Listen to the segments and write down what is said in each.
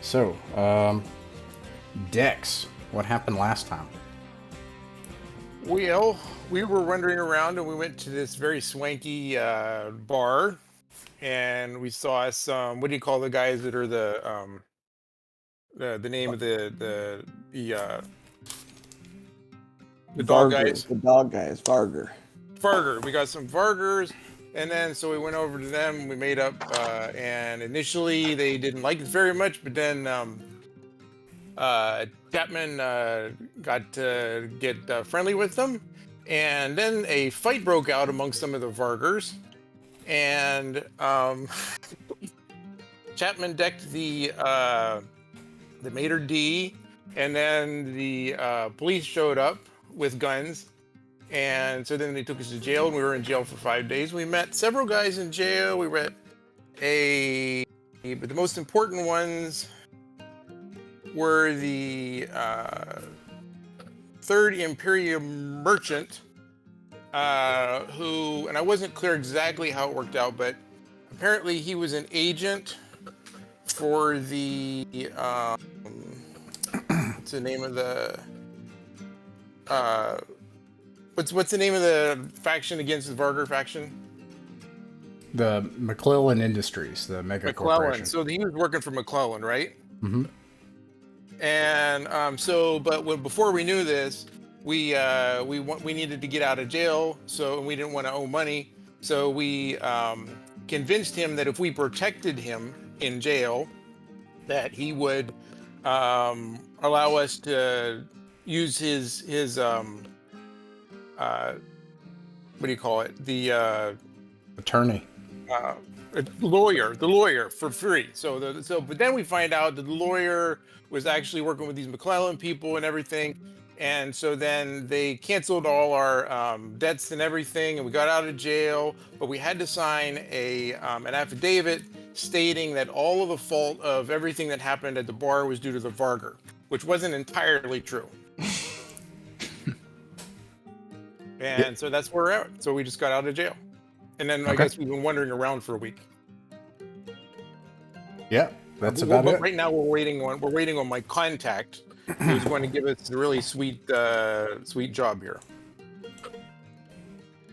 So, Dex, what happened last time? Well, we were wandering around and we went to this very swanky bar, and we saw some. What do you call the guys that are the name of the dog guys? The dog guys, Varger. Varger. We got some Vargers, and then so we went over to them. We made up, and initially they didn't like it very much, but then Chapman got to get friendly with them, and then a fight broke out amongst some of the Vargers, and Chapman decked the maitre d', and then the police showed up with guns, and so then they took us to jail, and we were in jail for 5 days. We met several guys in jail. We met but the most important ones were the Third Imperium merchant, who, and I wasn't clear exactly how it worked out, but apparently he was an agent for the what's the name of the what's the name of the faction against the Varger faction? The McClellan Industries, the mega corporation. So he was working for McClellan, right? Mm-hmm. And before we knew this, we needed to get out of jail, so we didn't want to owe money. So we convinced him that if we protected him in jail, that he would allow us to use his what do you call it? The attorney. The lawyer for free. But then we find out that the lawyer was actually working with these McClellan people and everything, and so then they canceled all our debts and everything, and we got out of jail. But we had to sign an affidavit stating that all of the fault of everything that happened at the bar was due to the Varger, which wasn't entirely true. And so that's where we're at. So we just got out of jail. And then I guess we've been wandering around for a week. Yeah, that's about it. Right now we're waiting on my contact, who's going to give us a really sweet job here.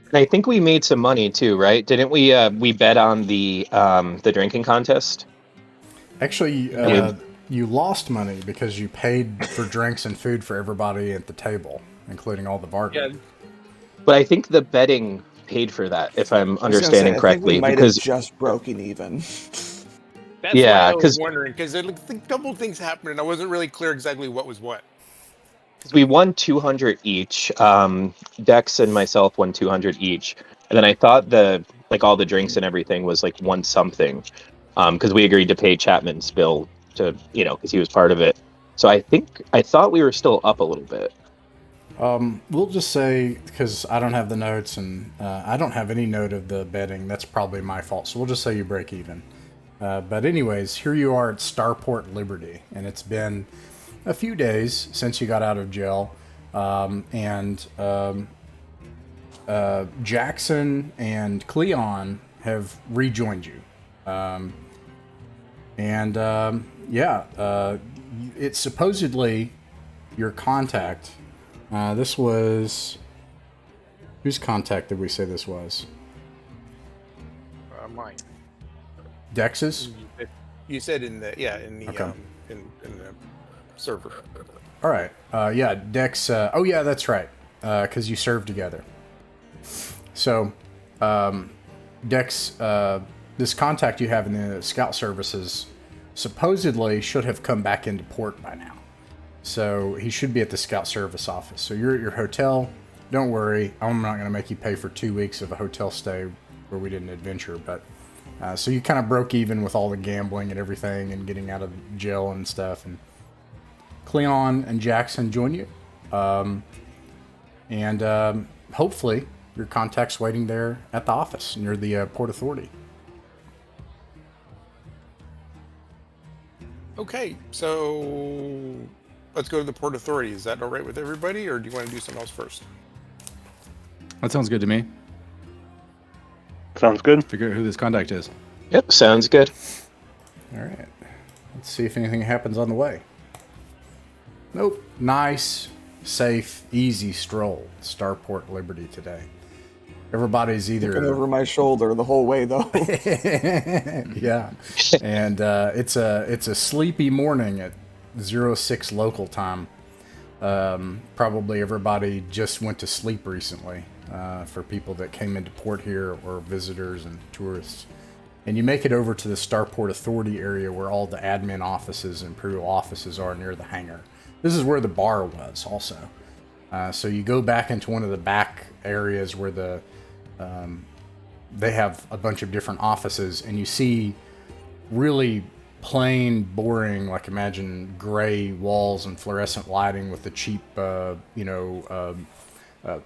And I think we made some money too, right? Didn't we? We bet on the drinking contest. Actually, you lost money because you paid for drinks and food for everybody at the table, including all the Vargers. Yeah. But I think the betting paid for that, if I'm understanding correctly. I think we might have just broken even. That's why I was wondering, because a couple things happened, and I wasn't really clear exactly what was what. We won 200 each. Dex and myself won 200 each, and then I thought all the drinks and everything was like one something, because we agreed to pay Chapman's bill to because he was part of it. So I thought we were still up a little bit. We'll just say, because I don't have the notes and I don't have any note of the betting, that's probably my fault. So we'll just say you break even. But anyways, here you are at Starport Liberty, and it's been a few days since you got out of jail. Jackson and Cleon have rejoined you. It's supposedly your contact. This was... Whose contact did we say this was? Mine. Dex's? You said in the server. All right. Dex. That's right. Because you served together. So, Dex, this contact you have in the scout services supposedly should have come back into port by now. So he should be at the scout service office. So you're at your hotel. Don't worry. I'm not going to make you pay for 2 weeks of a hotel stay where we didn't adventure. But so you kind of broke even with all the gambling and everything and getting out of jail and stuff. And Cleon and Jackson join you. Hopefully your contact's waiting there at the office near the Port Authority. Okay, so let's go to the Port Authority. Is that all right with everybody, or do you want to do something else first? That sounds good to me. Sounds good. Figure out who this contact is. Yep, sounds good. All right. Let's see if anything happens on the way. Nope. Nice, safe, easy stroll. Starport Liberty today. Everybody's either Looking over my shoulder the whole way, though. yeah, and it's a sleepy morning at 06 local time. Probably everybody just went to sleep recently for people that came into port here or visitors and tourists. And you make it over to the Starport Authority area where all the admin offices and Imperial offices are near the hangar. This is where the bar was also. So you go back into one of the back areas where they have a bunch of different offices, and you see really plain, boring, like imagine gray walls and fluorescent lighting with the cheap,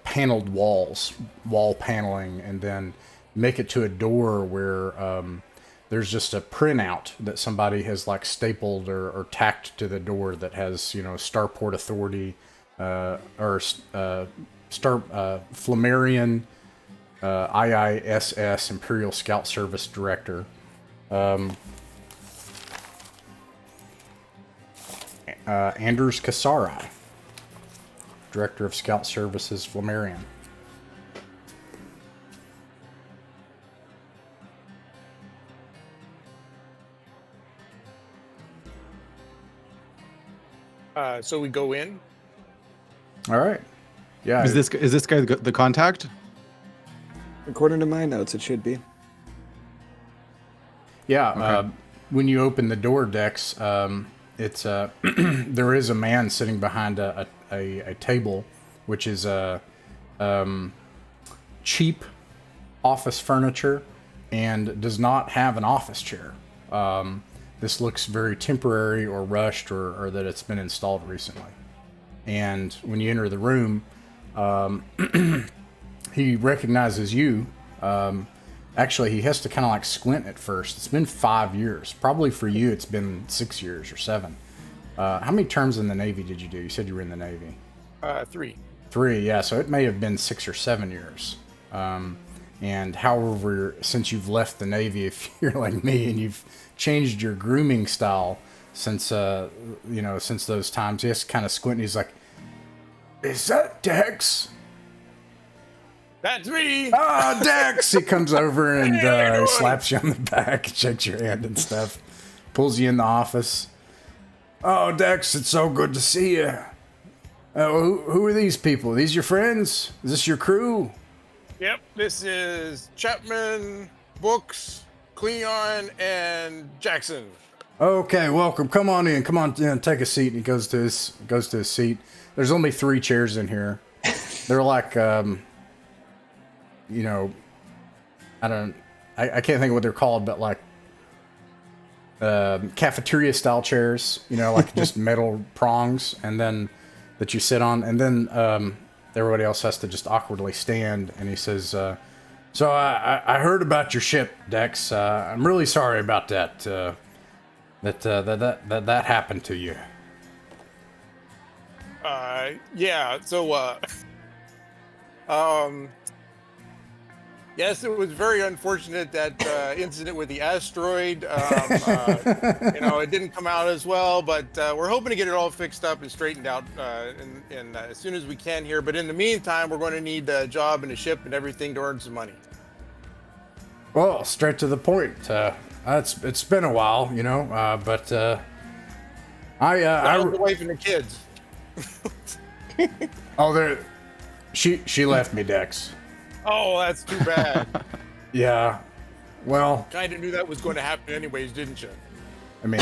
paneled walls, wall paneling, and then make it to a door where there's just a printout that somebody has like stapled or tacked to the door that has, Starport Authority Flammarion, IISS, Imperial Scout Service Director. Anders Kasari, Director of Scout Services, Flammarion. So we go in. All right. Yeah. Is this guy the contact? According to my notes, it should be. Yeah. Okay. When you open the door, Dex, it's there is a man sitting behind a table, which is cheap office furniture and does not have an office chair. This looks very temporary or rushed or that it's been installed recently. And when you enter the room, he recognizes you. Actually, he has to kind of like squint at first. It's been 5 years. Probably for you, it's been 6 years or 7. How many terms in the Navy did you do? You said you were in the Navy. 3. 3, yeah. So it may have been 6 or 7 years. And however, since you've left the Navy, if you're like me and you've changed your grooming style since since those times, he has to kind of squint. And he's like, "Is that Dex?" That's me. Ah, Dex! He comes over and slaps you on the back, shakes your hand and stuff, pulls you in the office. Oh, Dex, it's so good to see you. Who are these people? Are these your friends? Is this your crew? Yep. This is Chapman, Books, Cleon, and Jackson. Okay, welcome. Come on in. Come on in. Take a seat. And he goes to his seat. There's only 3 chairs in here. They're like, I can't think of what they're called, but like cafeteria style chairs, like just metal prongs, and then that you sit on, and then everybody else has to just awkwardly stand. And he says, so I heard about your ship, Dex. I'm really sorry about that. That happened to you. Yeah. So, yes, it was very unfortunate that incident with the asteroid. It didn't come out as well, but we're hoping to get it all fixed up and straightened out as soon as we can here. But in the meantime, we're going to need a job and a ship and everything to earn some money. Well, straight to the point. It's been a while, but the wife and the kids. Oh, she left me, Dex. Oh, that's too bad. Yeah. Well, Kind of knew that was going to happen anyways, didn't you? I mean,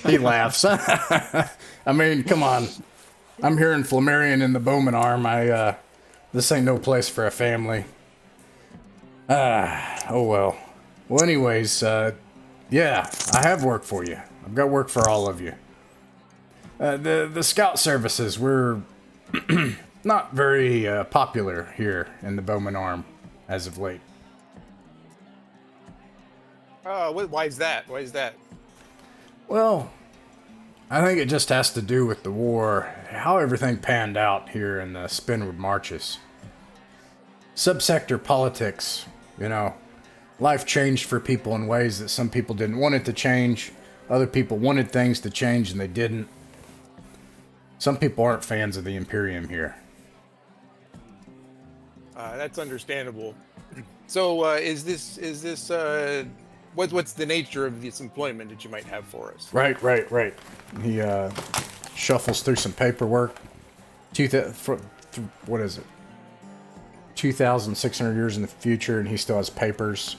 he laughs. I mean, come on. I'm here in Flammarion in the Bowman Arm. This ain't no place for a family. Oh well. Well, anyways, yeah, I have work for you. I've got work for all of you. The scout services, we're not very popular here in the Bowman Arm as of late. Why is that? Why is that? Well, I think it just has to do with the war, how everything panned out here in the Spinward Marches. Subsector politics, life changed for people in ways that some people didn't want it to change. Other people wanted things to change and they didn't. Some people aren't fans of the Imperium here. That's understandable. So, what's the nature of this employment that you might have for us? Right. He shuffles through some paperwork. What is it? 2,600 years in the future, and he still has papers.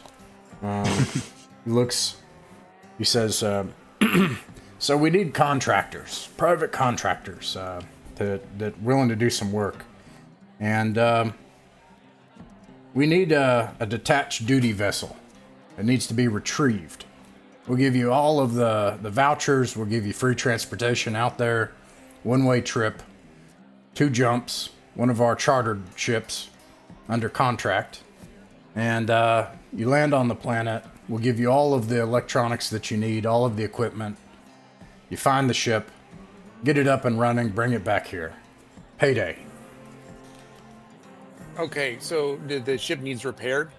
He says, so we need contractors, private contractors, that willing to do some work. And we need a detached duty vessel. It needs to be retrieved. We'll give you all of the vouchers. We'll give you free transportation out there, one-way trip, 2 jumps, one of our chartered ships under contract. And you land on the planet. We'll give you all of the electronics that you need, all of the equipment. You find the ship, get it up and running, bring it back here. Payday. Okay, so the ship needs repaired?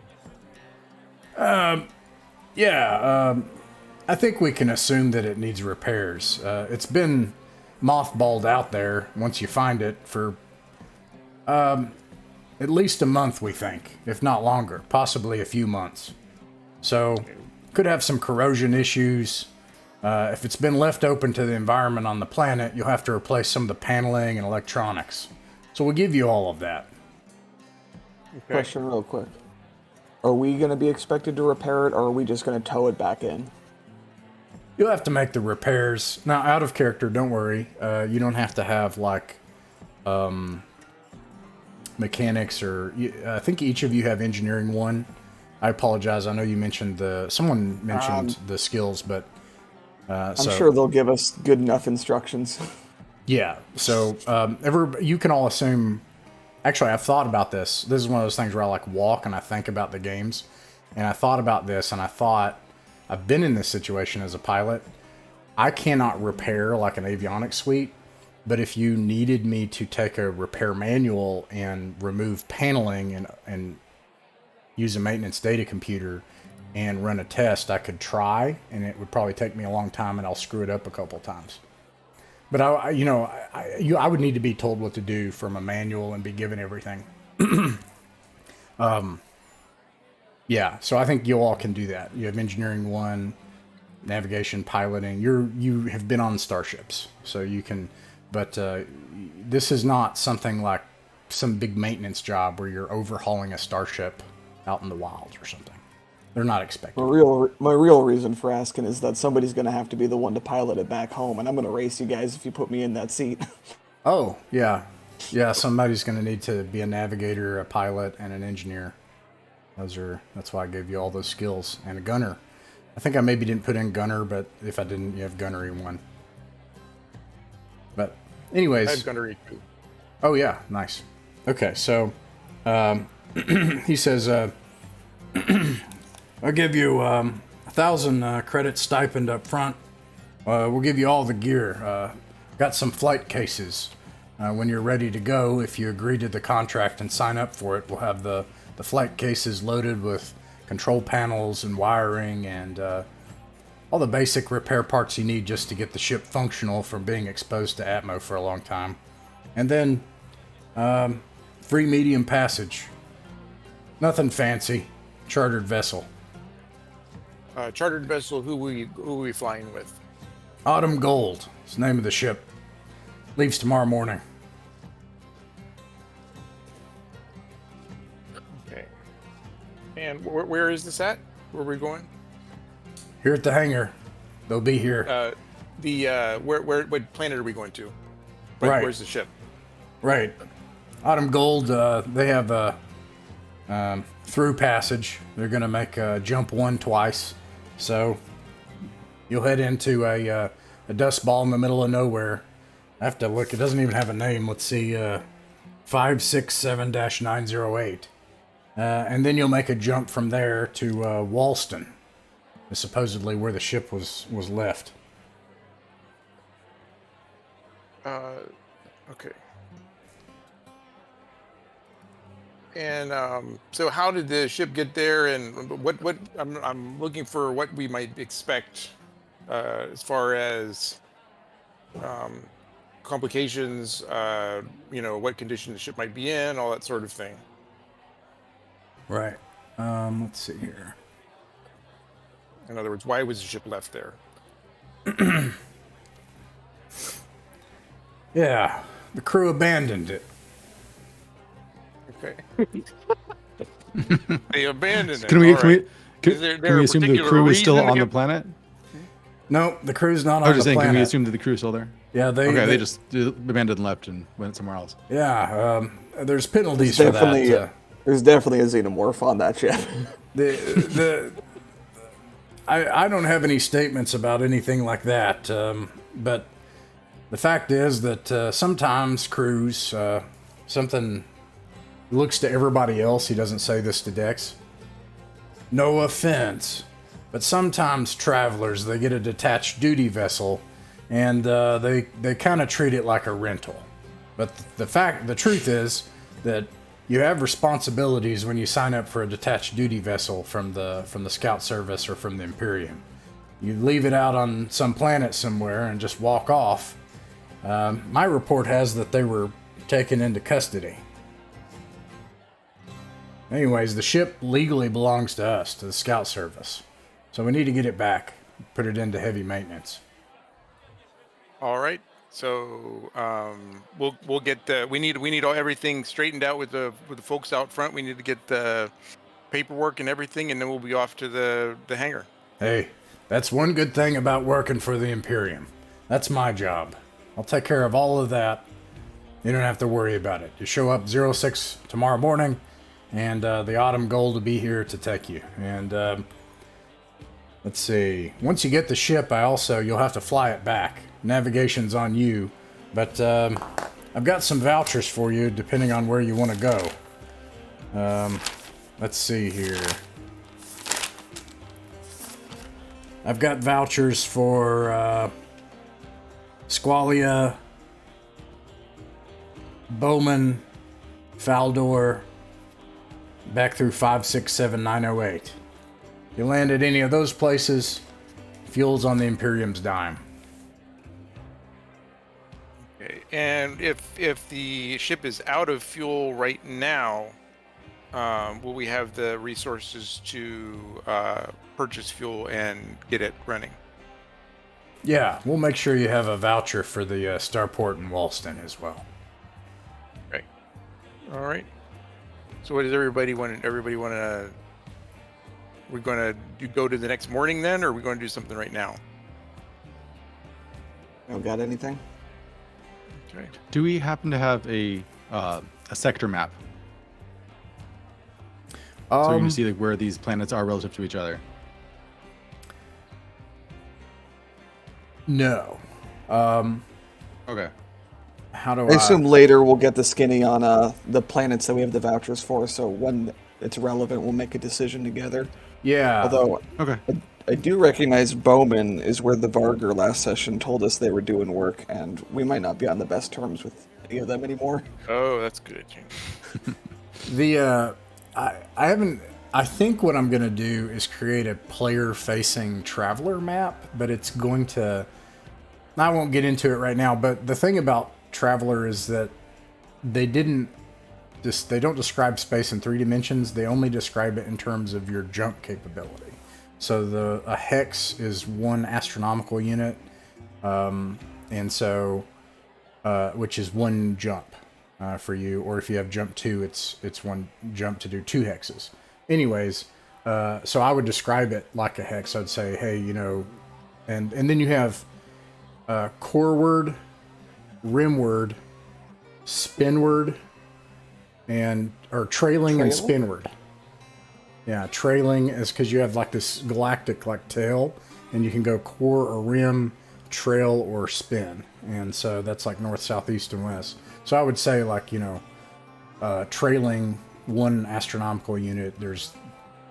Yeah, I think we can assume that it needs repairs. It's been mothballed out there, once you find it, for at least a month, we think, if not longer, possibly a few months. So, could have some corrosion issues. If it's been left open to the environment on the planet, you'll have to replace some of the paneling and electronics. So we'll give you all of that. Okay. Question real quick. Are we going to be expected to repair it, or are we just going to tow it back in? You'll have to make the repairs. Now, out of character, don't worry. You don't have to have, like, mechanics or... I think each of you have engineering 1. I apologize. I know you mentioned someone mentioned the skills, but... I'm sure they'll give us good enough instructions. Yeah, so you can all assume... Actually, I've thought about this. This is one of those things where I, like, walk and I think about the games. And I thought about this, and I thought... I've been in this situation as a pilot. I cannot repair, like, an avionics suite, but if you needed me to take a repair manual and remove paneling and use a maintenance data computer and run a test, I could try, and it would probably take me a long time, and I'll screw it up a couple times. But I would need to be told what to do from a manual and be given everything. Yeah, so I think you all can do that. You have engineering 1, navigation, piloting. You have been on starships, so you can. But this is not something like some big maintenance job where you're overhauling a starship out in the wilds or something. They're not expecting. My real reason for asking is that somebody's going to have to be the one to pilot it back home, and I'm going to race you guys if you put me in that seat. Oh, yeah. Yeah, somebody's going to need to be a navigator, a pilot, and an engineer. That's why I gave you all those skills. And a gunner. I think I maybe didn't put in gunner, but if I didn't, you have gunnery 1. But anyways. I have gunnery 2. Oh, yeah. Nice. Okay, so he says, I'll give you 1,000 credit stipend up front. We'll give you all the gear. Got some flight cases. When you're ready to go, if you agree to the contract and sign up for it, we'll have the flight cases loaded with control panels and wiring and all the basic repair parts you need just to get the ship functional from being exposed to Atmo for a long time. And then free medium passage. Nothing fancy. Chartered vessel. Chartered vessel, who are we flying with? Autumn Gold is the name of the ship. Leaves tomorrow morning. Okay. And where is this at? Where are we going? Here at the hangar. They'll be here. What planet are we going to? Right. Where's the ship? Right. Autumn Gold, they have a through passage. They're going to make jump 1 twice. So you'll head into a dust ball in the middle of nowhere. I have to look. It doesn't even have a name. Let's see. 567-908. And then you'll make a jump from there to Walston. Is supposedly where the ship was left. Okay. And so, how did the ship get there? And what I'm looking for what we might expect as far as um, complications. What condition the ship might be in, all that sort of thing. Right. Let's see here. In other words, why was the ship left there? Yeah, the crew abandoned it. Okay. They abandoned it. Can we all can right. we Is there can we a assume the particular crew is still reason to on the get- planet? No, the crew's not I on was just the saying, can we planet. assume that the crew is still there? Yeah, They just abandoned and left and went somewhere else. Yeah, there's penalties for that. There's definitely a xenomorph on that ship. I don't have any statements about anything like that, but the fact is that sometimes crews, something looks to everybody else. He doesn't say this to Dex. No offense, but sometimes travelers, they get a detached duty vessel, and they kind of treat it like a rental. But the truth is that you have responsibilities when you sign up for a detached duty vessel from the Scout Service or from the Imperium. You leave it out on some planet somewhere and just walk off. My report has that they were taken into custody. Anyways, the ship legally belongs to us, to the Scout Service. So we need to get it back, put it into heavy maintenance. All right. So we'll get we need everything straightened out with the folks out front. We need to get the paperwork and everything, and then we'll be off to the hangar. Hey, that's one good thing about working for the Imperium. That's my job. I'll take care of all of that. You don't have to worry about it. You show up 06 tomorrow morning, and the Autumn Gold will be here to take you. And let's see. Once you get the ship, you'll have to fly it back. Navigation's on you, but I've got some vouchers for you depending on where you want to go. Let's see here. I've got vouchers for Squalia, Bowman, Faldor, back through 567908. You land at any of those places, fuel's on the Imperium's dime. Okay. And if the ship is out of fuel right now, will we have the resources to purchase fuel and get it running? Yeah, we'll make sure you have a voucher for the starport in Walston as well. Right. All right. So what does everybody want? Everybody want to? We're going to go to the next morning then, or are we going to do something right now? You got anything? Okay. Do we happen to have a sector map so you can see like where these planets are relative to each other? No. Okay. How do I assume later we'll get the skinny on the planets that we have the vouchers for, so when it's relevant, we'll make a decision together. Yeah. Although, Okay. I do recognize Bowman is where the Varger last session told us they were doing work, and we might not be on the best terms with any of them anymore. Oh, that's good, James. I think what I'm going to do is create a player-facing traveler map, but it's going to... I won't get into it right now, but the thing about Traveler is that they don't describe space in 3 dimensions. They only describe it in terms of your jump capability. So a hex is 1 astronomical unit, and so which is 1 jump for you. Or if you have jump 2, it's 1 jump to do 2 hexes. Anyways, so I would describe it like a hex. I'd say, hey, and then you have coreward, rimward, spinward, or trailing and spinward. Yeah, trailing is because you have like this galactic like tail, and you can go core or rim, trail or spin, and so that's like north, south, east, and west. So I would say like trailing 1 astronomical unit. There's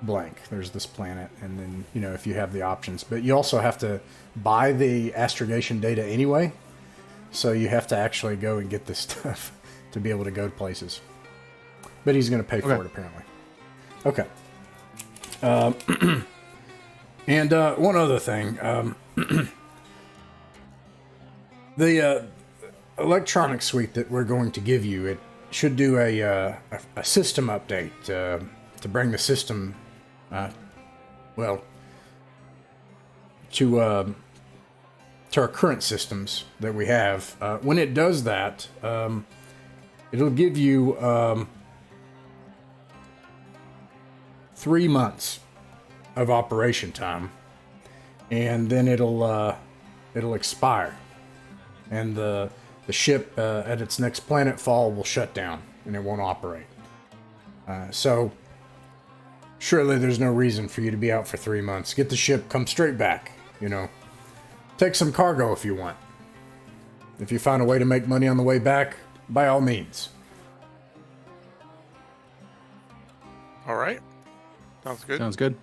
blank. There's this planet, and then if you have the options, but you also have to buy the astrogation data anyway. So you have to actually go and get this stuff to be able to go to places. but he's going to pay for Okay. it apparently. Okay. And one other thing, the electronic suite that we're going to give you, it should do a system update to bring the system, to our current systems that we have. When it does that, it'll give you 3 months of operation time, and then it'll expire, and the ship at its next planetfall will shut down and it won't operate. So surely there's no reason for you to be out for 3 months. Get the ship, come straight back. Take some cargo if you want. If you find a way to make money on the way back, by all means. All right. Sounds good. Sounds good.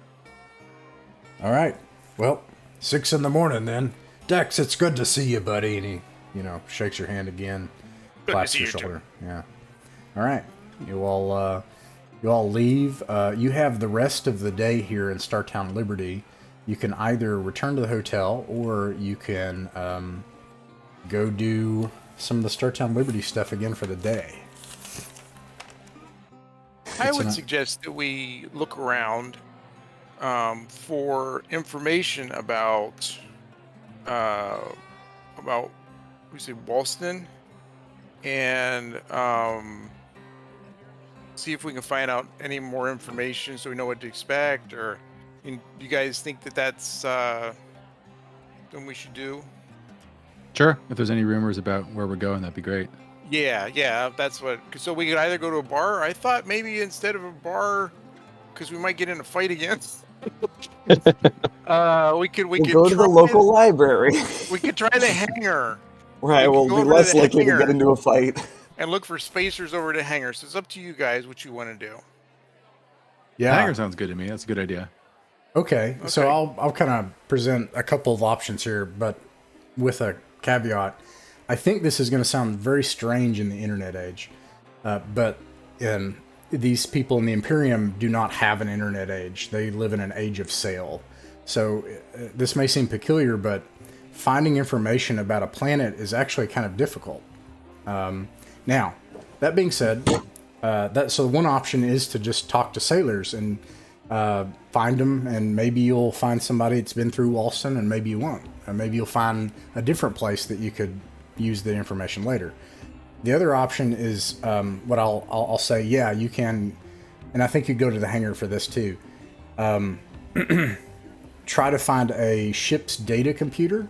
All right. Well, 6 a.m. then. Dex, it's good to see you, buddy. And he, shakes your hand again, claps your shoulder. Yeah. All right. You all leave. You have the rest of the day here in Startown Liberty. You can either return to the hotel, or you can go do some of the Startown Liberty stuff again for the day. I would suggest that we look around for information about we say Walston, and see if we can find out any more information so we know what to expect. Or you guys think that that's something we should do? Sure. If there's any rumors about where we're going, that'd be great. Yeah, that's what. So we could either go to a bar. I thought maybe instead of a bar, because we might get in a fight again. we could We'll go to the local library. We could try the hangar. Right, we'll be less likely to get into a fight. And look for spacers over the hangar. So it's up to you guys what you want to do. Yeah. Hangar sounds good to me. That's a good idea. Okay. So I'll kind of present a couple of options here, but with a caveat. I think this is going to sound very strange in the internet age, but these people in the Imperium do not have an internet age. They live in an age of sail. So this may seem peculiar, but finding information about a planet is actually kind of difficult. Now, that being said, so one option is to just talk to sailors and find them, and maybe you'll find somebody that's been through Walston, and maybe you won't. Maybe you'll find a different place that you could use the information later. The other option is what I'll say. Yeah, you can, and I think you go to the hangar for this too. Try to find a ship's data computer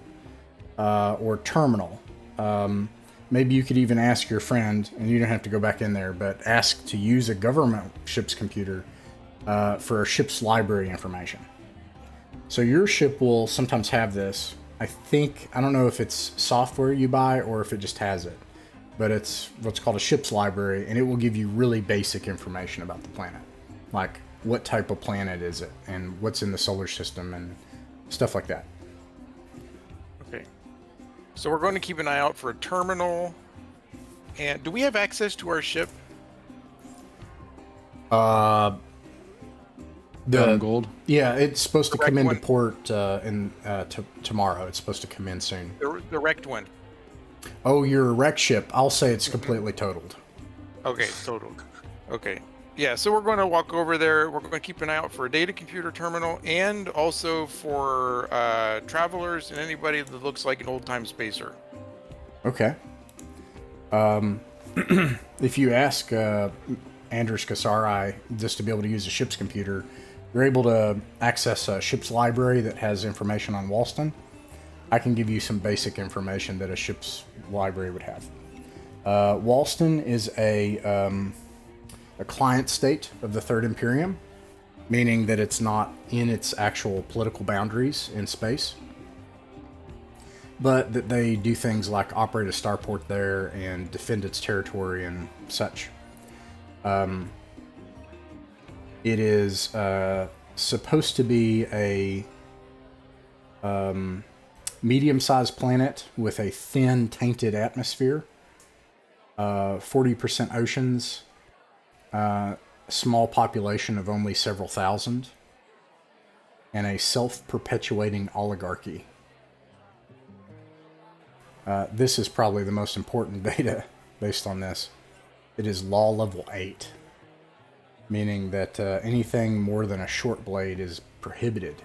or terminal. Maybe you could even ask your friend, and you don't have to go back in there, but ask to use a government ship's computer for a ship's library information. So your ship will sometimes have this. I don't know if it's software you buy or if it just has it, but it's what's called a ship's library, and it will give you really basic information about the planet. Like what type of planet is it, and what's in the solar system, and stuff like that. Okay. So we're going to keep an eye out for a terminal. And do we have access to our ship? The gold. Yeah, it's supposed to come into one. port tomorrow. It's supposed to come in soon. The wrecked one. Oh, your wreck ship. I'll say it's completely totaled. Okay, totaled. Okay. Yeah, so we're going to walk over there. We're going to keep an eye out for a data computer terminal, and also for travelers and anybody that looks like an old-time spacer. Okay. If you ask Andrus Kasari just to be able to use a ship's computer, you're able to access a ship's library that has information on Walston. I can give you some basic information that a ship's library would have. Walston is a client state of the Third Imperium, meaning that it's not in its actual political boundaries in space, but that they do things like operate a starport there and defend its territory and such. It is supposed to be a medium-sized planet with a thin, tainted atmosphere, 40% oceans, small population of only several thousand, and a self-perpetuating oligarchy. This is probably the most important data based on this. It is law level 8, meaning that anything more than a short blade is prohibited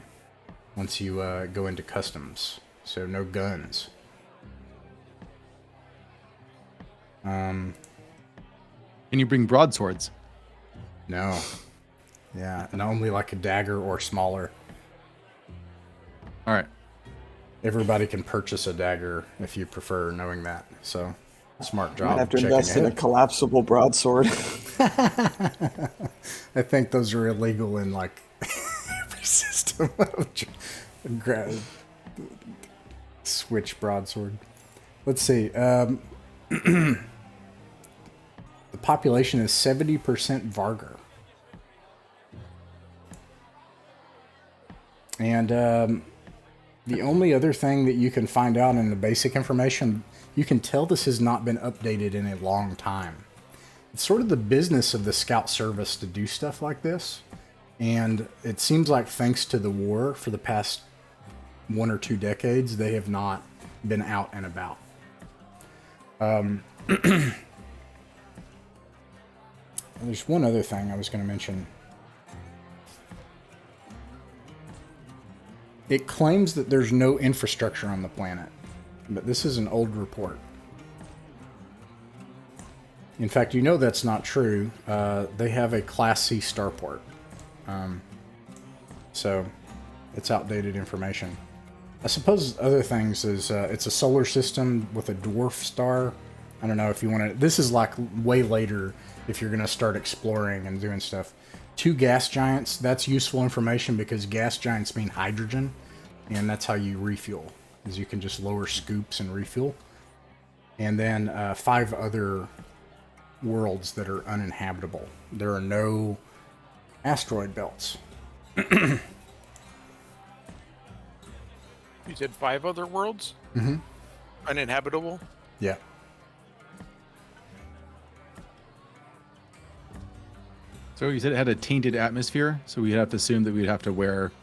once you go into customs. So no guns. Can you bring broadswords? No. Yeah, and only like a dagger or smaller. All right. Everybody can purchase a dagger if you prefer, knowing that. So, smart job. Might have to checking invest in a ahead. collapsible broadsword. I think those are illegal in like every system. Switch broadsword. Let's see. The population is 70% Vargar. And the only other thing that you can find out in the basic information, you can tell this has not been updated in a long time. It's sort of the business of the Scout Service to do stuff like this. And it seems like thanks to the war for the past 1 or 2 decades, they have not been out and about. There's one other thing I was going to mention. It claims that there's no infrastructure on the planet, but this is an old report. In fact, you know that's not true. They have a Class C starport. So it's outdated information. I suppose other things is it's a solar system with a dwarf star. I don't know if you want to... This is like way later if you're going to start exploring and doing stuff. 2 gas giants, that's useful information because gas giants mean hydrogen, and that's how you refuel, is you can just lower scoops and refuel. And then 5 other worlds that are uninhabitable. There are no asteroid belts. You said 5 other worlds? Mm-hmm. Uninhabitable? Yeah. So you said it had a tainted atmosphere, so we'd have to assume that we'd have to wear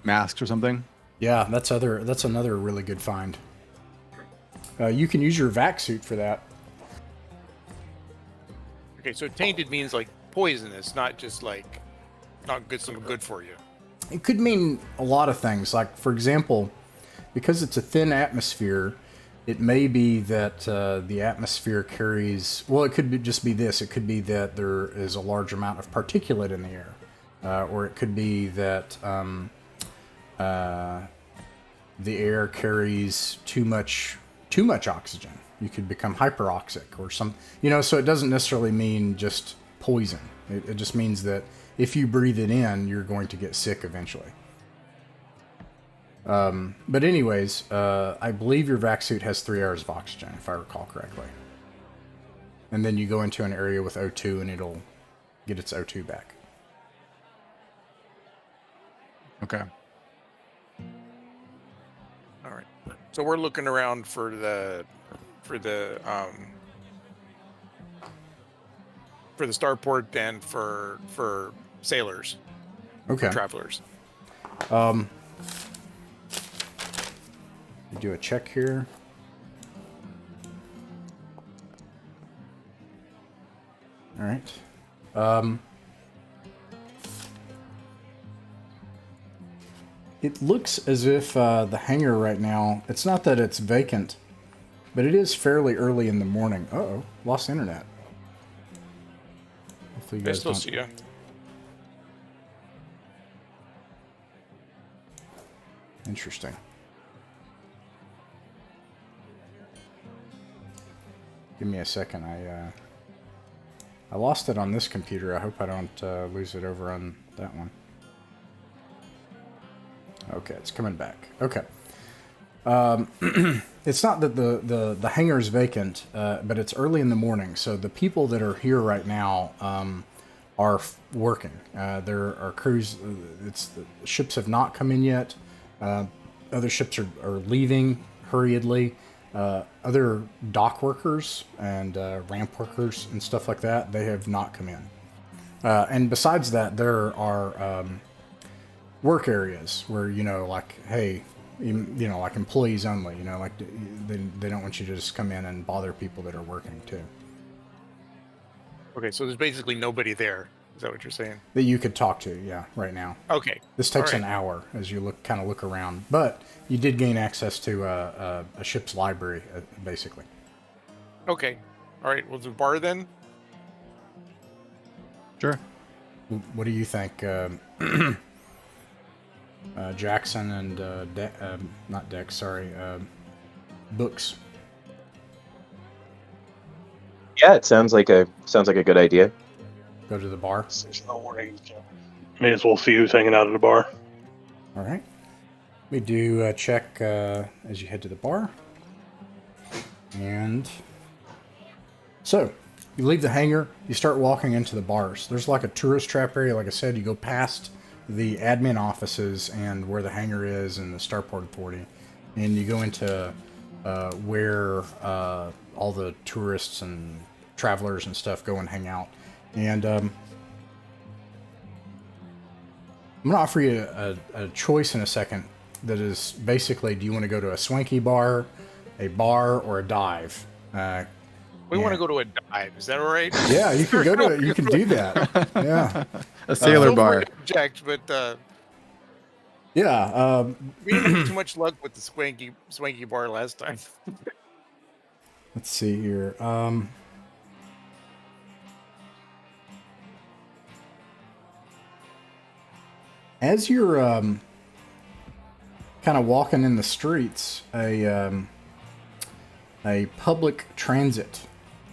masks or something? Yeah, that's another really good find. You can use your vac suit for that. Okay, so tainted means like poisonous, not just like not good, something good for you. It could mean a lot of things. Like, for example, because it's a thin atmosphere, it may be that the atmosphere carries... Well, it could just be this. It could be that there is a large amount of particulate in the air. Or it could be that the air carries too much oxygen. You could become hyperoxic or some... so it doesn't necessarily mean just poison. It just means that if you breathe it in, you're going to get sick eventually. But anyways, I believe your vac suit has 3 hours of oxygen, if I recall correctly. And then you go into an area with O2 and it'll get its O2 back. Okay. All right. So we're looking around for the starport and for sailors, Okay. travelers. Do a check here. All right. It looks as if the hangar right now, it's not that it's vacant, but it is fairly early in the morning. Uh-oh, lost internet. Hopefully you I guys still don't... see you. Interesting. Give me a second. I lost it on this computer. I hope I don't lose it over on that one. Okay, it's coming back. Okay. It's not that the hangar is vacant, but it's early in the morning, so the people that are here right now are working. There are crews. The ships have not come in yet. Other ships are leaving hurriedly. Other dock workers and ramp workers and stuff like that, they have not come in. And besides that, there are work areas where, like, hey, like employees only, like they don't want you to just come in and bother people that are working too. Okay, so there's basically nobody there. Is that what you're saying? That you could talk to, yeah, right now. Okay. This takes All an right. hour as you look around, but you did gain access to a ship's library, basically. Okay. All right. Well, the bar then. Sure. What do you think, Jackson and not Dex? Sorry, Books. Yeah, it sounds like a good idea. Go to the bar. There's no warning. May as well see who's hanging out at the bar. All right. We do a check as you head to the bar. And so you leave the hangar, you start walking into the bars. There's like a tourist trap area. Like I said, you go past the admin offices and where the hangar is and the Starport Authority. And you go into where all the tourists and travelers and stuff go and hang out. And I'm going to offer you a choice in a second that is basically, do you want to go to a swanky bar, a bar, or a dive? We want to go to a dive. Is that all right? Yeah, you can go to it. You can do that. Yeah. A sailor Feel bar. free to object, but Yeah. we didn't have too much luck with the swanky bar last time. Let's see here. As you're kind of walking in the streets, a public transit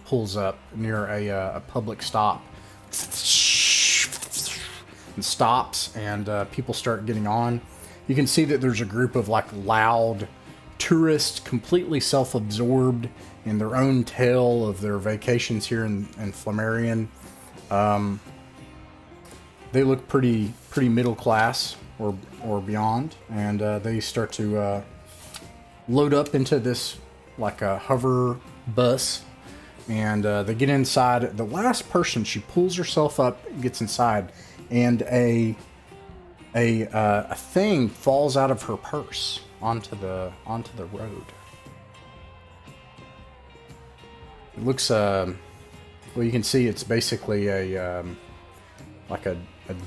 pulls up near a public stop and stops, and people start getting on. You can see that there's a group of like loud tourists, completely self-absorbed in their own tale of their vacations here in Flammarion. They look pretty middle class or beyond, and they start to load up into this like a hover bus, and they get inside. The last person, she pulls herself up, gets inside, and a thing falls out of her purse onto the road. It looks well, you can see it's basically a like a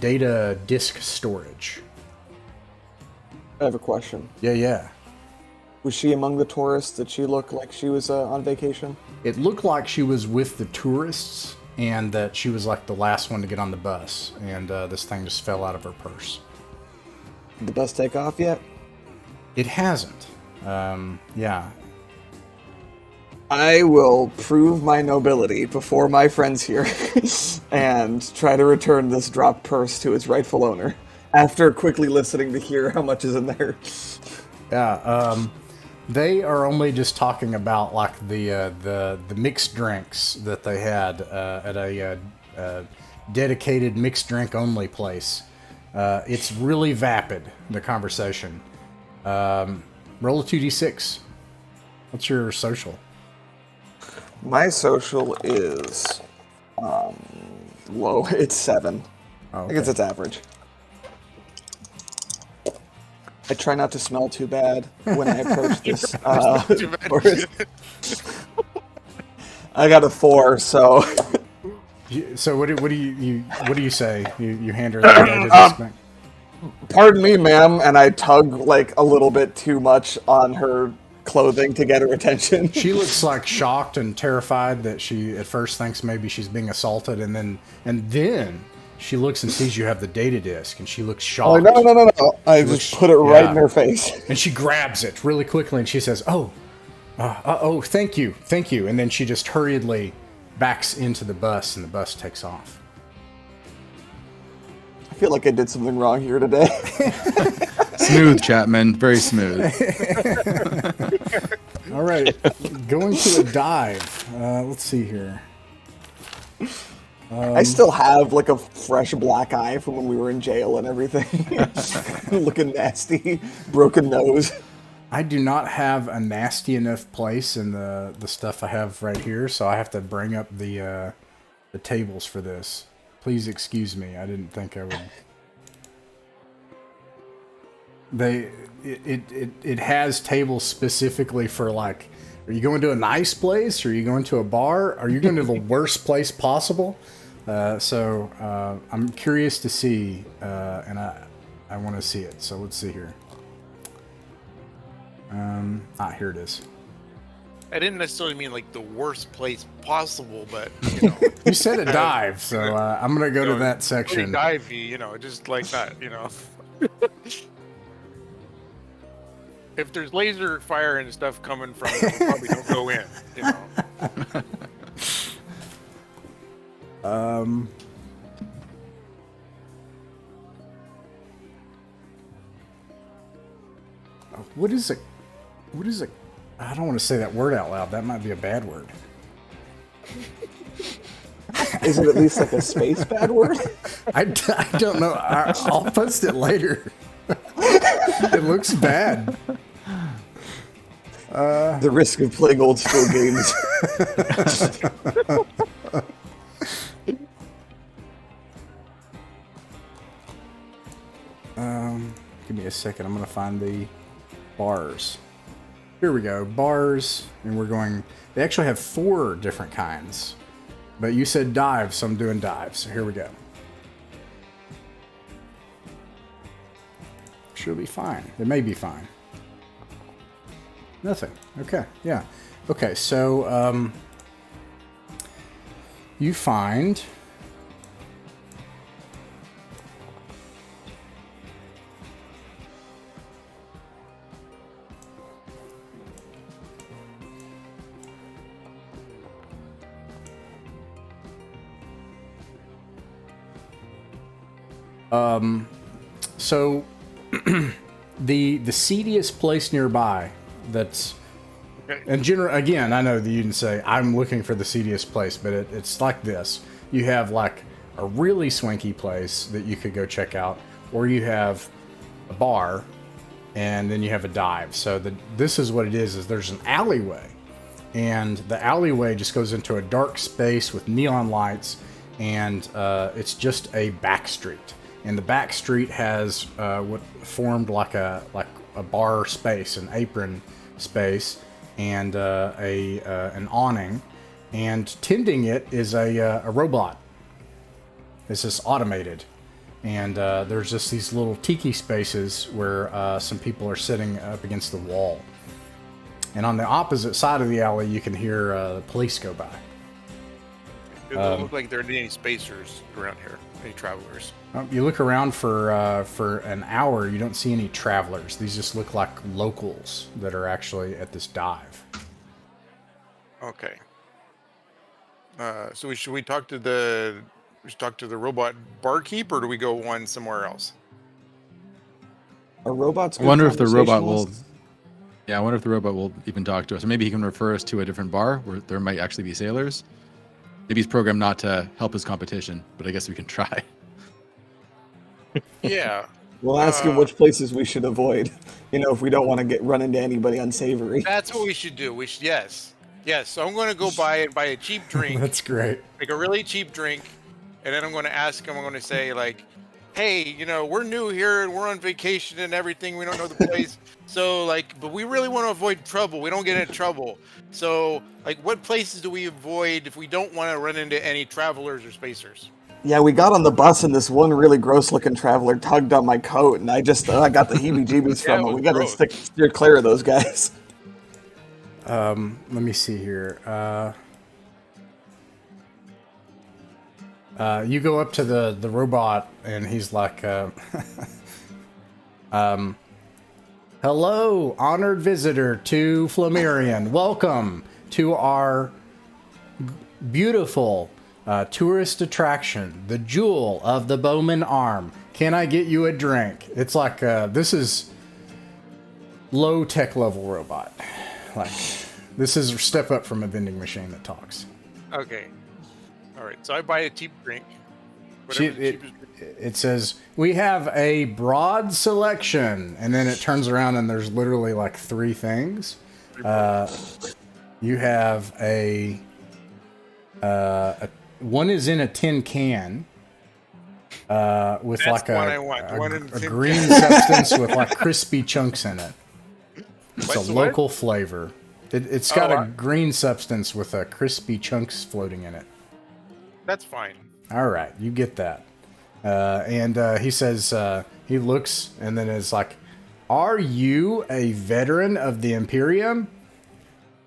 data disk storage. I have a question. Yeah. Was she among the tourists? Did she look like she was on vacation? It looked like she was with the tourists, and that she was like the last one to get on the bus, and this thing just fell out of her purse. Did the bus take off yet? It hasn't. Yeah. I will prove my nobility before my friends here and try to return this dropped purse to its rightful owner after quickly listening to hear how much is in there. Yeah. They are only just talking about like the mixed drinks that they had at a dedicated mixed drink only place. It's really vapid, the conversation. Roll a 2d6. What's your social? My social is low. It's 7. Oh, I guess it's average. I try not to smell too bad when I approach this. Forest. I got a 4, so. So what do you say? You hand her the Pardon me, ma'am, and I tug like a little bit too much on her clothing to get her attention. She looks like shocked and terrified that she at first thinks maybe she's being assaulted, and then she looks and sees you have the data disk, and she looks shocked. Oh, no. I just put it right in her face. And she grabs it really quickly, and she says, thank you. And then she just hurriedly backs into the bus, and the bus takes off. I feel like I did something wrong here today. Smooth, Chapman. Very smooth. All right, going to a dive. Let's see here. I still have like a fresh black eye from when we were in jail and everything. Looking nasty, broken nose. I do not have a nasty enough place in the stuff I have right here, so I have to bring up the tables for this. Please excuse me. I didn't think I would. It has tables specifically for like, are you going to a nice place? Or are you going to a bar? Are you going to the worst place possible? So I'm curious to see, and I want to see it. So let's see here. Here it is. I didn't necessarily mean like the worst place possible, but you know. You said a dive, so I'm gonna go to that section. Divey, just like that, If there's laser fire and stuff coming from it, we probably don't go in, What is it? I don't want to say that word out loud. That might be a bad word. Is it at least like a space bad word? I don't know. I'll post it later. It looks bad. The risk of playing old school games. Give me a second. I'm going to find the bars. Here we go. Bars. And we're going... They actually have 4 different kinds. But you said dive, so I'm doing dive. So here we go. Should be fine. It may be fine. Nothing. Okay. Yeah. Okay. So, you find... So the seediest place nearby that's in general, again, I know that you can say I'm looking for the seediest place, but it's like this. You have like a really swanky place that you could go check out, or you have a bar and then you have a dive. So this is what it is there's an alleyway, and the alleyway just goes into a dark space with neon lights, and it's just a back street. And the back street has what formed like a bar space, an apron space, and an awning. And tending it is a robot. It's just automated. And there's just these little tiki spaces where some people are sitting up against the wall. And on the opposite side of the alley, you can hear the police go by. It doesn't look like there are any spacers around here, any travelers. You look around for an hour, you don't see any travelers. These just look like locals that are actually at this dive. Okay. So should we talk to the robot barkeep, or do we go one somewhere else? Are robots? I wonder if the robot will. Yeah, I wonder if the robot will even talk to us, or maybe he can refer us to a different bar where there might actually be sailors. Maybe he's programmed not to help his competition, but I guess we can try. Yeah. We'll ask him which places we should avoid. If we don't want to run into anybody unsavory. That's what we should do. Yes. So I'm going to go buy a cheap drink. That's great. Like a really cheap drink, and then I'm going to ask him. I'm going to say like, "Hey, we're new here and we're on vacation and everything. We don't know the place. So but we really want to avoid trouble. We don't get into trouble. So what places do we avoid if we don't want to run into any travelers or spacers?" Yeah, we got on the bus and this one really gross-looking traveler tugged on my coat, and I got the heebie-jeebies from it. We got to steer clear of those guys. Let me see here. You go up to the robot, and he's like, "Hello, honored visitor to Flamirian. Welcome to our beautiful tourist attraction, the Jewel of the Bowman Arm. Can I get you a drink?" It's like this is low tech level robot. This is a step up from a vending machine that talks. Okay. All right. So I buy a cheap drink. It says, "We have a broad selection," and then it turns around and there's literally 3 things. You have one is in a tin can, with That's like the one I want. The one in a tin green can. substance with like crispy chunks in it. It's What's a the what? local flavor. It's got Oh, a green substance with crispy chunks floating in it. That's fine. All right, you get that. And he says, he looks and then is like, "Are you a veteran of the Imperium?"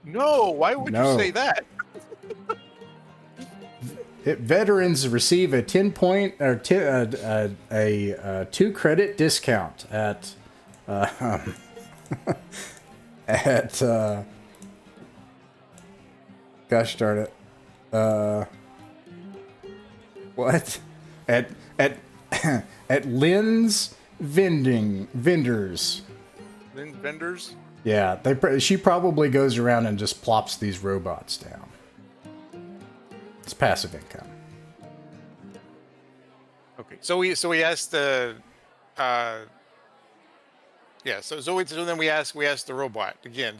No, why would No. you say that? Veterans receive a 10-point or a 2-credit discount at at gosh darn it. What? At at Lynn's vendors. Then vendors. Yeah, she probably goes around and just plops these robots down. It's passive income. Okay, so we asked the yeah. So then we asked the robot again.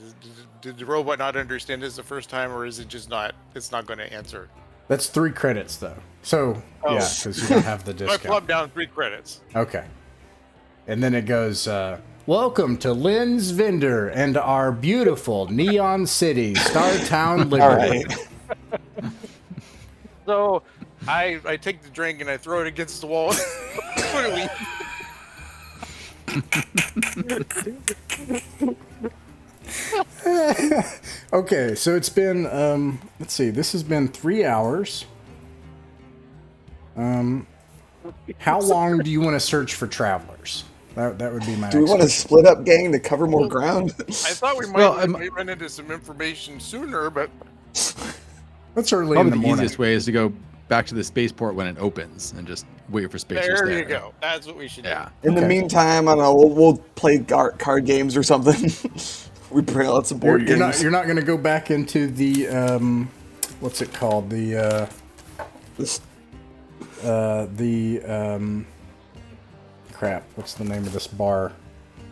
Did the robot not understand this the first time, or is it just not? It's not going to answer. That's 3 credits though. So Oh. yeah, because you don't have the I discount. plugged down 3 credits. Okay. And then it goes, "Welcome to Lynn's Vendor and our beautiful Neon City, Startown Liberty." All right. So I take the drink and I throw it against the wall. Put it Okay, so it's been, let's see, this has been 3 hours. How long do you want to search for travelers? That would be my Do we next want to question. split up, gang, to cover more ground? I thought we might, Well, might run into some information sooner, but It's early Probably in the the morning. easiest way is to go back to the spaceport when it opens and just wait for spaceships there there. you go. That's what we should Yeah. In the Okay. meantime, I don't know. We'll play card games or something. We bring out some board You're games. not going to go back into the, what's it called? The crap. What's the name of this bar?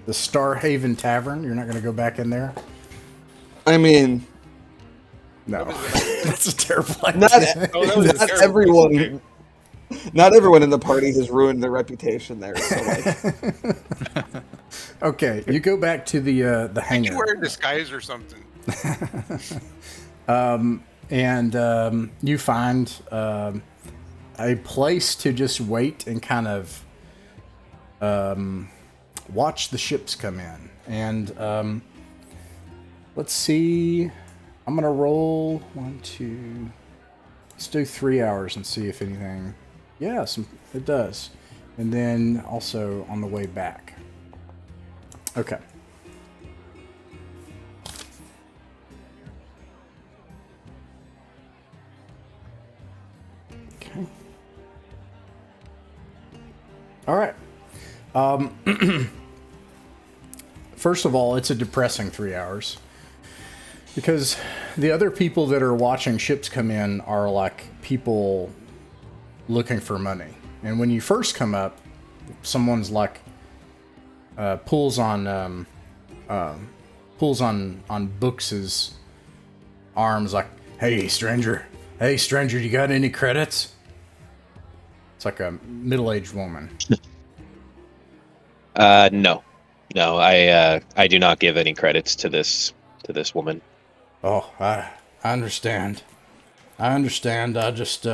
The Star Haven Tavern. You're not going to go back in there? I mean, No. That's a terrible idea. not, Oh, that was not terrible. everyone. Okay. Not everyone in the party has ruined their reputation there. So like, Okay, you go back to the You hangar. wear a disguise or something. And you find a place to just wait and kind of watch the ships come in. And let's see. I'm going to roll 1, 2. Let's do 3 hours and see if anything. Yeah, it does. And then also on the way back. Okay. Okay. All right. First of all, it's a depressing 3 hours because the other people that are watching ships come in are like people looking for money. And when you first come up, someone's like pulls on Books's arms like, hey stranger, you got any credits? It's like a middle-aged woman. No, I do not give any credits to this woman. Oh, I understand. I just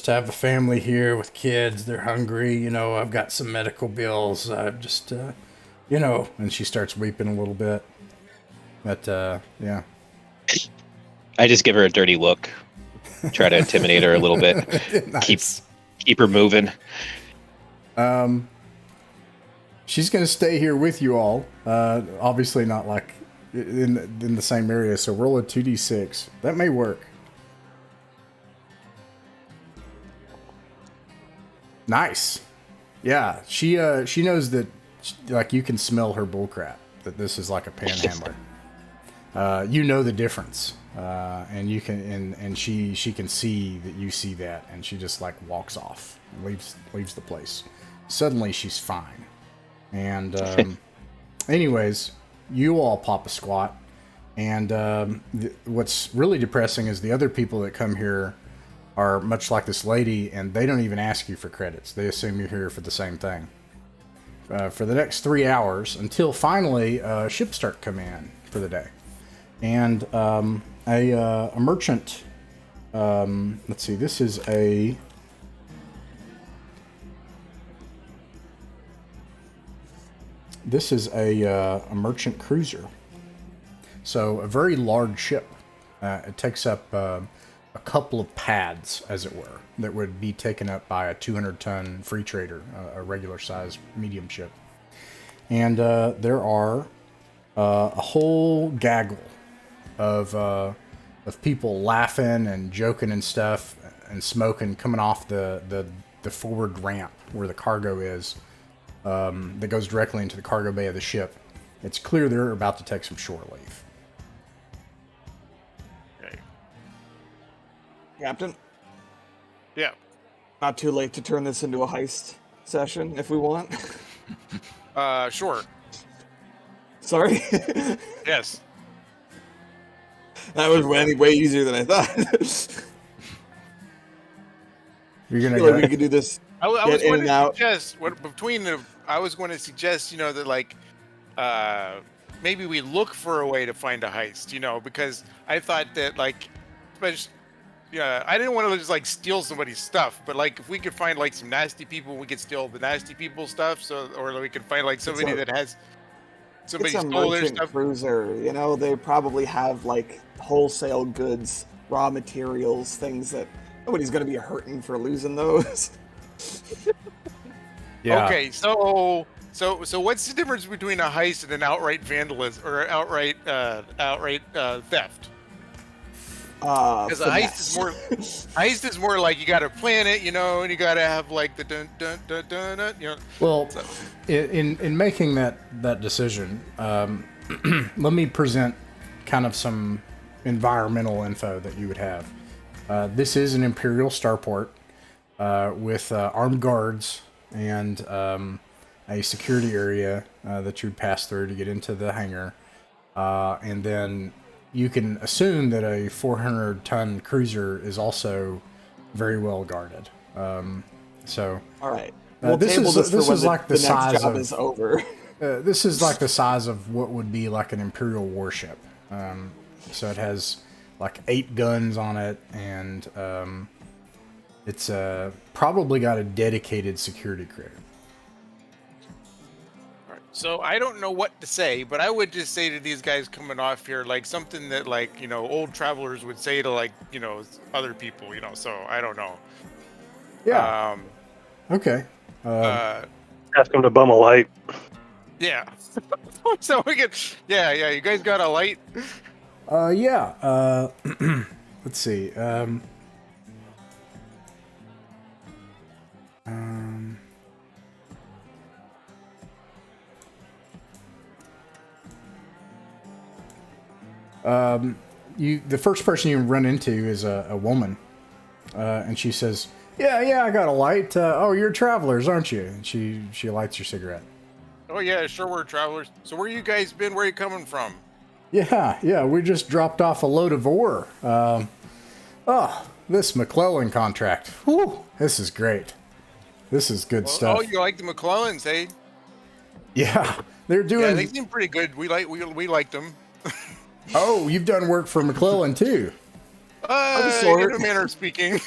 have a family here with kids. They're hungry. You know, I've got some medical bills. I've just, you know, and she starts weeping a little bit. But, yeah. I just give her a dirty look, try to intimidate her a little bit, Nice. keep her moving. She's going to stay here with you all. Obviously not like in the same area. So roll a 2d6. That may work. Nice. Yeah, she knows that like you can smell her bullcrap. That this is like a panhandler. You know the difference, and you can and she can see that you see that, and she just like walks off, and leaves the place. Suddenly she's fine, and anyways, you all pop a squat, and what's really depressing is the other people that come here are much like this lady, and they don't even ask you for credits. They assume you're here for the same thing. For the next 3 hours, until finally ships start coming in for the day. And a merchant, let's see, this is a... This is a merchant cruiser. So a very large ship. It takes up a couple of pads, as it were, that would be taken up by a 200-ton free trader, a regular-sized medium ship. And there are a whole gaggle of people laughing and joking and stuff and smoking coming off the forward ramp where the cargo is, that goes directly into the cargo bay of the ship. It's clear they're about to take some shore leave. Captain, Yeah. not too late to turn this into a heist session if we want. Sure. Sorry. Yes. That was way easier than I thought. You're I gonna feel like go. we could do this. I was Get in going and to out. suggest I was going to suggest, that like, maybe we look for a way to find a heist, because I thought that like, especially, I didn't want to just like steal somebody's stuff, but like if we could find like some nasty people, we could steal the nasty people's stuff. So, or we could find like somebody that has somebody It's a stole their merchant stuff. cruiser. They probably have like wholesale goods, raw materials, things that nobody's going to be hurting for losing those. Yeah. Okay, so what's the difference between a heist and an outright vandalism or outright theft? Because a heist is more like you got to plan it, and you got to have like the dun dun dun dun, dun. Well, in making that decision, let me present kind of some environmental info that you would have. This is an Imperial starport with armed guards and a security area that you'd pass through to get into the hangar. And then you can assume that a 400-ton cruiser is also very well guarded. So, All right. We'll this table is this for this when is like the next size job of is over. this is like the size of what would be like an Imperial warship. So it has like 8 guns on it, and it's probably got a dedicated security crew. So I don't know what to say, but I would just say to these guys coming off here, like something that like, old travelers would say to like, other people, so I don't know. Yeah. Okay. Ask him to bum a light. Yeah. So we can, yeah, you guys got a light? Yeah. Let's see. The first person you run into is a woman, and she says, "Yeah, I got a light. Oh, you're travelers, aren't you?" And she lights your cigarette. Oh yeah, sure, we're travelers. So where you guys been? Where you coming from? Yeah, we just dropped off a load of ore. This McClellan contract. Whew, this is great. This is good stuff. Oh, you like the McClellans, hey? Yeah, they're doing. Yeah, they seem pretty good. We liked them. Oh, you've done work for McClellan too. In a manner of speaking.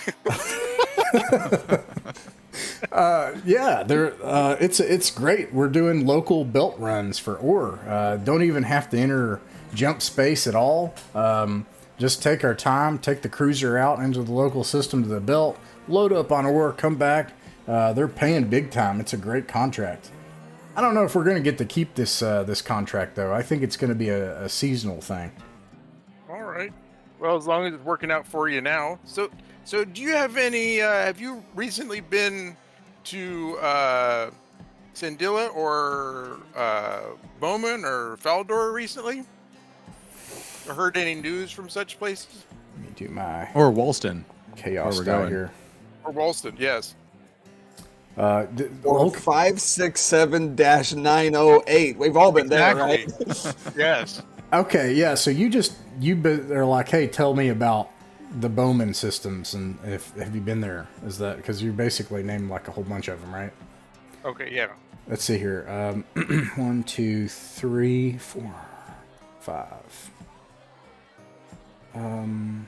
Yeah, they're it's great. We're doing local belt runs for ore. Don't even have to enter jump space at all. Just take our time, take the cruiser out into the local system to the belt, load up on ore, come back. They're paying big time. It's a great contract. I don't know if we're going to get to keep this contract though. I think it's going to be a seasonal thing. All right. Well, as long as it's working out for you now. So do you have any? Have you recently been to Sandilla or Bowman or Faldor recently? Or heard any news from such places? Let me do my Or Walston. chaos Where we're die going. here. Or Walston, yes. Or Okay. 567-908. We've all been there, right? Yes. Okay, yeah. So you are like, hey, tell me about the Bowman systems, and if have you been there? Is that because you basically named like a whole bunch of them, right? Okay, yeah. Let's see here. 1, 2, 3, 4, 5. 1,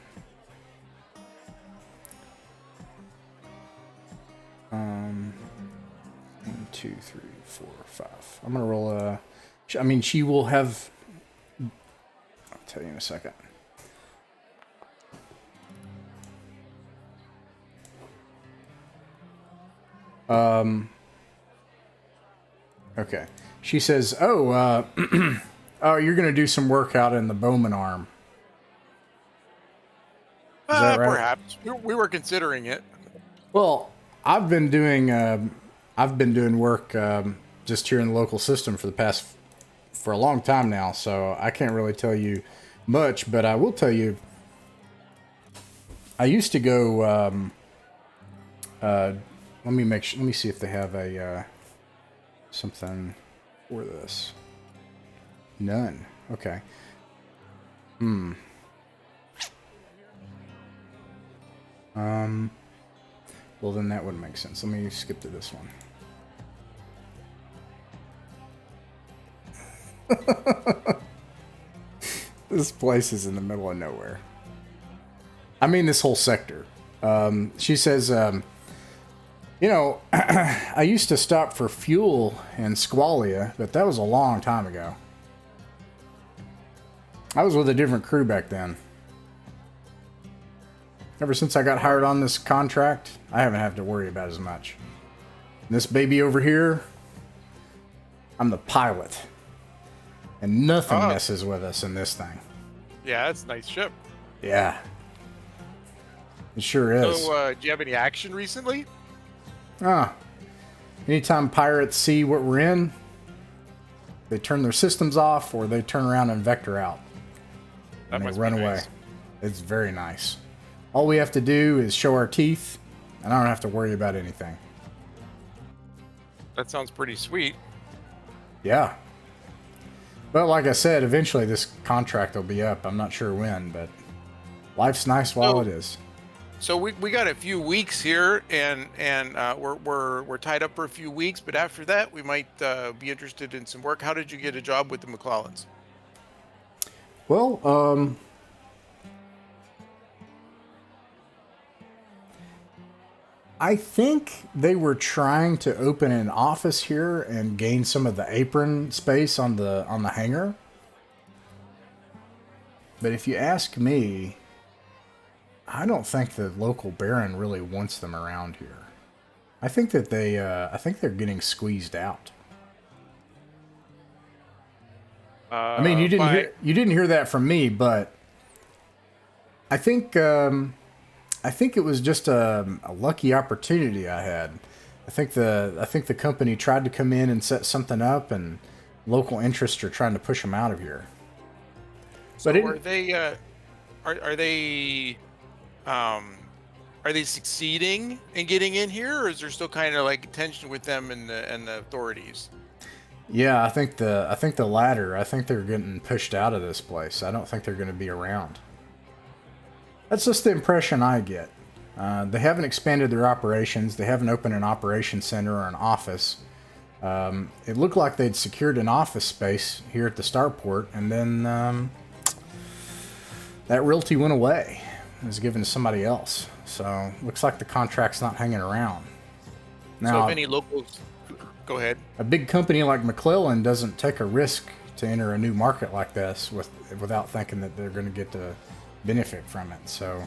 2, 3, 4, 5. I'm gonna roll a. I mean, she will have. I'll tell you in a second. Okay. She says, "Oh, oh, you're gonna do some work out in the Bowman arm." Is that right? Perhaps we were considering it. Well, I've been doing work just here in the local system for a long time now, so I can't really tell you much, but I will tell you. I used to go. Let me see if they have a something for this. None. Okay. Well, then that wouldn't make sense. Let me skip to this one. This place is in the middle of nowhere. I mean, this whole sector. She says, I used to stop for fuel in Squalia, but that was a long time ago. I was with a different crew back then. Ever since I got hired on this contract, I haven't had to worry about as much. And this baby over here, I'm the pilot. And nothing messes with us in this thing. Yeah, that's a nice ship. Yeah. It sure is. So, do you have any action recently? Anytime pirates see what we're in, they turn their systems off or they turn around and vector out. And they run away. It's very nice. All we have to do is show our teeth, and I don't have to worry about anything. That sounds pretty sweet. Yeah. But like I said, eventually this contract will be up. I'm not sure when, but life's nice while it is. So we got a few weeks here, and we're tied up for a few weeks. But after that, we might be interested in some work. How did you get a job with the McClellans? Well, I think they were trying to open an office here and gain some of the apron space on the hangar. But if you ask me, I don't think the local Baron really wants them around here. I think that I think they're getting squeezed out. I mean, you didn't hear that from me, but I think it was just a lucky opportunity I had. I think the company tried to come in and set something up, and local interests are trying to push them out of here. So are they succeeding in getting in here, or is there still kind of like tension with them and the authorities? Yeah, I think the latter. I think they're getting pushed out of this place. I don't think they're going to be around. That's just the impression I get. They haven't expanded their operations. They haven't opened an operations center or an office. It looked like they'd secured an office space here at the starport, and then that realty went away. It was given to somebody else. So looks like the contract's not hanging around. Now, so if any locals, go ahead. A big company like McClellan doesn't take a risk to enter a new market like this without thinking that they're going to get to benefit from it. So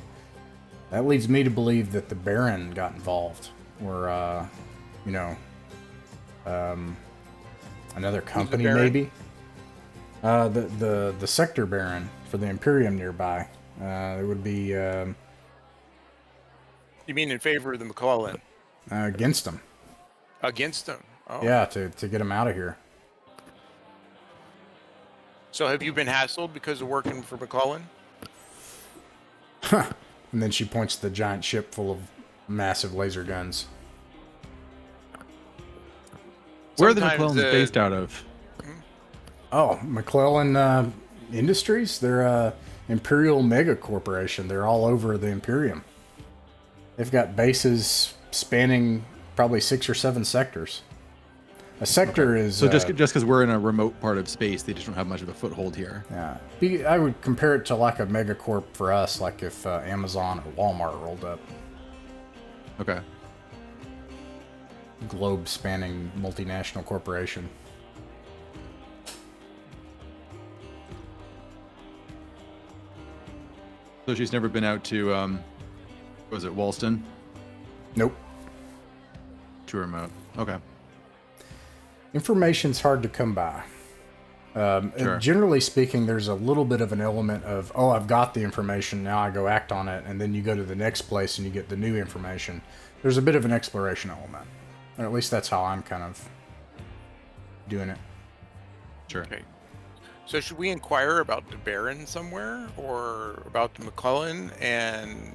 that leads me to believe that the Baron got involved, or another company maybe. The sector Baron for the Imperium nearby. It would be. You mean in favor of the McClellan? Against them. Against them. Oh. Yeah, to get them out of here. So have you been hassled because of working for McClellan? And then she points to the giant ship full of massive laser guns. Where are the McClellans based out of? Oh, McClellan Industries. They're Imperial Mega Corporation. They're all over the Imperium. They've got bases spanning probably 6 or 7 sectors. A sector is... So just because we're in a remote part of space, they just don't have much of a foothold here. Yeah. I would compare it to like a megacorp for us, like if Amazon or Walmart rolled up. Okay. Globe-spanning multinational corporation. So she's never been out to, was it Walston? Nope. Too remote. Okay. Information's hard to come by. Sure. Generally speaking, there's a little bit of an element of, oh, I've got the information, now I go act on it, and then you go to the next place and you get the new information. There's a bit of an exploration element. Or at least that's how I'm kind of doing it. Sure. Okay. So should we inquire about the Baron somewhere, or about the McClellan, and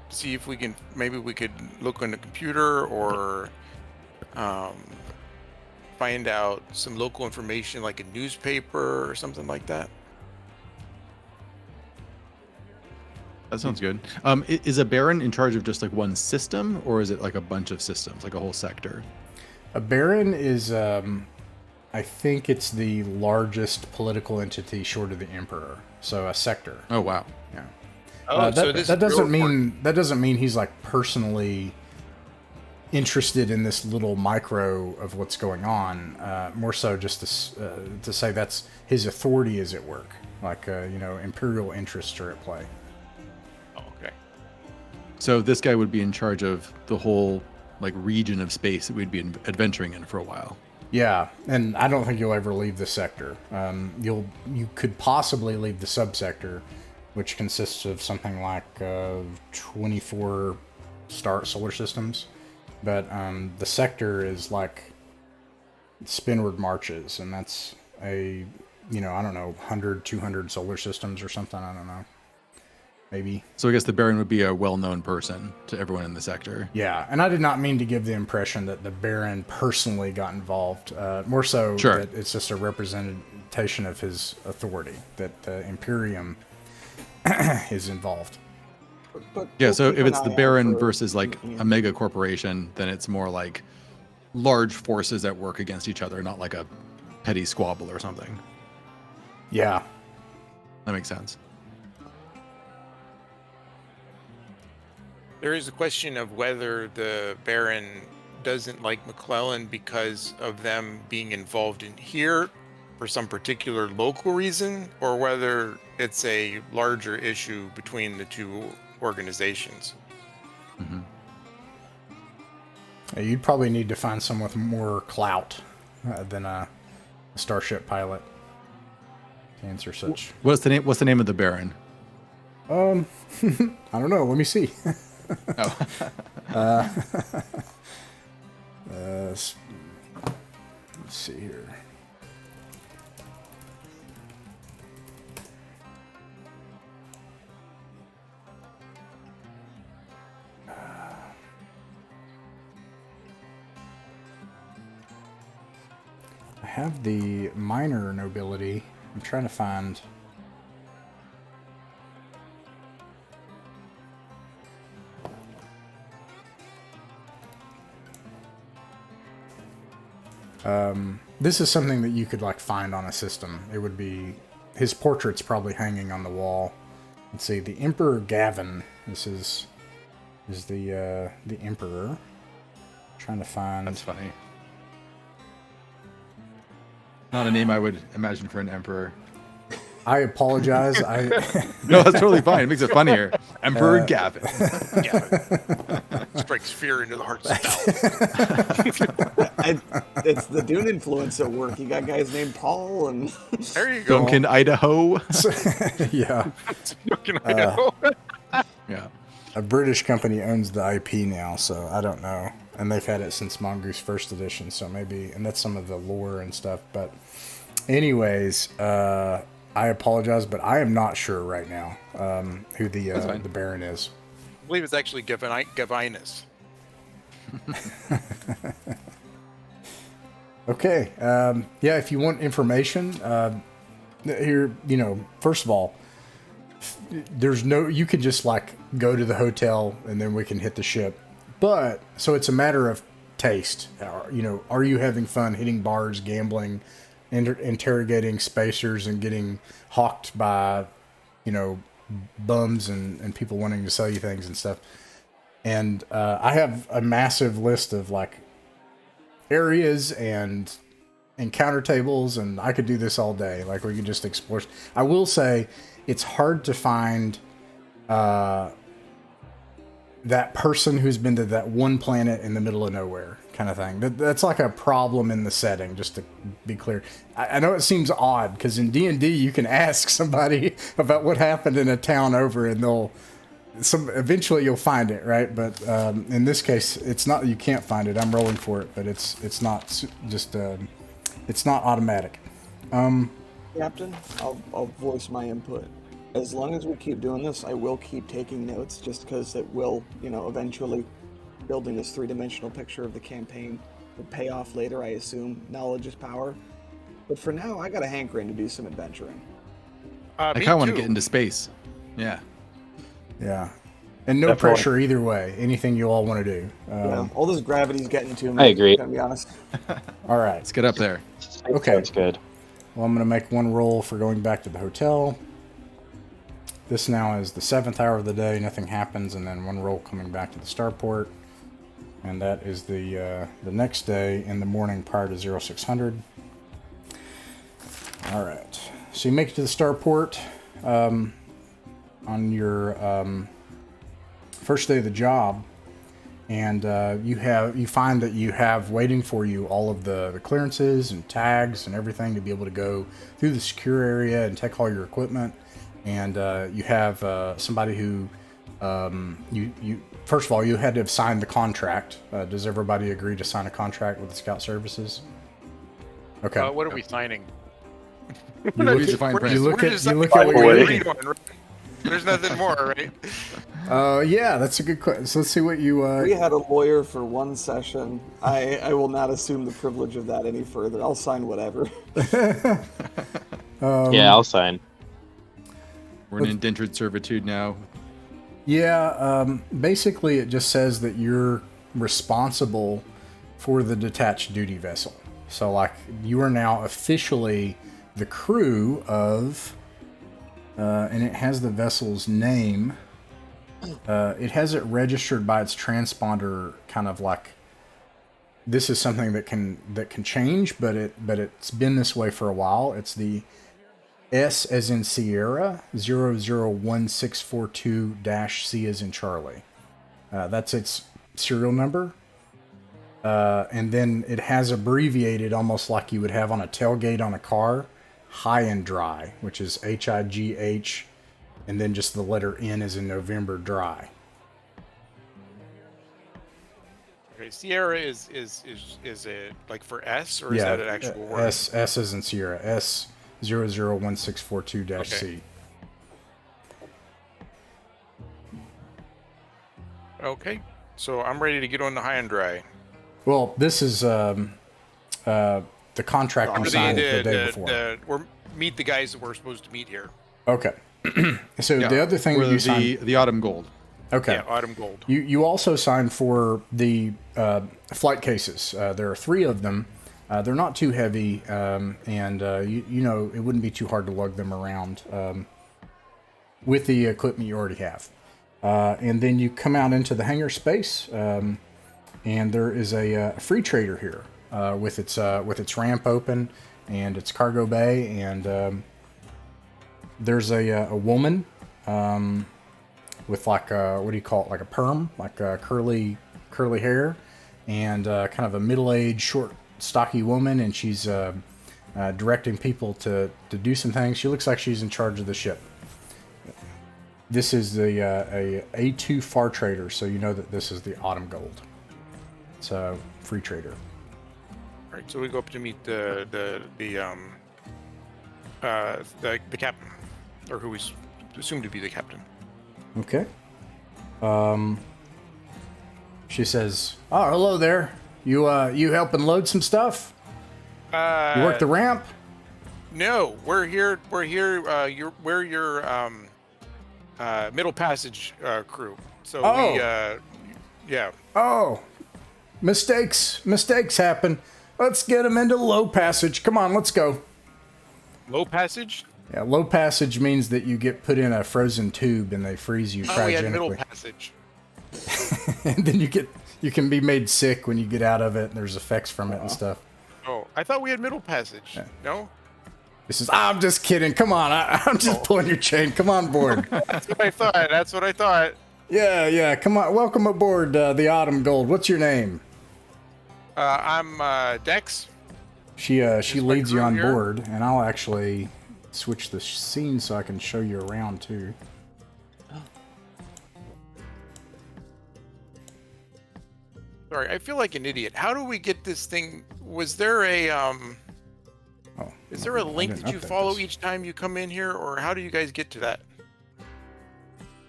see if we can, maybe we could look on the computer, or find out some local information like a newspaper or something like that? That sounds good. Is a Baron in charge of just like one system, or is it like a bunch of systems, like a whole sector? A Baron is, I think it's the largest political entity short of the Emperor. So a sector. Oh, wow. Yeah. Oh, so this that doesn't is real mean he's like personally interested in this little micro of what's going on. More so just to say that's his authority is at work. Like imperial interests are at play. Okay. So this guy would be in charge of the whole like region of space that we'd be adventuring in for a while. Yeah, and I don't think you'll ever leave the sector. You could possibly leave the subsector, which consists of something like 24 solar systems. But the sector is like spinward marches, and that's I don't know, 100, 200 solar systems or something. I don't know. Maybe. So I guess the Baron would be a well-known person to everyone in the sector. Yeah, and I did not mean to give the impression that the Baron personally got involved. More so Sure. that it's just a representation of his authority, that the Imperium is involved. But Yeah, we'll so keep if an it's the eye out Baron for- versus like a mega corporation, then it's more like large forces that work against each other, not like a petty squabble or something. Yeah. That makes sense. There is a question of whether the Baron doesn't like McClellan because of them being involved in here for some particular local reason, or whether it's a larger issue between the two organizations. Mm-hmm. You'd probably need to find someone with more clout than a starship pilot to answer such. What's the name of the Baron? I don't know. Let me see. Oh. Let's see here. I have the minor nobility. I'm trying to find. This is something that you could like find on a system. It would be his portrait's probably hanging on the wall. Let's see, the Emperor Gavin. This is the Emperor. Trying to find. That's funny. Not a name I would imagine for an emperor. I apologize. No, that's totally fine. It makes it funnier. Emperor Gavin. Strikes fear into the hearts of stout. It's the Dune influence at work. You got guys named Paul and There you go. Duncan, Idaho. Yeah. Duncan, Idaho. Yeah. A British company owns the IP now, so I don't know. And they've had it since Mongoose First Edition, so maybe, and that's some of the lore and stuff. But anyways, I apologize, but I am not sure right now who the Baron is. I believe it's actually Gavinus. Okay. Yeah, if you want information, here, first of all, you can just like go to the hotel and then we can hit the ship. But so it's a matter of taste. Are you having fun hitting bars, gambling, interrogating spacers, and getting hawked by, bums and people wanting to sell you things and stuff. And I have a massive list of like areas and encounter tables, and I could do this all day. Like we could just explore. I will say it's hard to find that person who's been to that one planet in the middle of nowhere kind of thing. That's like a problem in the setting, just to be clear. I know it seems odd because in D&D you can ask somebody about what happened in a town over and eventually you'll find it, right? But in this case, it's not, you can't find it. I'm rolling for it, but it's not just, it's not automatic. Captain, I'll voice my input. As long as we keep doing this, I will keep taking notes, just because it will, eventually building this three-dimensional picture of the campaign will pay off later, I assume. Knowledge is power. But for now, I got a hankering to do some adventuring. I kind of want to get into space. Yeah. Yeah. And no Definitely. pressure either way. Anything you all want to do. All this gravity's getting to me. I agree. To be honest. All right. Let's get up there. Okay. Sounds good. Well, I'm going to make one roll for going back to the hotel. This now is the 7th hour of the day. Nothing happens, and then one roll coming back to the starport. And that is the next day in the morning prior to 0600. All right. So you make it to the starport on your first day of the job, and you find that you have waiting for you all of the clearances and tags and everything to be able to go through the secure area and take all your equipment. And you have somebody who you first of all, you had to have signed the contract. Does everybody agree to sign a contract with the Scout Services? Okay. What are we signing? You look Read the fine print. you look We're at just you look like, at what what you're are we reading. doing, right? There's nothing more, right? Yeah, that's a good question. So let's see what you. We had a lawyer for one session. I will not assume the privilege of that any further. I'll sign whatever. Yeah, I'll sign. We're in indentured servitude now. Yeah, basically it just says that you're responsible for the detached duty vessel. So like you are now officially the crew of, and it has the vessel's name. It has it registered by its transponder, kind of like this is something that can change, but it's been this way for a while. It's the S as in Sierra 001642-C as in Charlie. That's its serial number. And then it has abbreviated almost like you would have on a tailgate on a car, high and dry, which is HIGH, and then just the letter N as in November, dry. Okay, Sierra is it like for S, or is that an actual word? S as in Sierra, S 001642-C. Okay, so I'm ready to get on the high and dry. Well, this is the contract you signed the day before. Or meet the guys that we're supposed to meet here. Okay. So Yeah, the other thing we're that you signed. the Autumn Gold. Okay. Yeah, Autumn Gold. You also signed for the flight cases. There are 3 of them. They're not too heavy, and it wouldn't be too hard to lug them around with the equipment you already have. And then you come out into the hangar space, and there is a free trader here with its ramp open and its cargo bay, and there's a woman with like what do you call it, like a perm, like curly hair, and kind of a middle-aged, short, stocky woman, and she's directing people to do some things. She looks like she's in charge of the ship. This is the a A2 far trader, so you know that this is the Autumn Gold. It's a free trader. All right, so we go up to meet the captain, or who we assume to be the captain. Okay. She says, "Oh, hello there. You helping load some stuff? You work the ramp?" No, we're here. We're your Middle Passage crew. So Oh. yeah. Oh, mistakes happen. Let's get them into low passage. Come on, let's go. Low Passage? Yeah, low passage means that you get put in a frozen tube and they freeze you Oh, we had Middle cryogenically. Passage. And then you can be made sick when you get out of it, and there's effects from it and stuff. Oh, I thought we had Middle Passage. No? This is, I'm just kidding. Come on, I'm just pulling your chain. Come on board. That's what I thought. That's what I thought. Yeah, come on. Welcome aboard the Autumn Gold. What's your name? I'm Dex. She leads you crew on here. board, and I'll actually switch the scene so I can show you around too. Sorry, I feel like an idiot. How do we get this thing? Was there a Oh, Is there a I link didn't that you update follow this. each time you come in here, or how do you guys get to that?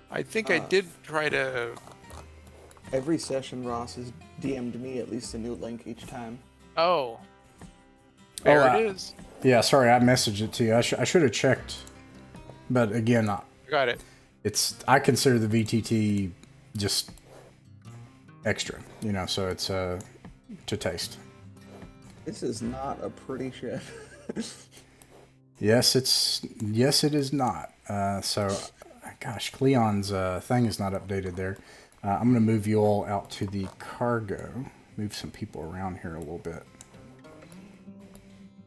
I think I did try to. Every session, Ross has DM'd me at least a new link each time. Oh. There Oh, it is. Yeah, sorry, I messaged it to you. I should have checked, but again, Got it. I consider the VTT just extra, so it's to taste. This is not a pretty ship. Yes, it is not. So, gosh, Cleon's thing is not updated there. I'm gonna move you all out to the cargo. Move some people around here a little bit,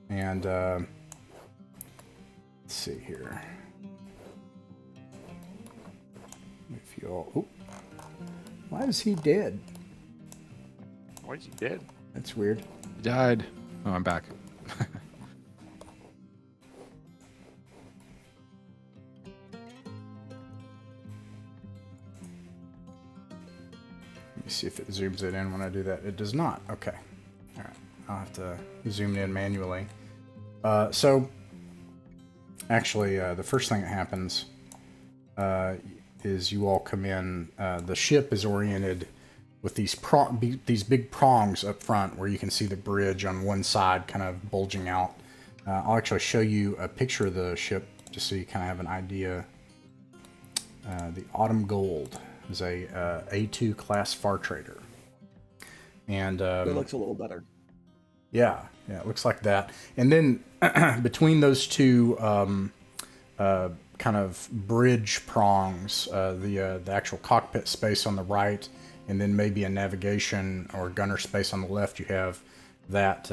and let's see here. Move you all. Oop. Why is he dead? Why is he dead? That's weird. He died. Oh, I'm back. Let me see if it zooms it in when I do that. It does not. Okay. All right. I'll have to zoom it in manually. So, actually, the first thing that happens is you all come in. The ship is oriented with these big prongs up front where you can see the bridge on one side kind of bulging out. I'll actually show you a picture of the ship just so you kind of have an idea. The Autumn Gold is a A2 class far trader. And It looks a little better. yeah, it looks like that. And then between those two kind of bridge prongs, the actual cockpit space on the right, and then maybe a navigation or gunner space on the left, you have that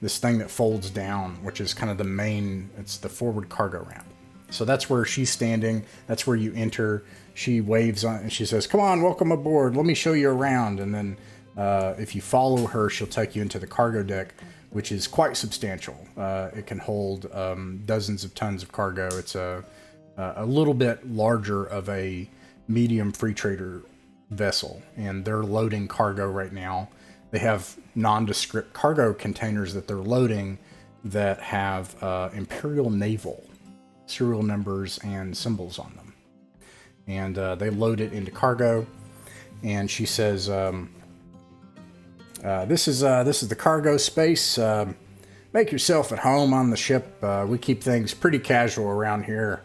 this thing that folds down, which is kind of the main. It's the forward cargo ramp. So that's where she's standing. That's where you enter. She waves on and she says, "Come on, welcome aboard. Let me show you around." And then if you follow her, she'll take you into the cargo deck, which is quite substantial. It can hold dozens of tons of cargo. It's a little bit larger of a medium free trader vessel, and they're loading cargo right now. They have nondescript cargo containers that they're loading that have Imperial Naval serial numbers and symbols on them. And they load it into cargo, and she says, this is the cargo space. Make yourself at home on the ship. We keep things pretty casual around here.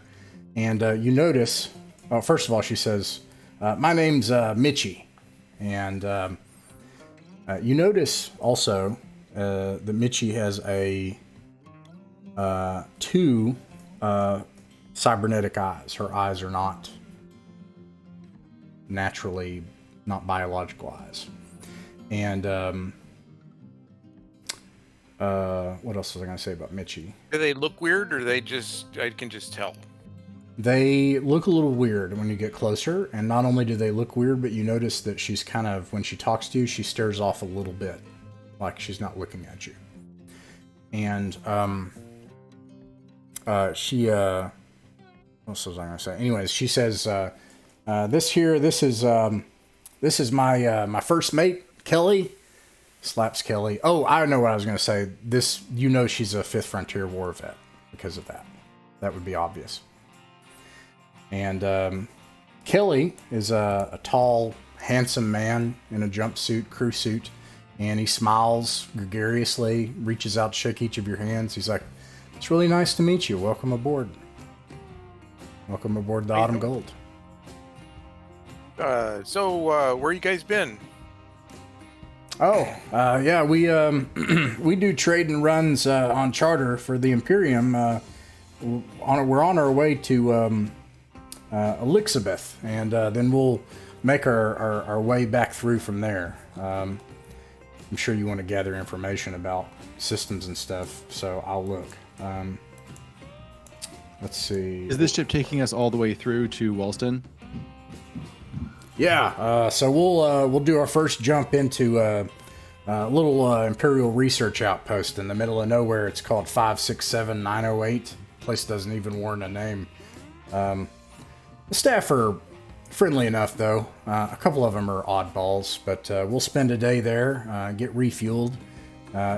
And you notice, well, first of all, she says, my name's Mitchie. And you notice also that Mitchie has two cybernetic eyes. Her eyes are not naturally, not biological eyes. And what else was I going to say about Mitchie? Do they look weird, or they just? I can just tell. They look a little weird when you get closer, and not only do they look weird, but you notice that she's kind of, when she talks to you, she stares off a little bit, like she's not looking at you. And she, what else was I going to say? Anyways, she says, this is my first mate, Kelly. Slaps Kelly. Oh, I know what I was going to say. This, she's a 5th Frontier War vet because of that. That would be obvious. And Kelly is a tall, handsome man in a jumpsuit, crew suit, and he smiles gregariously, reaches out to shake each of your hands. He's like, "It's really nice to meet you. Welcome aboard." Welcome aboard the Autumn Gold. So where you guys been? Yeah, we we do trade and runs on charter for the Imperium. We're on our way to Elizabeth, and then we'll make our way back through from there. I'm sure you want to gather information about systems and stuff, so I'll look. Let's see. Is this ship taking us all the way through to Walston? Yeah, so we'll do our first jump into a little Imperial research outpost in the middle of nowhere. It's called 567908. Place doesn't even warrant a name. The staff are friendly enough, though. A couple of them are oddballs, but we'll spend a day there, get refueled,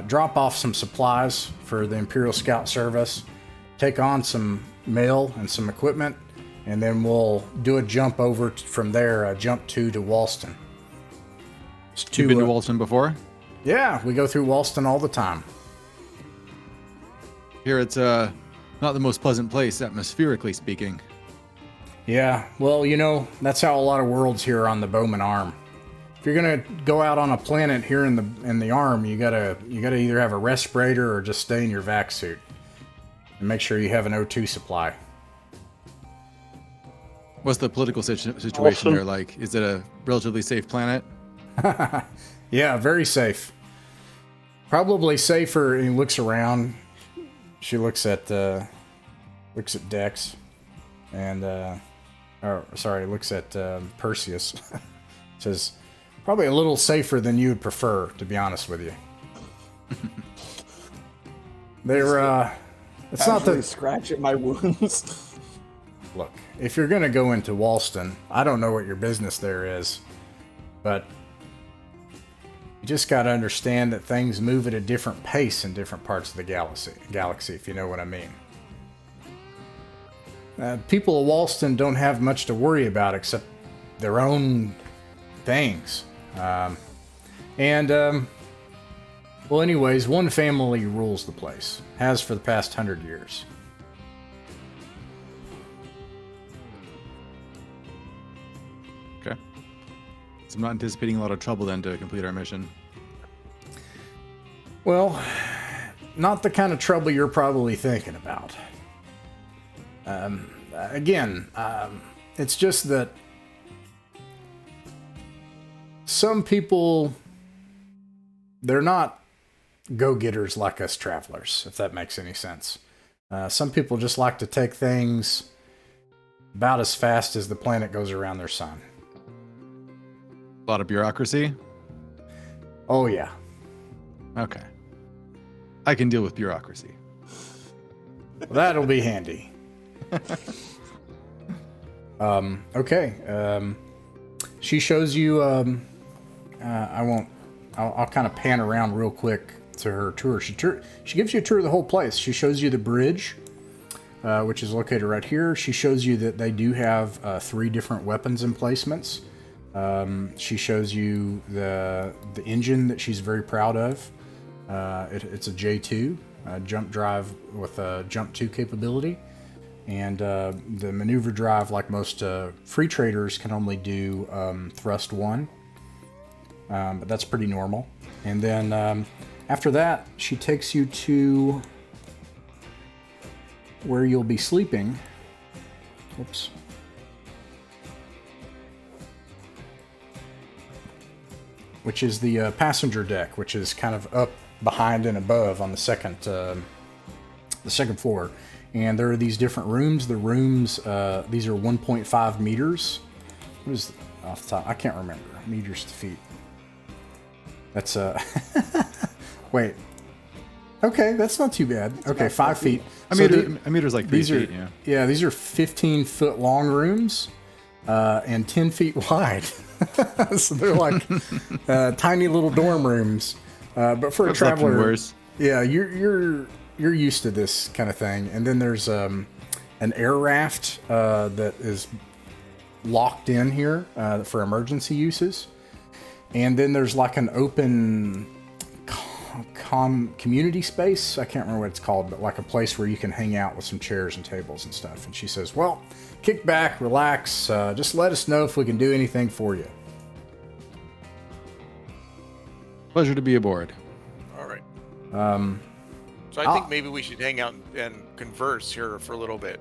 drop off some supplies for the Imperial Scout Service, take on some mail and some equipment, and then we'll do a jump over from there, jump 2 to Walston. You've been to Walston before? Yeah, we go through Walston all the time. Here it's not the most pleasant place, atmospherically speaking. Yeah, well, that's how a lot of worlds here on the Bowman Arm. If you're gonna go out on a planet here in the Arm, you gotta either have a respirator or just stay in your vac suit, and make sure you have an O2 supply. What's the political situation Awesome. there like? Is it a relatively safe planet? Yeah, very safe. Probably safer. And he looks around. She looks at Dex, and looks at Perseus. Says, probably a little safer than you would prefer, to be honest with you. They're it's not the scratch at my wounds. Look, if you're gonna go into Walston, I don't know what your business there is, but you just gotta understand that things move at a different pace in different parts of the galaxy, if you know what I mean. People of Walston don't have much to worry about except their own things. Well, anyways, one family rules the place. Has for the past 100 years. Okay. So I'm not anticipating a lot of trouble then to complete our mission. Well, not the kind of trouble you're probably thinking about. It's just that some people, they're not go-getters like us travelers, if that makes any sense. Some people just like to take things about as fast as the planet goes around their sun. A lot of bureaucracy? Oh, yeah. Okay. I can deal with bureaucracy. Well, that'll be handy. Okay. She shows you, I'll kind of pan around real quick to her tour. She gives you a tour of the whole place. She shows you the bridge, which is located right here. She shows you that they do have 3 different weapons emplacements. She shows you the engine that she's very proud of. It's a J2, jump drive with a jump 2 capability. And the maneuver drive, like most free traders, can only do thrust 1. But that's pretty normal. And then after that, she takes you to where you'll be sleeping. Oops. Which is the passenger deck, which is kind of up behind and above on the second floor. And there are these different rooms. The rooms, these are 1.5 meters. What is off the top? I can't remember. Meters to feet. That's wait. Okay, that's not too bad. Okay, 5 feet. A meter's like 3 feet, yeah. Yeah, these are 15-foot long rooms and 10 feet wide. So they're like tiny little dorm rooms. But for a traveler, worse. Yeah, you're used to this kind of thing. And then there's an air raft that is locked in here for emergency uses. And then there's like an open community space. I can't remember what it's called, but like a place where you can hang out with some chairs and tables and stuff. And she says, well, kick back, relax, just let us know if we can do anything for you. Pleasure to be aboard. All right. So I I'll- think maybe we should hang out and converse here for a little bit.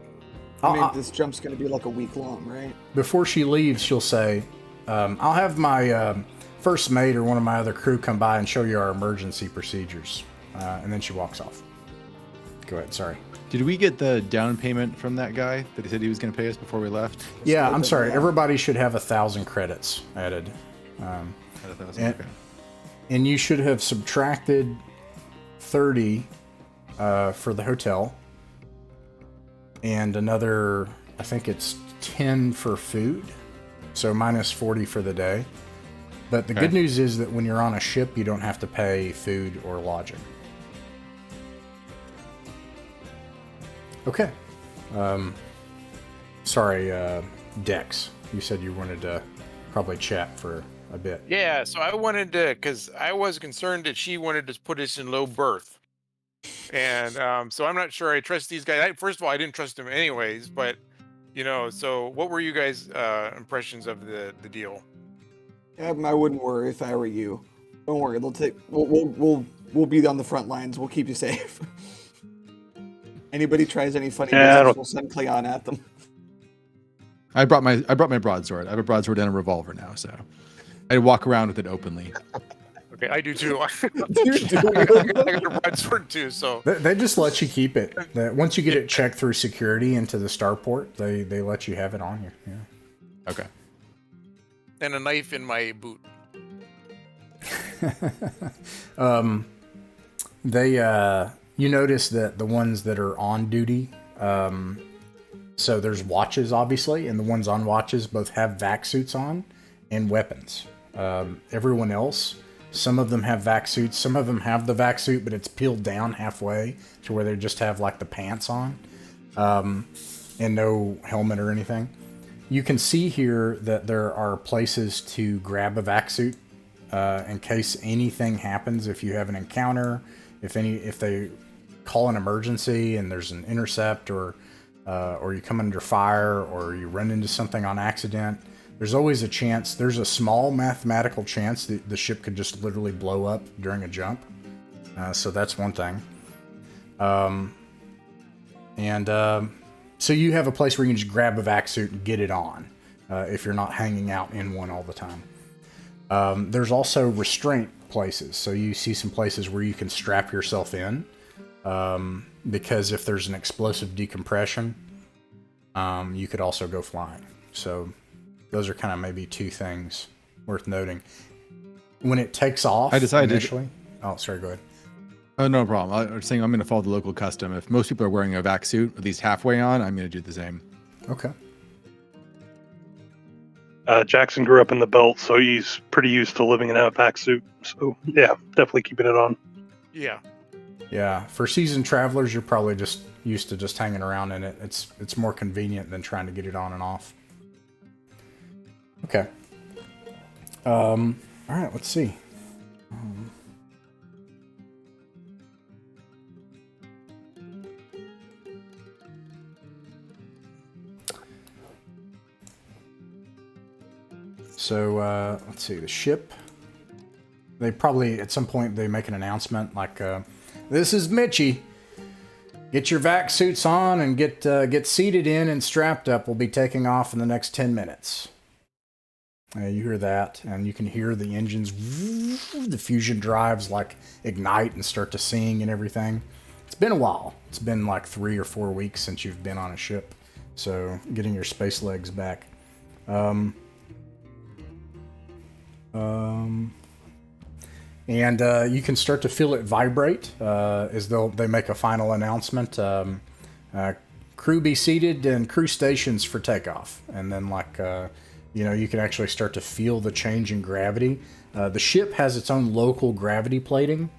I mean, this jump's going to be like a week long, right? Before she leaves, she'll say, I'll have my first mate or one of my other crew come by and show you our emergency procedures. And then she walks off. Go ahead, sorry. Did we get the down payment from that guy that he said he was going to pay us before we left? Yeah, I'm sorry. Everybody should have 1,000 credits added. At 1,000, And- okay. And you should have subtracted 30 for the hotel. And another, I think it's 10 for food. So minus 40 for the day. But the good news is that when you're on a ship, you don't have to pay food or lodging. Okay. Sorry, Dex. You said you wanted to probably chat for a bit. Yeah, so I wanted to, because I was concerned that she wanted to put us in low berth. And so I'm not sure I trust these guys. First of all, I didn't trust them anyways, but, so what were you guys' impressions of the deal? I wouldn't worry if I were you. Don't worry, we'll be on the front lines. We'll keep you safe. Anybody tries any funny business, we'll send Cleon at them. I brought my broadsword. I have a broadsword and a revolver now, so I walk around with it openly. Okay, I do too. I got a broadsword too, so. They just let you keep it. Once you get it checked through security into the starport, they let you have it on you. Yeah. Okay. And a knife in my boot. You notice that the ones that are on duty, so there's watches obviously, and the ones on watches both have vac suits on and weapons. Everyone else, some of them have vac suits, some of them have the vac suit, but it's peeled down halfway to where they just have like the pants on, and no helmet or anything. You can see here that there are places to grab a vac suit in case anything happens. If you have an encounter, if they call an emergency and there's an intercept, or you come under fire, or you run into something on accident, there's always a chance. There's a small mathematical chance that the ship could just literally blow up during a jump. So that's one thing. So you have a place where you can just grab a vac suit and get it on if you're not hanging out in one all the time. There's also restraint places. So you see some places where you can strap yourself in because if there's an explosive decompression, you could also go flying. So those are kind of maybe two things worth noting. When it takes off, I decided initially. Oh, sorry, go ahead. Oh, no problem. I was saying I'm going to follow the local custom. If most people are wearing a vac suit, at least halfway on, I'm going to do the same. Okay. Jackson grew up in the belt, so he's pretty used to living in a vac suit. So yeah, definitely keeping it on. Yeah. Yeah, for seasoned travelers, you're probably just used to just hanging around in it. It's more convenient than trying to get it on and off. Okay. All right, let's see. So let's see, the ship. They probably at some point they make an announcement like, "This is Mitchie. Get your vac suits on and get seated in and strapped up. We'll be taking off in the next 10 minutes." You hear that, and you can hear the engines, the fusion drives like ignite and start to sing and everything. It's been a while. It's been like 3 or 4 weeks since you've been on a ship, so getting your space legs back. And you can start to feel it vibrate as they make a final announcement. Crew be seated and crew stations for takeoff. And then you can actually start to feel the change in gravity. The ship has its own local gravity plating.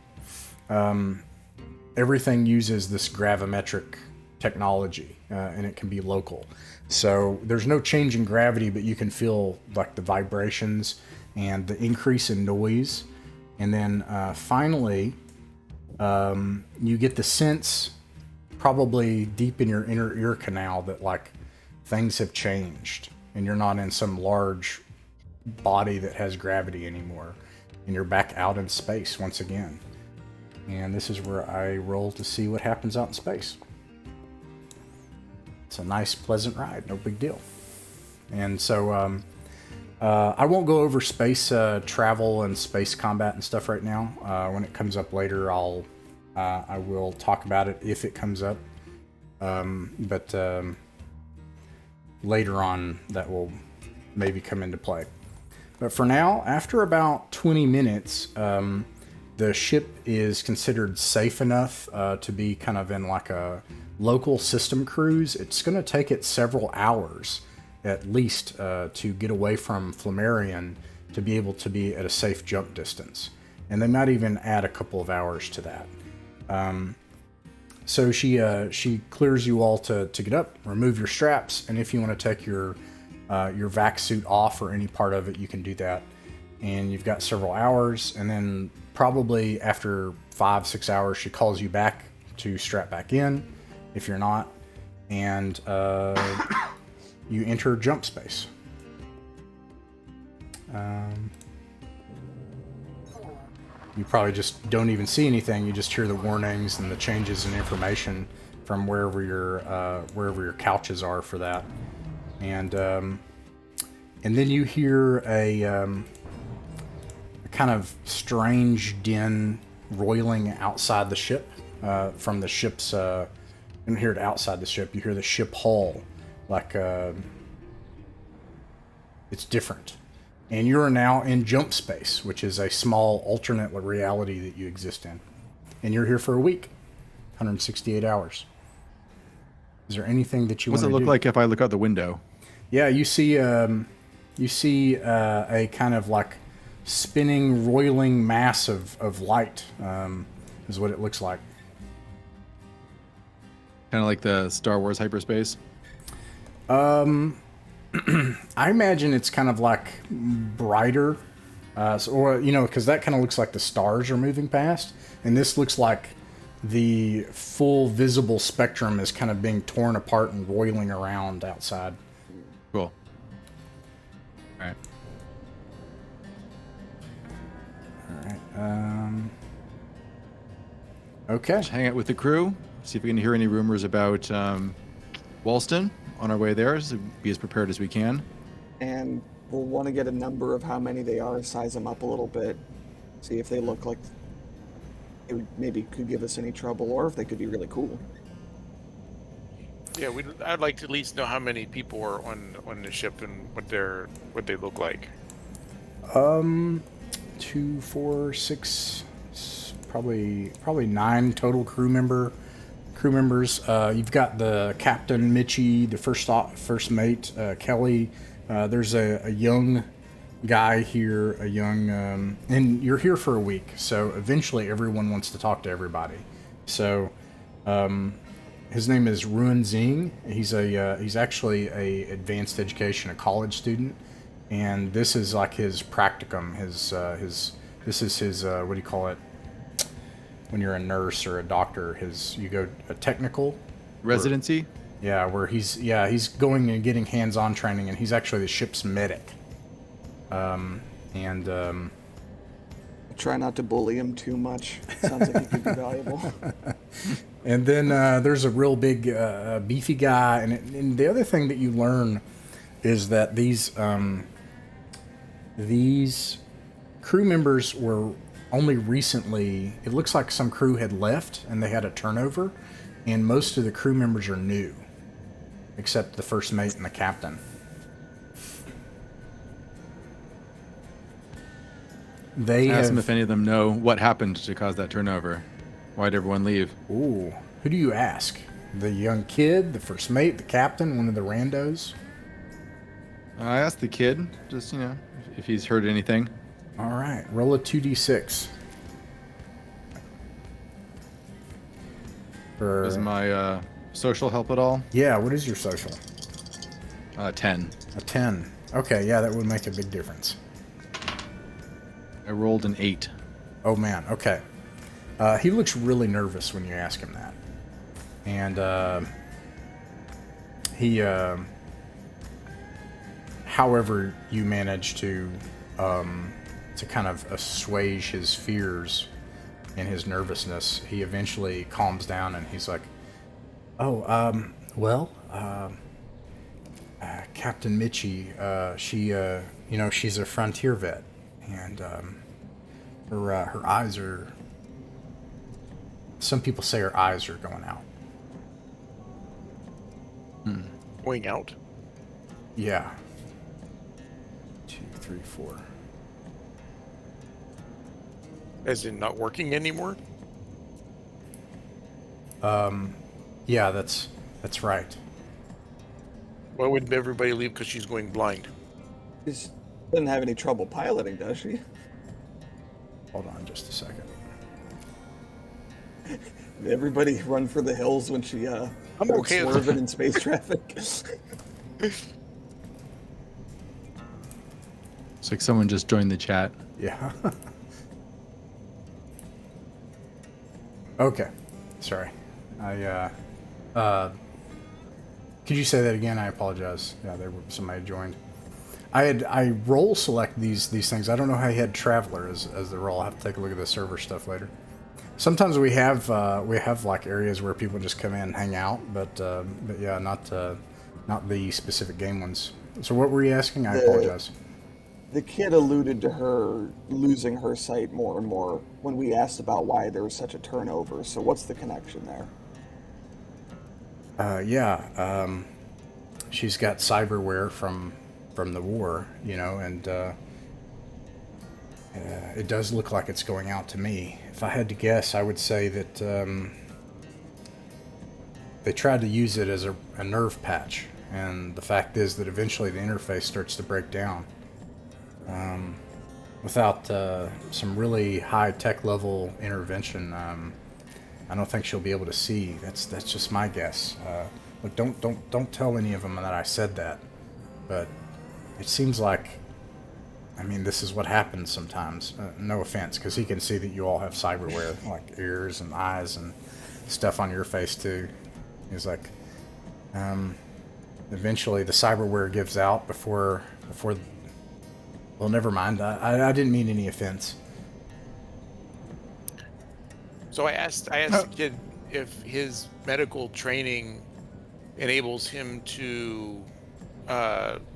Everything uses this gravimetric technology, and it can be local. So there's no change in gravity, but you can feel like the vibrations and the increase in noise. And then finally, You get the sense, probably deep in your inner ear canal, that like things have changed and you're not in some large body that has gravity anymore, and you're back out in space once again. And this is where I roll to see what happens out in space. It's a nice, pleasant ride, no big deal. And so I won't go over space travel and space combat and stuff right now. When it comes up later, I will talk about it if it comes up. But later on, that will maybe come into play. But for now, after about 20 minutes, the ship is considered safe enough to be kind of in like a local system cruise. It's going to take it several hours at least to get away from Flammarion to be able to be at a safe jump distance. And they might even add a couple of hours to that. So she clears you all to get up, remove your straps, and if you want to take your vac suit off or any part of it, you can do that. And you've got several hours, and then probably after 5-6 hours, she calls you back to strap back in, if you're not, and you enter jump space. You probably just don't even see anything. You just hear the warnings and the changes in information from wherever your couches are for that, and then you hear a kind of strange din roiling outside the ship from the ship's. You don't hear it outside the ship. You hear the ship hull, like it's different. And you are now in jump space, which is a small alternate reality that you exist in. And you're here for a week, 168 hours. Is there anything that you want to do? What does it look like if I look out the window? Yeah, you see a kind of like spinning, roiling mass of light, is what it looks like. Kind of like the Star Wars hyperspace? I imagine it's kind of like brighter, because that kind of looks like the stars are moving past, and this looks like the full visible spectrum is kind of being torn apart and roiling around outside. Cool. All right. Okay. Just hang out with the crew, see if we can hear any rumors about Walston on our way there, so be as prepared as we can. And we'll want to get a number of how many they are, size them up a little bit, see if they look like it maybe could give us any trouble, or if they could be really cool. Yeah, I'd like to at least know how many people are on the ship and what they look like. 2, 4, 6, probably 9 total crew members. You've got the captain, Mitchie, the first mate, Kelly. There's a young guy here, and you're here for a week. So eventually, everyone wants to talk to everybody. So his name is Ruan Zing. He's actually a advanced education, a college student, and this is like his practicum. This is his what do you call it? When you're a nurse or a doctor, you go a technical Residency? where he's going and getting hands-on training, and he's actually the ship's medic. Try not to bully him too much. Sounds like he could be valuable. And then there's a real big beefy guy, and the other thing that you learn is that these crew members were only recently, it looks like some crew had left and they had a turnover, and most of the crew members are new, except the first mate and the captain. Ask them if any of them know what happened to cause that turnover. Why'd everyone leave? Ooh, who do you ask? The young kid, the first mate, the captain, one of the randos? I asked the kid, just, if he's heard anything. All right, roll a 2d6. Does my social help at all? Yeah, what is your social? 10. A 10. Okay, yeah, that would make a big difference. I rolled an 8. Oh man, okay. He looks really nervous when you ask him that. And he, however you manage to kind of assuage his fears and his nervousness, he eventually calms down and he's like, "Oh, Captain Mitchie, she's a frontier vet, and her eyes are. Some people say her eyes are going out. Going out? Yeah. 2, 3, 4. As in not working anymore? Yeah, that's right. Why wouldn't everybody leave because she's going blind? She doesn't have any trouble piloting, does she? Hold on just a second. Everybody run for the hills when she I'm starts okay with swerving in space traffic. It's like someone just joined the chat. Yeah. Okay. Sorry. Could you say that again? I apologize. Yeah, somebody joined. I role select these things. I don't know how you had Traveler as the role. I'll have to take a look at the server stuff later. Sometimes we have like areas where people just come in and hang out, but yeah, not the specific game ones. So what were you asking? I apologize. The kid alluded to her losing her sight more and more when we asked about why there was such a turnover. So what's the connection there? She's got cyberware from the war, and it does look like it's going out to me. If I had to guess, I would say that they tried to use it as a nerve patch, and the fact is that eventually the interface starts to break down. Without some really high tech level intervention, I don't think she'll be able to see. That's just my guess. Look, don't tell any of them that I said that, but it seems like, I mean, this is what happens sometimes. No offense, because he can see that you all have cyberware, like ears and eyes and stuff on your face too. He's like, eventually the cyberware gives out before. Well, never mind. I didn't mean any offense. So I asked the kid if his medical training enables him to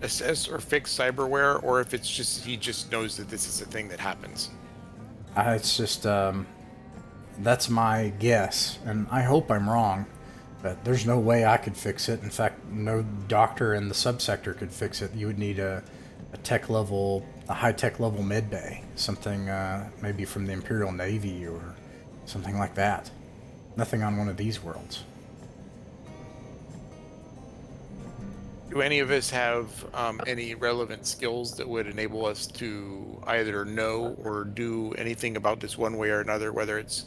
assess or fix cyberware, or if it's just he just knows that this is a thing that happens. It's just that's my guess, and I hope I'm wrong. But there's no way I could fix it. In fact, no doctor in the subsector could fix it. You would need a high tech level med bay, something maybe from the Imperial Navy or something like that. Nothing on one of these worlds. Do any of us have any relevant skills that would enable us to either know or do anything about this one way or another, whether it's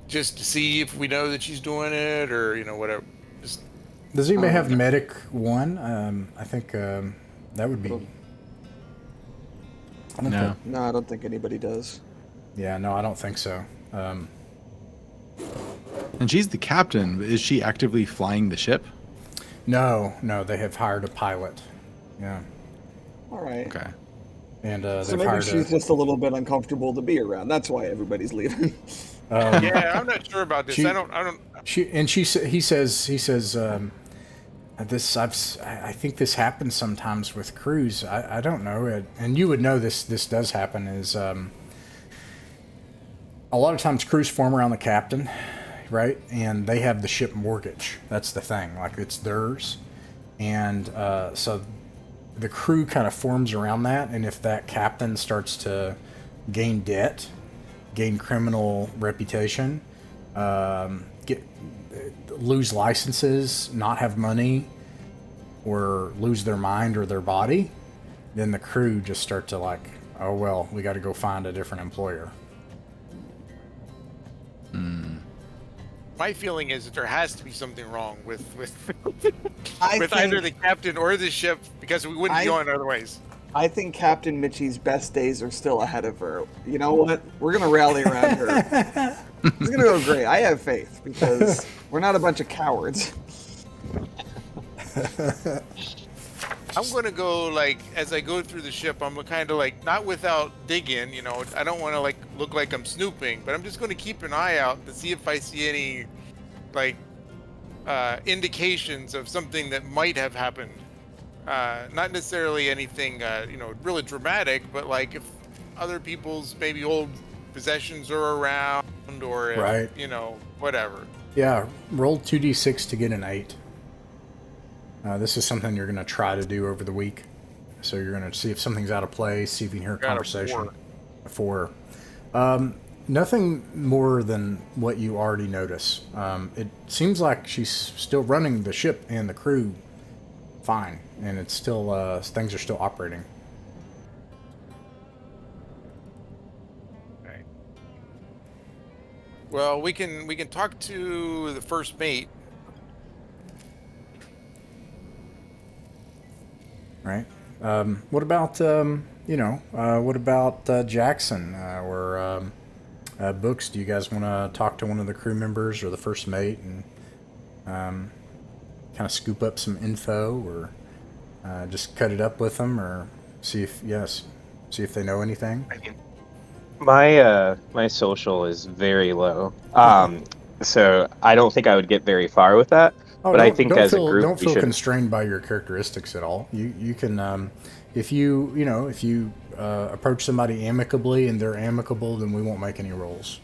just to see if we know that she's doing it or, whatever? Does anybody have Medic 1? I think that would be... No, I don't think anybody does. Yeah, no, I don't think so. And she's the captain. Is she actively flying the ship? No, they have hired a pilot. Yeah. All right. Okay. And So maybe she's just a little bit uncomfortable to be around. That's why everybody's leaving. Yeah, I'm not sure about this. He says I think this happens sometimes with crews. I don't know, and you would know this does happen. Is a lot of times crews form around the captain, right? And they have the ship mortgage. That's the thing. Like, it's theirs. And so the crew kind of forms around that. And if that captain starts to gain debt, gain criminal reputation, lose licenses, not have money, or lose their mind or their body, then the crew just start to like, oh, well, we got to go find a different employer. My feeling is that there has to be something wrong with either the captain or the ship, because we wouldn't be going otherwise. I think Captain Mitchie's best days are still ahead of her. You know what? We're gonna rally around her. It's gonna go great. I have faith because we're not a bunch of cowards. I'm gonna go like as I go through the ship. I'm kind of like not without digging. You know, I don't want to like look like I'm snooping, but I'm just gonna keep an eye out to see if I see any like indications of something that might have happened. Not necessarily anything you know really dramatic, but like if other people's maybe old possessions are around, or if, Right. you know, whatever. Yeah, roll 2d6 to get an 8. This is something you're going to try to do over the week. So you're going to see if something's out of place, see if you can hear a Got a conversation. 4. A 4. Nothing more than what you already notice. It seems like she's still running the ship and the crew fine, and it's still things are still operating. Right. Well, we can talk to the first mate. Right. What about what about Jackson or Books? Do you guys want to talk to one of the crew members or the first mate and kind of scoop up some info, or just cut it up with them, or see if they know anything? I mean, my social is very low, so I don't think I would get very far with that. Oh, But I think as a group, don't we feel should. constrained by your characteristics at all. You can if you approach somebody amicably and they're amicable, then we won't make any rolls.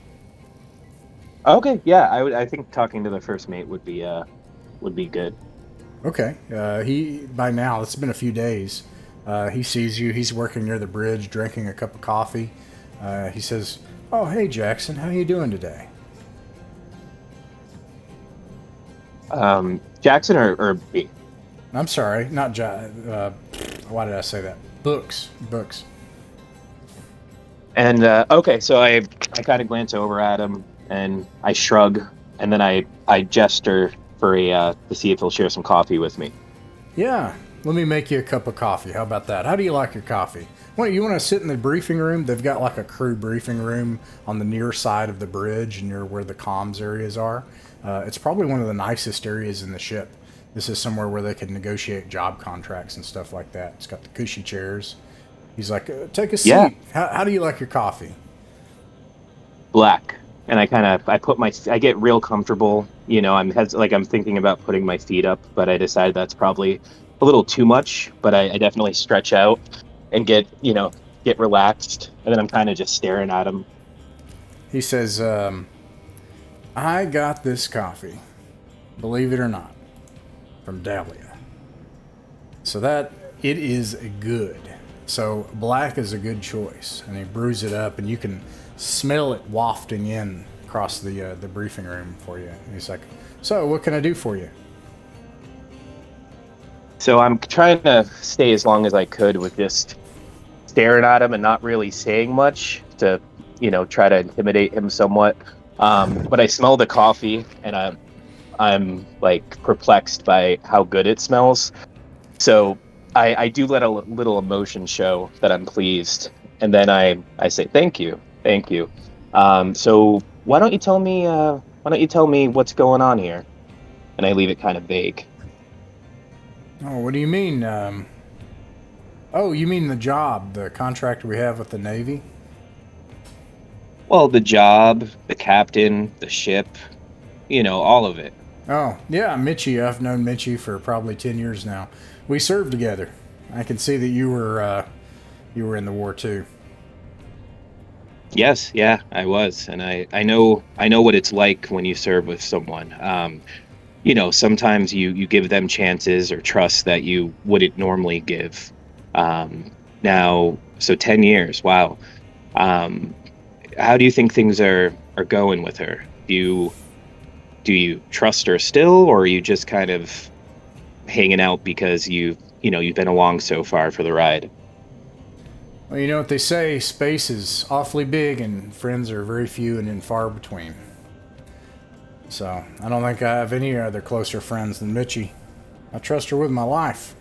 Okay, yeah, I think talking to the first mate would be good. Okay. He by now it's been a few days. He sees you. He's working near the bridge, drinking a cup of coffee. He says, "Oh, hey Jackson, how you doing today?" Jackson or B? I'm sorry, not why did I say that? Books. And okay, so I kind of glance over at him and I shrug, and then I gesture for to see if he'll share some coffee with me. Yeah, let me make you a cup of coffee. How about that? How do you like your coffee? You want to sit in the briefing room? They've got like a crew briefing room on the near side of the bridge, near where the comms areas are. It's probably one of the nicest areas in the ship. This is somewhere where they could negotiate job contracts and stuff like that. It's got the cushy chairs. He's like, take a seat. Yeah. How do you like your coffee? Black. And I get real comfortable. You know, I'm thinking about putting my feet up, but I decide that's probably a little too much. But I definitely stretch out and get relaxed, and then I'm kind of just staring at him. He says, I got this coffee, believe it or not, from Dahlia. So that it is good. So black is a good choice. And he brews it up, and you can smell it wafting in across the briefing room for you. And he's like, so what can I do for you? So I'm trying to stay as long as I could with just staring at him and not really saying much to, try to intimidate him somewhat. But I smell the coffee, and I'm like perplexed by how good it smells. So I do let a little emotion show that I'm pleased, and then I say thank you. So why don't you tell me what's going on here? And I leave it kind of vague. Oh, what do you mean? Oh, you mean the job, the contract we have with the Navy? Well, the job, the captain, the ship, all of it. Oh, yeah, Mitchie. I've known Mitchie for probably 10 years now. We served together. I can see that you were in the war too. Yes, yeah, I was, and I know what it's like when you serve with someone. Sometimes you give them chances or trust that you wouldn't normally give. Now, so 10 years, wow. How do you think things are going with her? Do you trust her still, or are you just kind of hanging out because you've been along so far for the ride? Well, you know what they say, space is awfully big and friends are very few and in far between. So, I don't think I have any other closer friends than Mitchie. I trust her with my life.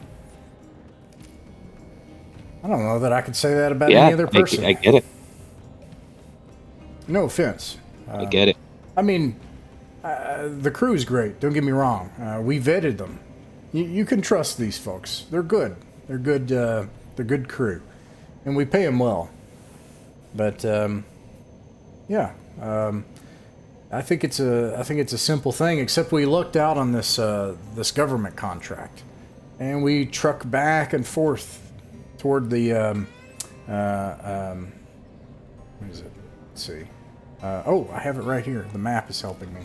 I don't know that I could say that about any other person. I get it. No offense. I get it. I mean, the crew's great. Don't get me wrong. We vetted them. You can trust these folks. They're good. They're good. They're good crew, and we pay them well. But yeah, I think it's a simple thing. Except we lucked out on this this government contract, and we truck back and forth toward the what is it? Let's see. Oh, I have it right here. The map is helping me.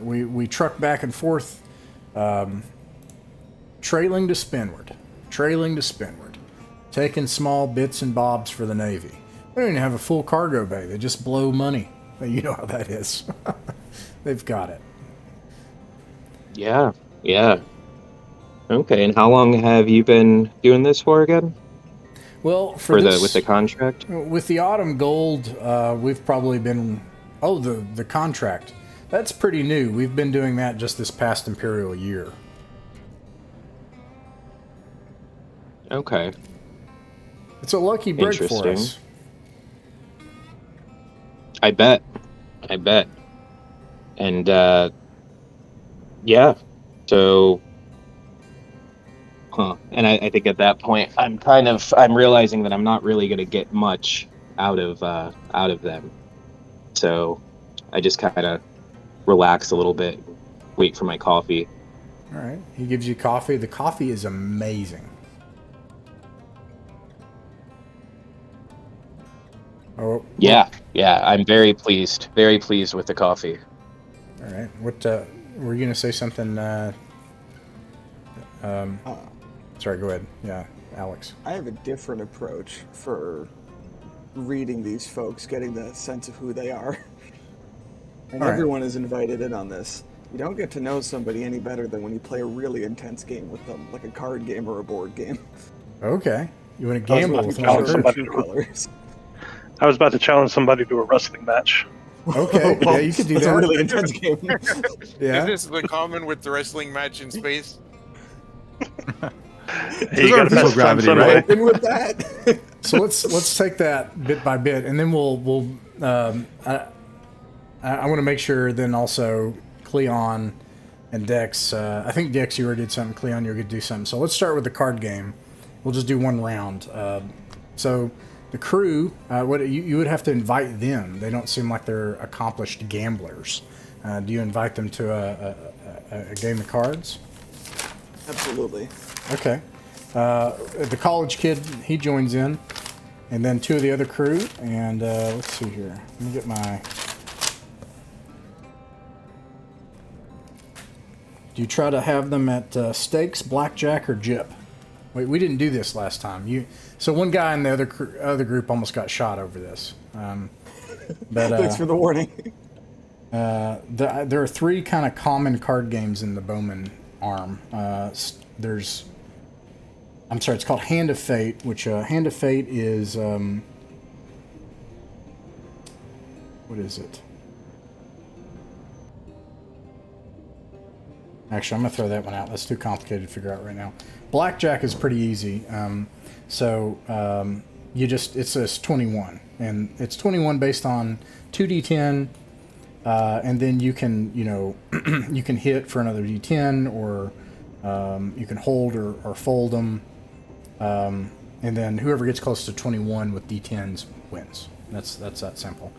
We truck back and forth, trailing to Spinward, taking small bits and bobs for the Navy. They don't even have a full cargo bay. They just blow money. You know how that is. They've got it. Yeah. Okay, and how long have you been doing this for again? Well, with the contract? With the Autumn Gold, we've probably been... Oh, the contract. That's pretty new. We've been doing that just this past Imperial year. Okay. It's a lucky break for us. I bet. And, yeah. So... Huh. And I think at that point, I'm realizing that I'm not really going to get much out of them. So I just kind of relax a little bit, wait for my coffee. All right. He gives you coffee. The coffee is amazing. Oh. Yeah. I'm very pleased with the coffee. All right. What were you going to say something? Sorry, go ahead. Yeah, Alex. I have a different approach for reading these folks, getting the sense of who they are. And everyone is invited in on this. You don't get to know somebody any better than when you play a really intense game with them, like a card game or a board game. Okay. You want to gamble with one of colors. I was about to challenge somebody to a wrestling match. Okay, yeah, you could do that. It's a really intense game. Yeah. Is this the common with the wrestling match in space? Hey, you got physical gravity, right? Open with that. So let's take that bit by bit, and then we'll I want to make sure then also Cleon and Dex. I think Dex, you already did something. Cleon, you're going to do something. So let's start with the card game. We'll just do one round. So the crew, what you would have to invite them. They don't seem like they're accomplished gamblers. Do you invite them to a game of cards? Absolutely. Okay. The college kid, he joins in, and then two of the other crew. And let's see here. Let me get my. Do you try to have them at stakes, blackjack, or gyp? Wait, we didn't do this last time. So one guy in the other group almost got shot over this. But thanks for the warning. There are three kind of common card games in the Bowman arm. It's called Hand of Fate, which Hand of Fate is what is it? Actually, I'm gonna throw that one out. That's too complicated to figure out right now. Blackjack is pretty easy. It says 21, and it's 21 based on 2d10, and then you can you can hit for another d10, or you can hold or fold them, and then whoever gets close to 21 with d10s wins. That's that simple.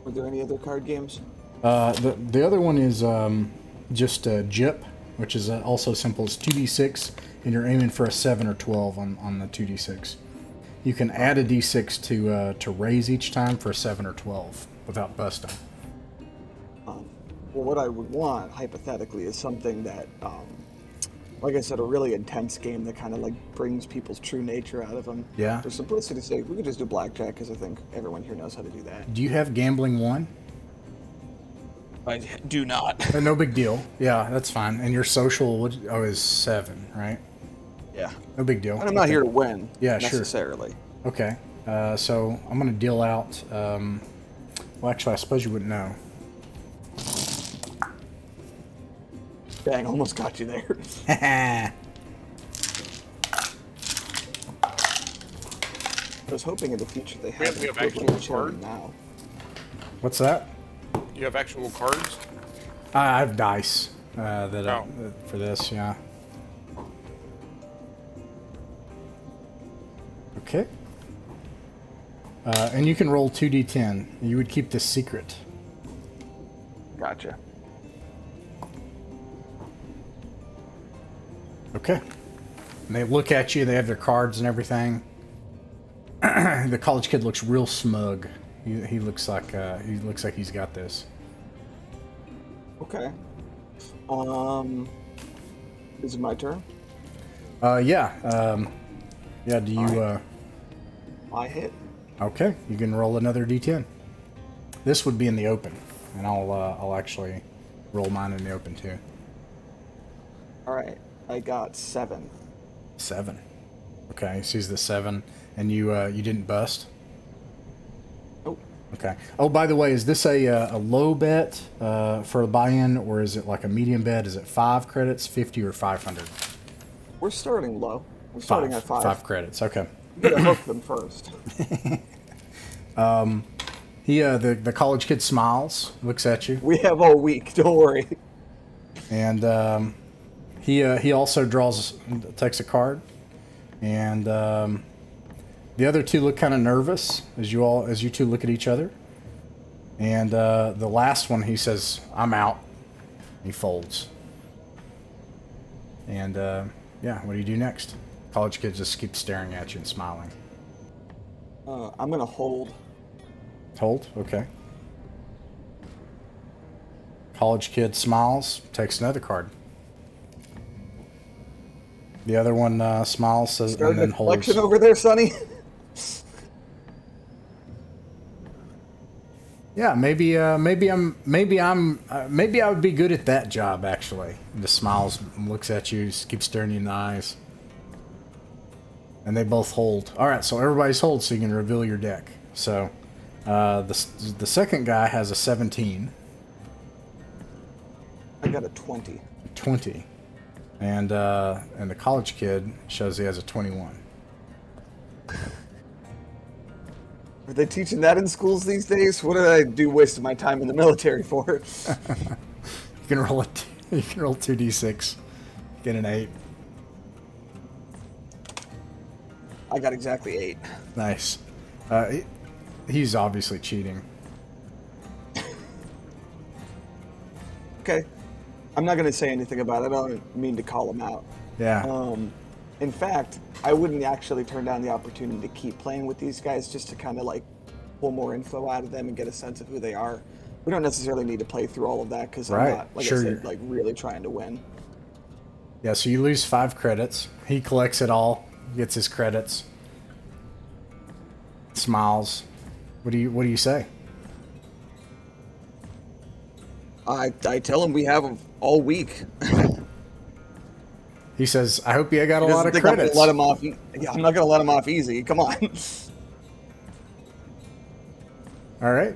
Were there any other card games? The other one is just gyp, which is also simple. It's 2d6, and you're aiming for a 7 or 12 on the 2d6. You can add a d6 to raise each time for a 7 or 12 without busting. Well, what I would want, hypothetically, is something that, like I said, a really intense game that kind of like brings people's true nature out of them. Yeah. For simplicity's sake, we could just do blackjack, because I think everyone here knows how to do that. Do you have Gambling 1? I do not. No big deal. Yeah, that's fine. And your social is 7, right? Yeah. No big deal. And I'm not here to win. Yeah, necessarily. Sure. Okay. So I'm going to deal out. Well, actually, I suppose you wouldn't know. Dang, almost got you there. was hoping in the future they We had have an actual equivalent card? now. What's that? You have actual cards? I have dice Oh. for this, yeah. Okay. And you can roll 2d10. You would keep this secret. Gotcha. Okay. And they look at you. They have their cards and everything. The college kid looks real smug. He looks like he's got this. Okay. Is it my turn? Yeah. Yeah. Do you? I hit. Okay. You can roll another d10. This would be in the open, and I'll actually roll mine in the open too. All right. I got 7. 7. Okay. He sees the 7, and you didn't bust. Nope. Okay. Oh, by the way, is this a low bet for a buy-in, or is it like a medium bet? Is it 5 credits, 50, or 500? We're starting low. We're starting at 5. 5 credits. Okay. You gotta hook them first. The college kid smiles, looks at you, We have all week. Don't worry. and he also takes a card, and the other two look kind of nervous as you two look at each other, and the last one, he says, "I'm out." He folds, and yeah, what do you do next? College kid just keeps staring at you and smiling. I'm gonna hold. Hold, okay. College kid smiles, takes another card. The other one smiles, says, and then holds. Collection over there, Sonny. Yeah, maybe I would be good at that job actually. The smiles, looks at you, keeps staring you in the eyes, and they both hold. All right, so everybody's hold, so you can reveal your deck. So the second guy has a 17. I got a 20. 20, and the college kid shows he has a 21. Are they teaching that in schools these days? What did I do wasting my time in the military for? You can roll 2d6, get an 8. I got exactly 8. Nice. He's obviously cheating. Okay. I'm not going to say anything about it. I don't mean to call him out. Yeah. In fact, I wouldn't actually turn down the opportunity to keep playing with these guys just to kind of like pull more info out of them and get a sense of who they are. We don't necessarily need to play through all of that because Right. I'm not, like Sure. I said, like really trying to win. Yeah, so you lose 5 credits. He collects it all, gets his credits, smiles. What do you say? I tell him we have them all week. He says, "I hope you got a He lot doesn't of think I'm gonna credits." let him off. Yeah, I'm not gonna let him off easy. Come on. All right.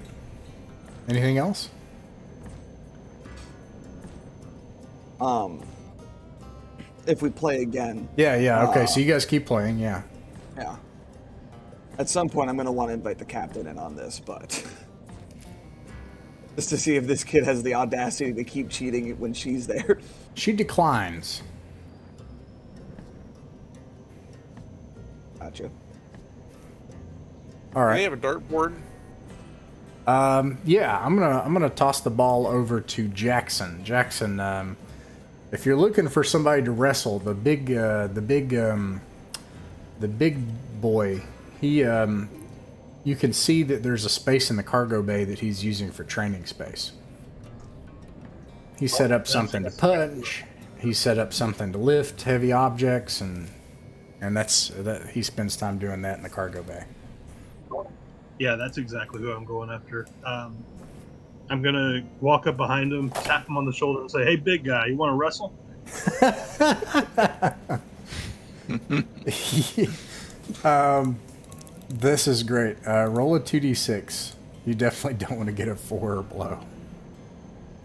Anything else? If we play again, Yeah. Okay, so you guys keep playing. Yeah. yeah. At some point, I'm gonna want to invite the captain in on this, but just to see if this kid has the audacity to keep cheating when she's there. She declines. Gotcha. All Do right. they have a dartboard? Yeah, I'm gonna toss the ball over to Jackson. Jackson, if you're looking for somebody to wrestle, the big boy, he, you can see that there's a space in the cargo bay that he's using for training space. He set up something to punch. He set up something to lift heavy objects, and that he spends time doing that in the cargo bay. Yeah, that's exactly who I'm going after. I'm gonna walk up behind him, tap him on the shoulder, and say, "Hey, big guy, you want to wrestle?" This is great. Roll a 2d6. You definitely don't want to get a 4 or below.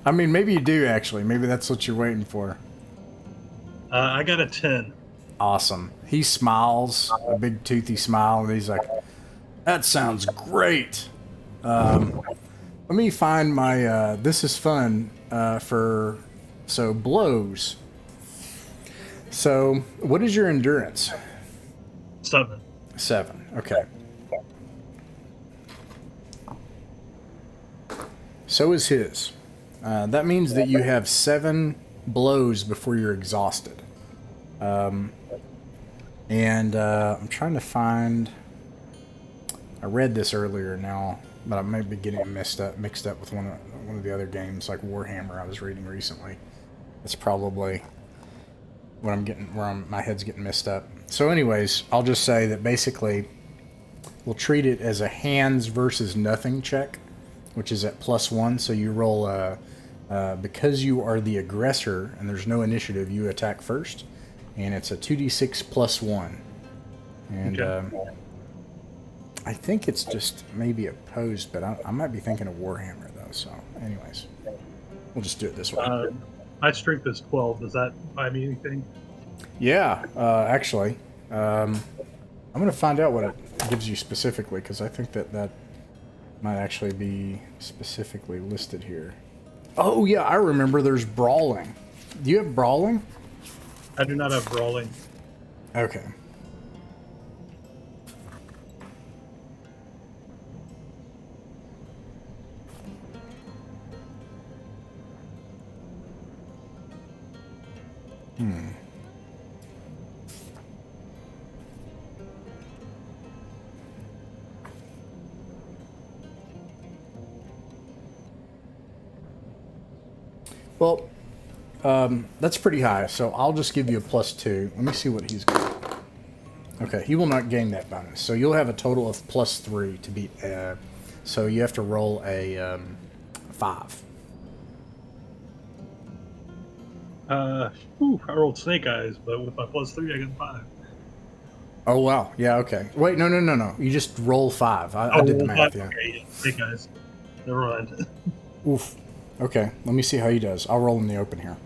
I mean, maybe you do, actually. Maybe that's what you're waiting for. I got a 10. Awesome. He smiles, a big toothy smile, and he's like, That sounds great. Let me find my. This is fun so blows. So, what is your endurance? 7. 7. Okay. So is his. That means that you have 7 blows before you're exhausted. I'm trying to find. I read this earlier now, but I might be getting it mixed up with one of the other games, like Warhammer. I was reading recently. That's probably what my head's getting messed up. So, anyways, I'll just say that basically we'll treat it as a hands versus nothing check, which is at +1. So you roll because you are the aggressor and there's no initiative, you attack first, and it's a 2d6 +1. And I think it's just maybe opposed, but I might be thinking of Warhammer though. So, anyways, we'll just do it this way. My strength is 12. Does that buy me anything? Yeah, actually, I'm going to find out what it gives you specifically, because I think that might actually be specifically listed here. Oh, yeah, I remember there's brawling. Do you have brawling? I do not have brawling. Okay. Well, that's pretty high, so I'll just give you a +2. Let me see what he's got. Okay, he will not gain that bonus, so you'll have a total of +3 to beat. So you have to roll a 5. I rolled snake eyes, but with my +3, I get 5. Oh wow, yeah, okay. Wait, no. You just roll 5. I did the math. Yeah. Okay, yeah. Snake eyes. Never mind. Oof. Okay, let me see how he does. I'll roll in the open here.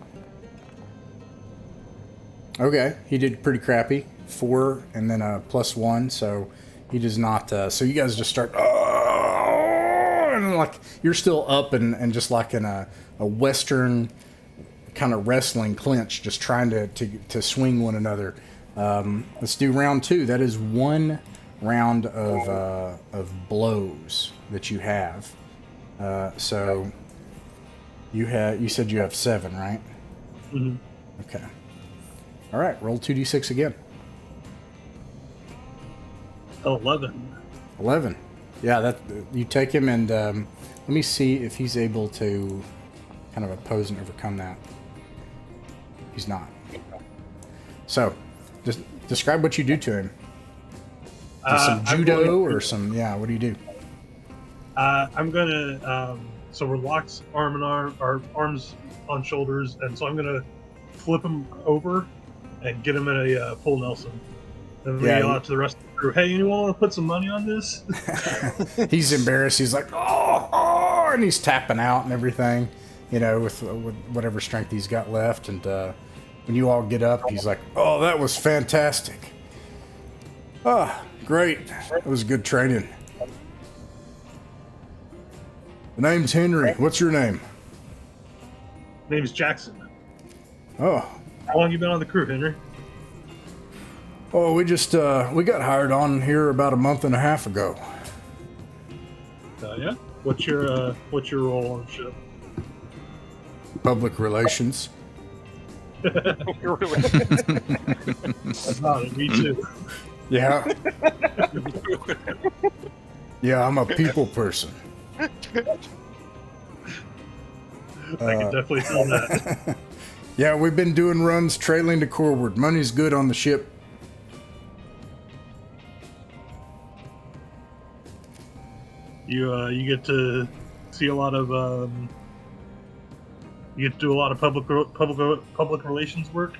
Okay, he did pretty crappy. 4 and then a +1, so he does not. So you guys just start, and like you're still up and just like in a Western kind of wrestling clinch, just trying to swing one another. Let's do round 2. That is 1 round of blows that you have. So. You said you have 7, right? Mm-hmm. Okay. All right. Roll 2d6 again. 11. 11. Yeah, that you take him, and let me see if he's able to kind of oppose and overcome that. He's not. So, just describe what you do to him. Some judo or some? Yeah. What do you do? I'm gonna. So we're locked arm in arm, our arms on shoulders, and so I'm gonna flip him over and get him in a full Nelson. Then we yell out to the rest of the crew, "Hey, anyone want to put some money on this?" He's embarrassed. He's like, oh, and he's tapping out and everything, with whatever strength he's got left. And when you all get up, he's like, "Oh, that was fantastic. Ah, great. That was good training. The name's Henry. What's your name?" Name's Jackson. Oh. How long you been on the crew, Henry? Oh, we just we got hired on here about a month and a half ago. Yeah. What's your role on the ship? Public relations. That's not it. Me too. Yeah. Yeah, I'm a people person. I can definitely tell that. Yeah, we've been doing runs trailing to Corward. Money's good on the ship. You get to see a lot of you get to do a lot of public relations work.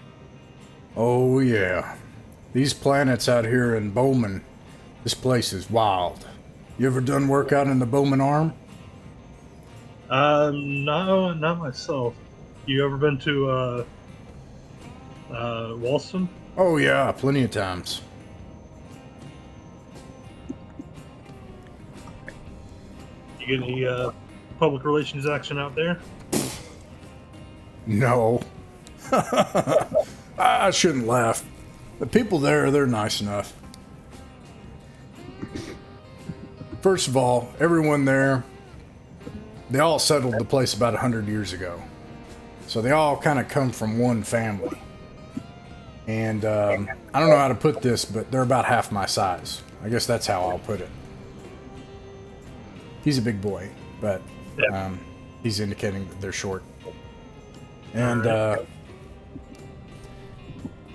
Oh yeah, these planets out here in Bowman, this place is wild. You ever done work out in the Bowman Arm? No, not myself. You ever been to Walston? Oh yeah, plenty of times. You get any public relations action out there? No. I shouldn't laugh. The people there, they're nice enough. First of all, everyone there, they all settled the place about 100 years ago. So they all kind of come from one family. And I don't know how to put this, but they're about half my size. I guess that's how I'll put it. He's a big boy, but he's indicating that they're short. And,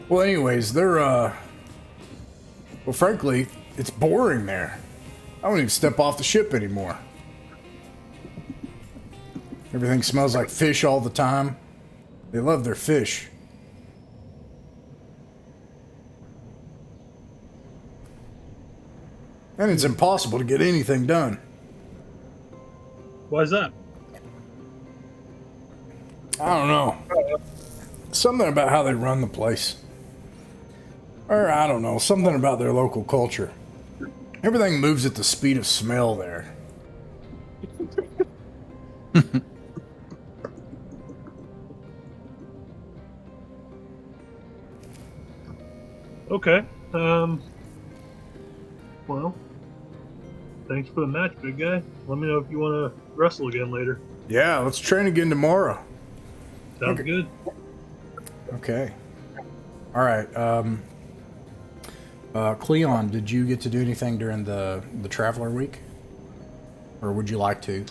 well, anyways, they're, well, frankly, it's boring there. I don't even step off the ship anymore. Everything smells like fish all the time. They love their fish. And it's impossible to get anything done. Why is that? I don't know. Something about how they run the place. Or, I don't know, something about their local culture. Everything moves at the speed of smell there. Okay. Well, thanks for the match, big guy. Let me know if you want to wrestle again later. Yeah, let's train again tomorrow. Sounds good. Okay. All right. Cleon, did you get to do anything during the Traveler Week? Or would you like to?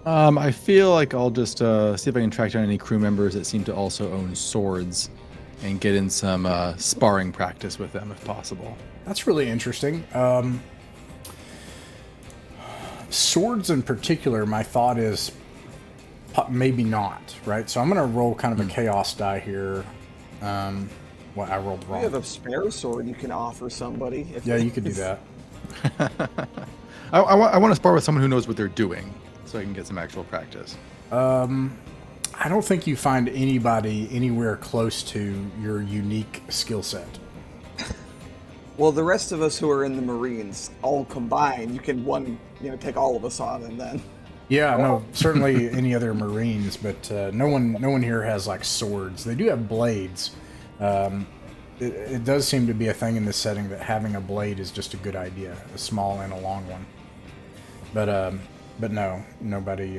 I feel like I'll just see if I can track down any crew members that seem to also own swords and get in some sparring practice with them if possible. That's really interesting. Swords in particular, my thought is maybe not, right? So I'm going to roll kind of a chaos die here. Well, I rolled wrong. You have a spare sword you can offer somebody. Yeah, you could do that. I want to spar with someone who knows what they're doing so I can get some actual practice. I don't think you find anybody anywhere close to your unique skill set. Well, the rest of us who are in the Marines, all combined, you can take all of us on, and then. Yeah, no, certainly any other Marines, but no one here has like swords. They do have blades. It does seem to be a thing in this setting that having a blade is just a good idea, a small and a long one. But no, nobody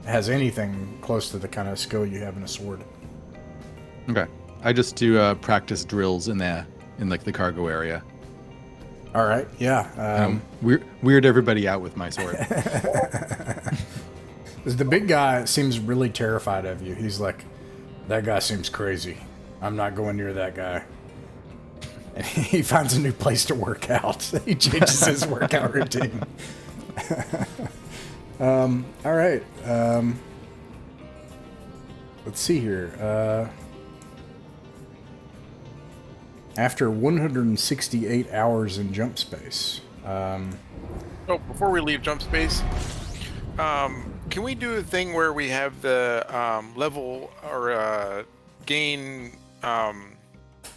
has anything close to the kind of skill you have in a sword. Okay, I just do practice drills in like the cargo area. All right, yeah. Weird everybody out with my sword. The big guy seems really terrified of you. He's like, that guy seems crazy. I'm not going near that guy. And he finds a new place to work out. He changes his workout routine. All right. Let's see here. After 168 hours in jump space. Before we leave jump space, can we do a thing where we have the level or gain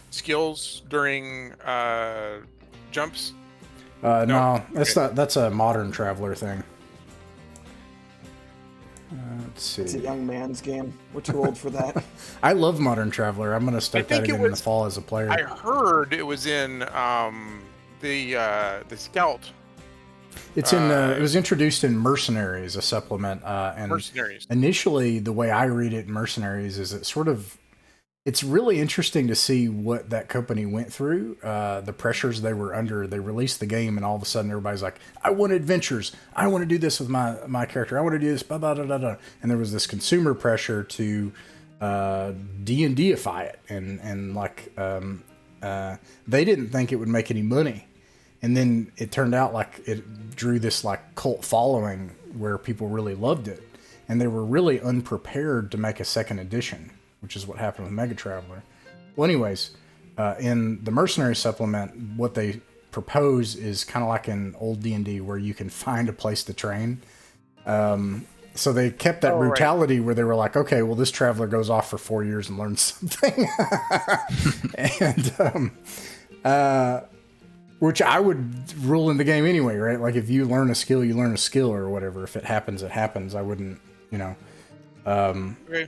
skills during jumps? No, that's not. That's a modern traveler thing. Let's see. It's a young man's game. We're too old for that. I love Modern Traveler. I'm going to start that again in the fall as a player. I heard it was in the Scout. It's in. It was introduced in Mercenaries, a supplement. And Mercenaries. Initially, the way I read it in Mercenaries is it's really interesting to see what that company went through, the pressures they were under. They released the game, and all of a sudden, everybody's like, "I want adventures. I want to do this with my character. I want to do this." Blah, blah, blah, blah, blah. And there was this consumer pressure to D&Dify it, and like they didn't think it would make any money, and then it turned out like it drew this like cult following where people really loved it, and they were really unprepared to make a second edition, which is what happened with Mega Traveler. Well, anyways, in the Mercenary supplement, what they propose is kind of like an old D&D where you can find a place to train. So they kept that brutality where they were like, okay, well, this traveler goes off for 4 years and learns something. And Which I would rule in the game anyway, right? Like if you learn a skill, you learn a skill or whatever. If it happens, it happens. I wouldn't, you know. Okay.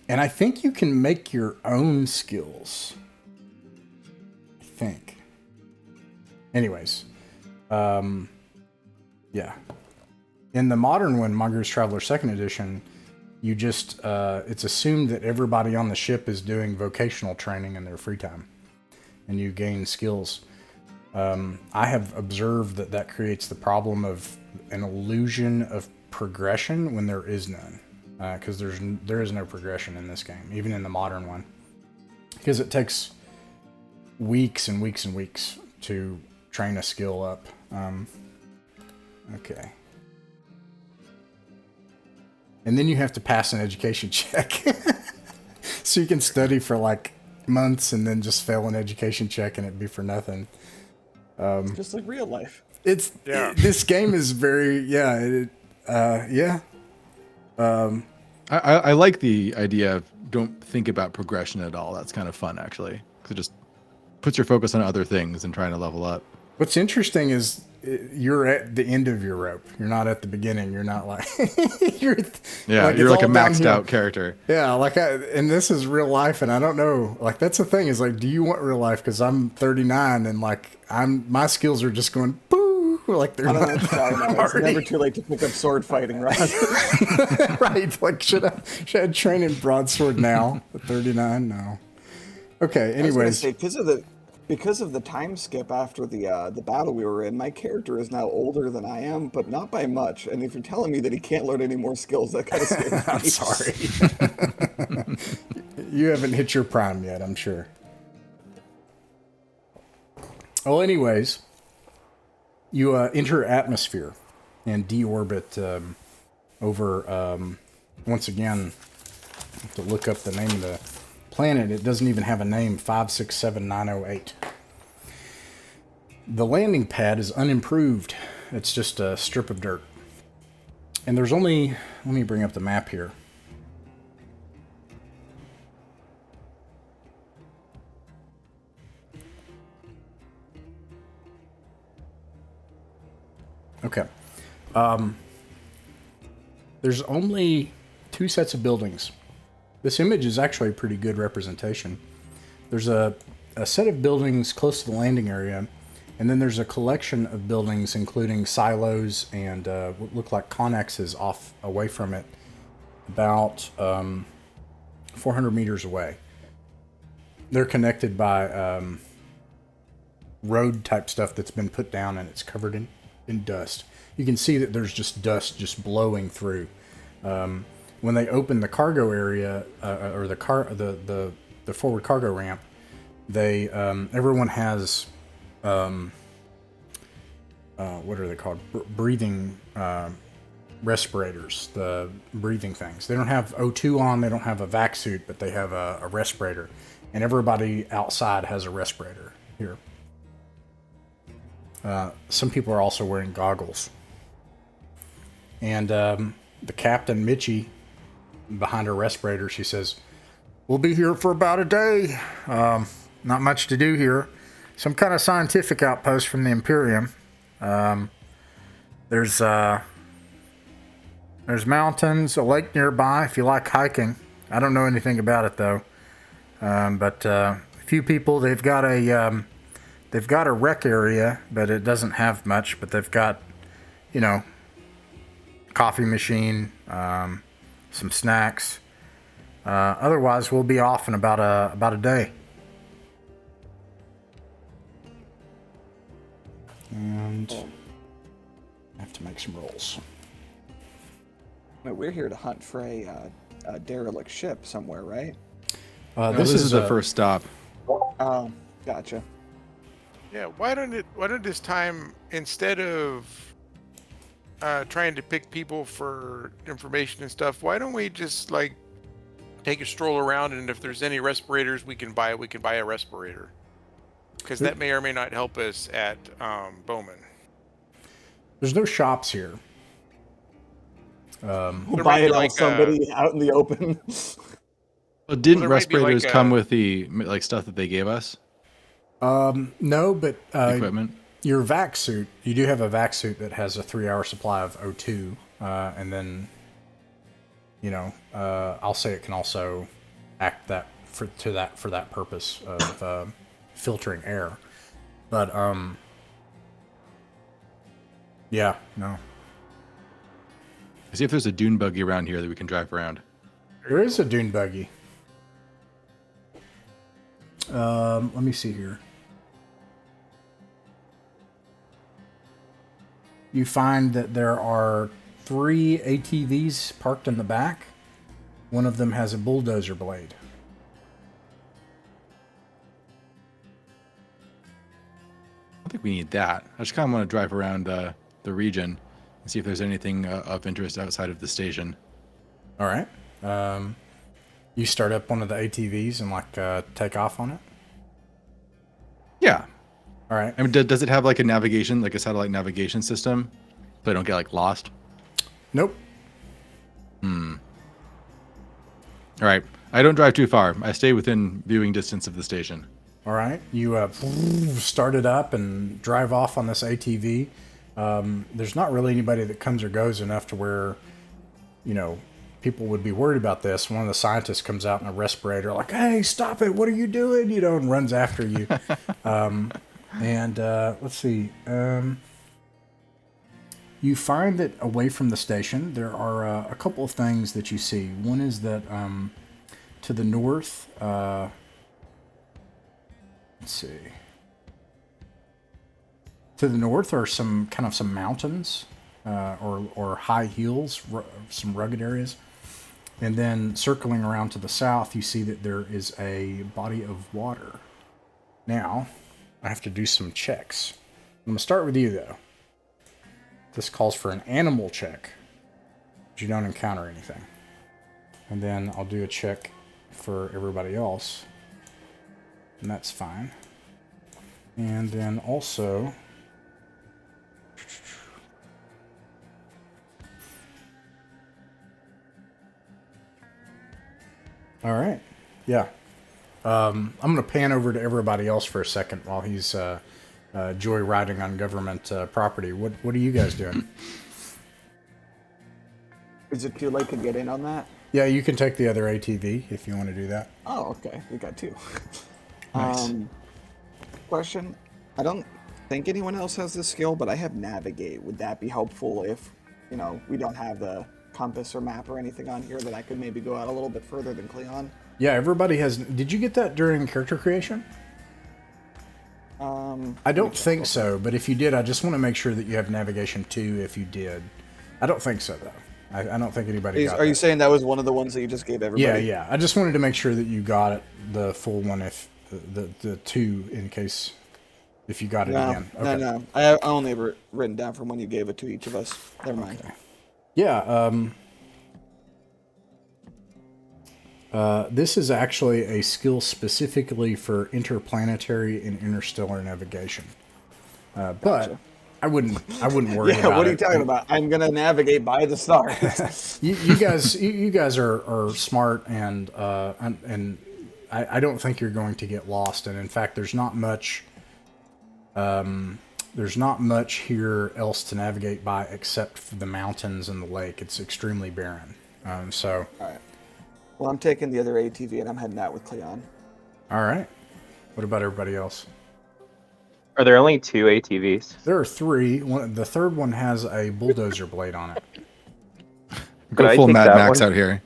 And I think you can make your own skills. I think. Anyways. Yeah. In the modern one, Mongoose Traveler 2nd Edition, you just, it's assumed that everybody on the ship is doing vocational training in their free time. And you gain skills. I have observed that creates the problem of an illusion of progression when there is none. Because there is no progression in this game, even in the modern one. Because it takes weeks and weeks and weeks to train a skill up. Okay. And then you have to pass an education check. So you can study for like months and then just fail an education check and it'd be for nothing. Just like real life. This game is very, I like the idea of don't think about progression at all. That's kind of fun, actually. 'Cause it just puts your focus on other things and trying to level up. What's interesting is you're at the end of your rope. You're not at the beginning. You're not like you're like a maxed out character. Yeah, and this is real life, and I don't know. Like that's the thing is like, do you want real life? Because I'm 39, and like my skills are just going boo. Like they're not. It's never too late to pick up sword fighting, right? Right. Like should I train in broadsword now? At 39, no. Okay. Anyways, because of the time skip after the battle we were in, my character is now older than I am, but not by much. And if you're telling me that he can't learn any more skills, that kind of scares me. I'm sorry. You haven't hit your prime yet, I'm sure. Well, anyways, you enter atmosphere and deorbit over. Once again, I have to look up the name of the planet. It doesn't even have a name. 567908. The landing pad is unimproved. It's just a strip of dirt. And there's only, let me bring up the map here. Okay. There's only 2 sets of buildings. This image is actually a pretty good representation. There's a set of buildings close to the landing area, and then there's a collection of buildings including silos and what look like connexes off away from it, about 400 meters away. They're connected by road type stuff that's been put down, and it's covered in dust. You can see that there's just dust just blowing through. When they open the cargo area or the forward cargo ramp, they everyone has what are they called? Breathing respirators, the breathing things. They don't have O2 on, they don't have a vac suit, but they have a respirator, and everybody outside has a respirator here. Some people are also wearing goggles, and the captain Mitchie, behind her respirator, she says, "We'll be here for about a day. Not much to do here. Some kind of scientific outpost from the Imperium. There's mountains, a lake nearby if you like hiking. I don't know anything about it though. But a few people, they've got a rec area, but it doesn't have much. But they've got, coffee machine, some snacks. Otherwise, we'll be off in about a day." And I have to make some rolls. We're here to hunt for a derelict ship somewhere, right? This is the first stop. Oh, gotcha. Yeah, why don't this time, instead of trying to pick people for information and stuff, why don't we just take a stroll around, and if there's any respirators we can buy a respirator, because that may or may not help us at Bowman. There's no shops here. We'll buy it off somebody out in the open. Well, didn't respirators come with the stuff that they gave us? No, but Equipment. your vac suit, you do have a vac suit that has a 3-hour supply of O2, and then, I'll say it can also act for that purpose of filtering air. But yeah, no. See if there's a dune buggy around here that we can drive around. There is a dune buggy. Let me see here. You find that there are 3 ATVs parked in the back. One of them has a bulldozer blade. I don't think we need that. I just kind of want to drive around the region and see if there's anything of interest outside of the station. All right. You start up one of the ATVs and take off on it. Yeah. All right. I mean, does it have like a satellite navigation system, so I don't get lost? Nope. All right. I don't drive too far. I stay within viewing distance of the station. All right. You start it up and drive off on this ATV. There's not really anybody that comes or goes enough to where, people would be worried about this. One of the scientists comes out in a respirator, like, "Hey, stop it! What are you doing?" And runs after you. Let's see. You find that away from the station, there are a couple of things that you see. One is that to the north, let's see. To the north are some mountains or high hills, some rugged areas. And then circling around to the south, you see that there is a body of water. Now, I have to do some checks. I'm going to start with you, though. This calls for an animal check, but you don't encounter anything. And then I'll do a check for everybody else, and that's fine. And then also, all right, yeah. I'm going to pan over to everybody else for a second while he's joyriding on government property. What are you guys doing? Is it too late to get in on that? Yeah, you can take the other ATV if you want to do that. Oh, okay. We got 2. Nice. Question. I don't think anyone else has this skill, but I have navigate. Would that be helpful if, we don't have the compass or map or anything on here that I could maybe go out a little bit further than Cleon? Yeah, everybody has. Did you get that during character creation? I don't think so, but if you did, I just want to make sure that you have navigation too. If you did, I don't think so though. I don't think anybody got Are you that. saying that was one of the ones that you just gave everybody? Yeah. I just wanted to make sure that you got it, the full one, if the 2 in case if you got it again. Okay. No. I only have it written down from when you gave it to each of us. Never mind. Okay. Yeah. This is actually a skill specifically for interplanetary and interstellar navigation. But Gotcha. I wouldn't worry about it. Yeah, what are you talking about? I'm gonna navigate by the stars. You guys are smart and I don't think you're going to get lost. And in fact, there's not much here else to navigate by except for the mountains and the lake. It's extremely barren. All right. Well, I'm taking the other ATV and I'm heading out with Cleon. All right. What about everybody else? Are there only 2 ATVs? There are 3. The third one has a bulldozer blade on it. Go I full take Mad that Max one? out here.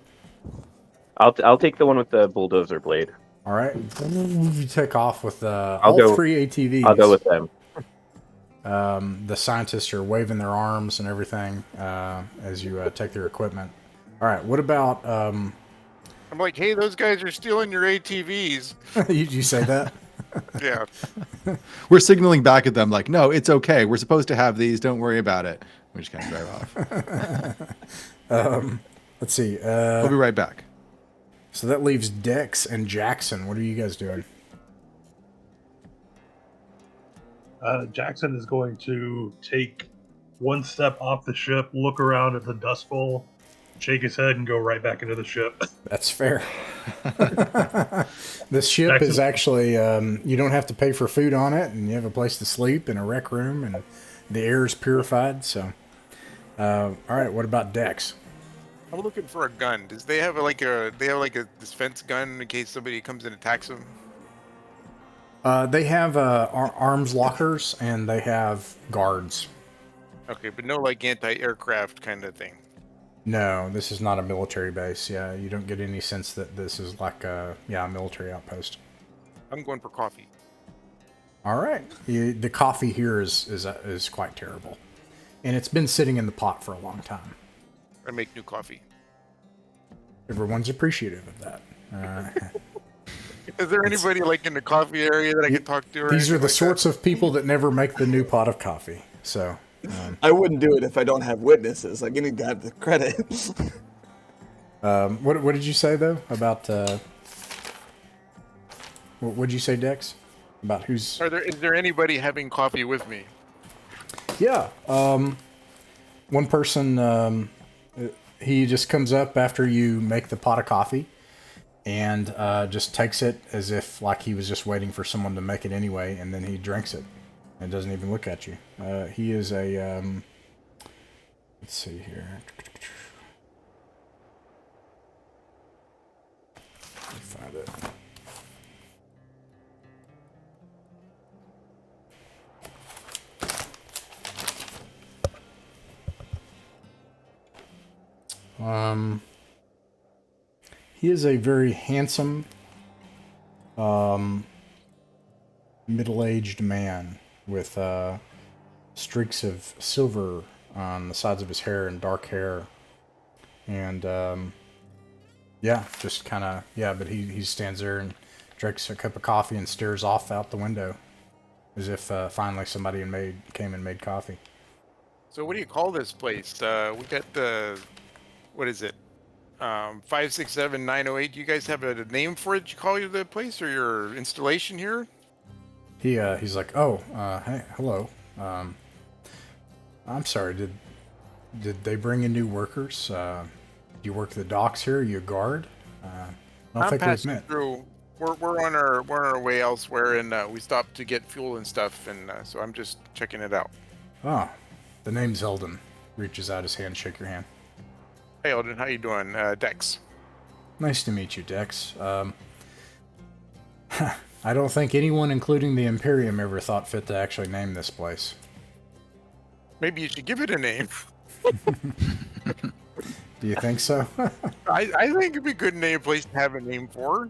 I'll take the one with the bulldozer blade. All right. You take off with I'll all go- 3 ATVs. I'll go with them. The scientists are waving their arms and everything as you take their equipment. All right. What about... I'm like, hey, those guys are stealing your ATVs. you say that? Yeah. We're signaling back at them like, no, it's okay. We're supposed to have these. Don't worry about it. We just kind of drive off. Let's see. We'll be right back. So that leaves Dex and Jackson. What are you guys doing? Jackson is going to take 1 step off the ship, look around at the Dust Bowl, shake his head, and go right back into the ship. That's fair. This ship Dex is actually, you don't have to pay for food on it, and you have a place to sleep and a rec room, and the air is purified. So, all right, what about Dex? I'm looking for a gun. Does they have like a defense gun in case somebody comes and attacks them? They have arms lockers, and they have guards. Okay, but no like anti-aircraft kind of thing. No, this is not a military base. Yeah, you don't get any sense that this is like a military outpost. I'm going for coffee. All right, the coffee here is quite terrible, and it's been sitting in the pot for a long time. I make new coffee. Everyone's appreciative of that. Is there anybody like in the coffee area that I can talk to? These are the sorts of people that never make the new pot of coffee. So. I wouldn't do it if I don't have witnesses. Like, any guy the credit. What did you say though about? What did you say, Dex? About who's? Is there anybody having coffee with me? Yeah. One person. He just comes up after you make the pot of coffee, and just takes it as if like he was just waiting for someone to make it anyway, and then he drinks it. And doesn't even look at you. He is a, let's see here. Let me find it. He is a very handsome, middle-aged man with streaks of silver on the sides of his hair and dark hair, and just kind of but he stands there and drinks a cup of coffee and stares off out the window as if finally somebody came and made coffee. So what do you call this place? We got the, what is it? 567908. Do you guys have a name for it? You call the place or your installation here? He's like, hey, hello. I'm sorry. Did they bring in new workers? Do you work the docks here? Are you a guard? I don't think we've met. Through. We're on our way elsewhere, and we stopped to get fuel and stuff, and so I'm just checking it out. Oh, the name's Eldon. Reaches out his hand, shake your hand. Hey, Eldon, how you doing? Dex. Nice to meet you, Dex. I don't think anyone, including the Imperium, ever thought fit to actually name this place. Maybe you should give it a name. Do you think so? I think it'd be a good place to have a name for.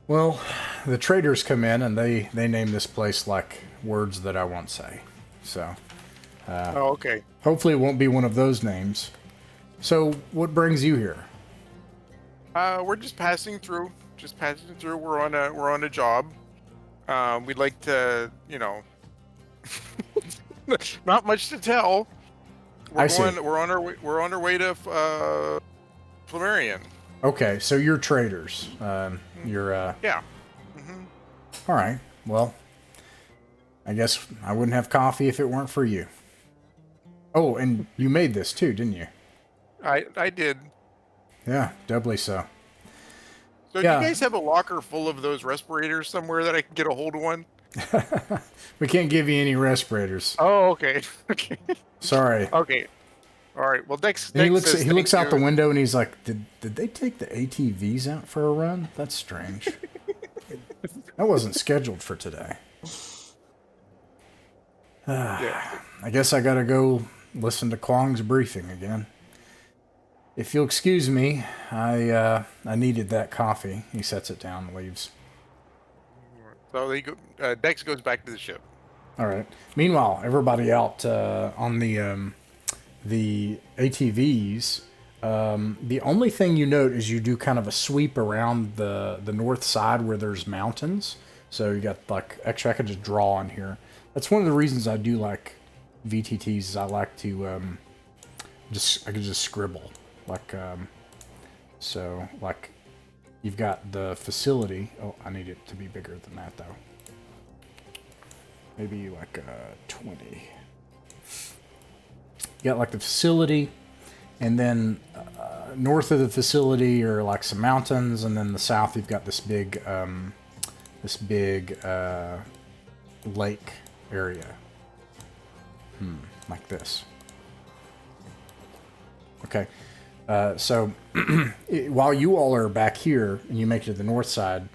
Well, the traders come in and they name this place like words that I won't say. So, okay. Hopefully it won't be one of those names. So, what brings you here? We're just passing through. We're on a job. We'd like to, not much to tell. We're on our way to Flammarion. Okay, so you're traders. You're yeah. Mm-hmm. All right. Well, I guess I wouldn't have coffee if it weren't for you. Oh, and you made this too, didn't you? I did. Yeah, doubly so. So do you guys have a locker full of those respirators somewhere that I can get a hold of one? We can't give you any respirators. Oh, okay. Okay. Sorry. Okay. All right. Well, Dex he looks out the window and he's like, did they take the ATVs out for a run? That's strange. That wasn't scheduled for today. I guess I gotta go listen to Kwong's briefing again. If you'll excuse me, I needed that coffee. He sets it down and leaves. So Dex goes back to the ship. All right. Meanwhile, everybody out on the ATVs, the only thing you note is you do kind of a sweep around the north side where there's mountains. So you got like actually I could just draw on here. That's one of the reasons I do like VTTs. Is I like to I could just scribble so like you've got the facility. Oh, I need it to be bigger than that though. Maybe like 20. You got like the facility, and then north of the facility are like some mountains, and then the south you've got this big lake area. Like this. Okay. So while you all are back here and you make it to the north side,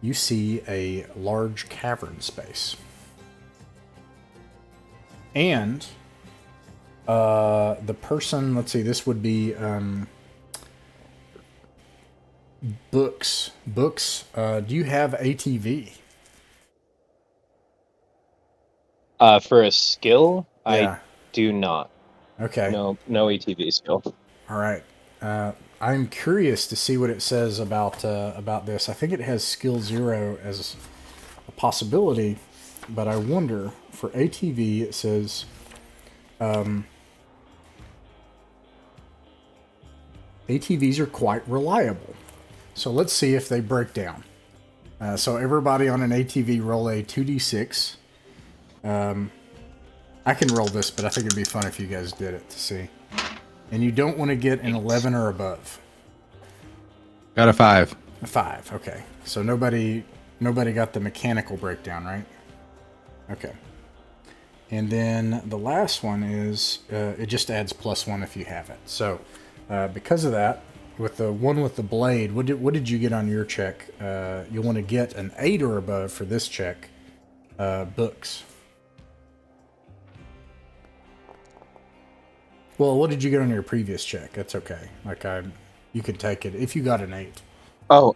you see a large cavern space. And the person, let's see, this would be books. Do you have ATV? For a skill, Yeah. I do not. Okay. No ATV skill. All right. I'm curious to see what it says about this. I think it has skill 0 as a possibility, but I wonder for ATV it says ATVs are quite reliable. So let's see if they break down. So everybody on an ATV roll a 2d6. I can roll this, but I think it'd be fun if you guys did it to see. And you don't want to get an 11 or above. Got a 5. A 5, okay. So nobody got the mechanical breakdown, right? Okay. And then the last one is, it just adds +1 if you have it. So because of that, with the one with the blade, what did you get on your check? You'll want to get an 8 or above for this check. Books. Well, what did you get on your previous check? That's okay. You could take it if you got an 8. Oh,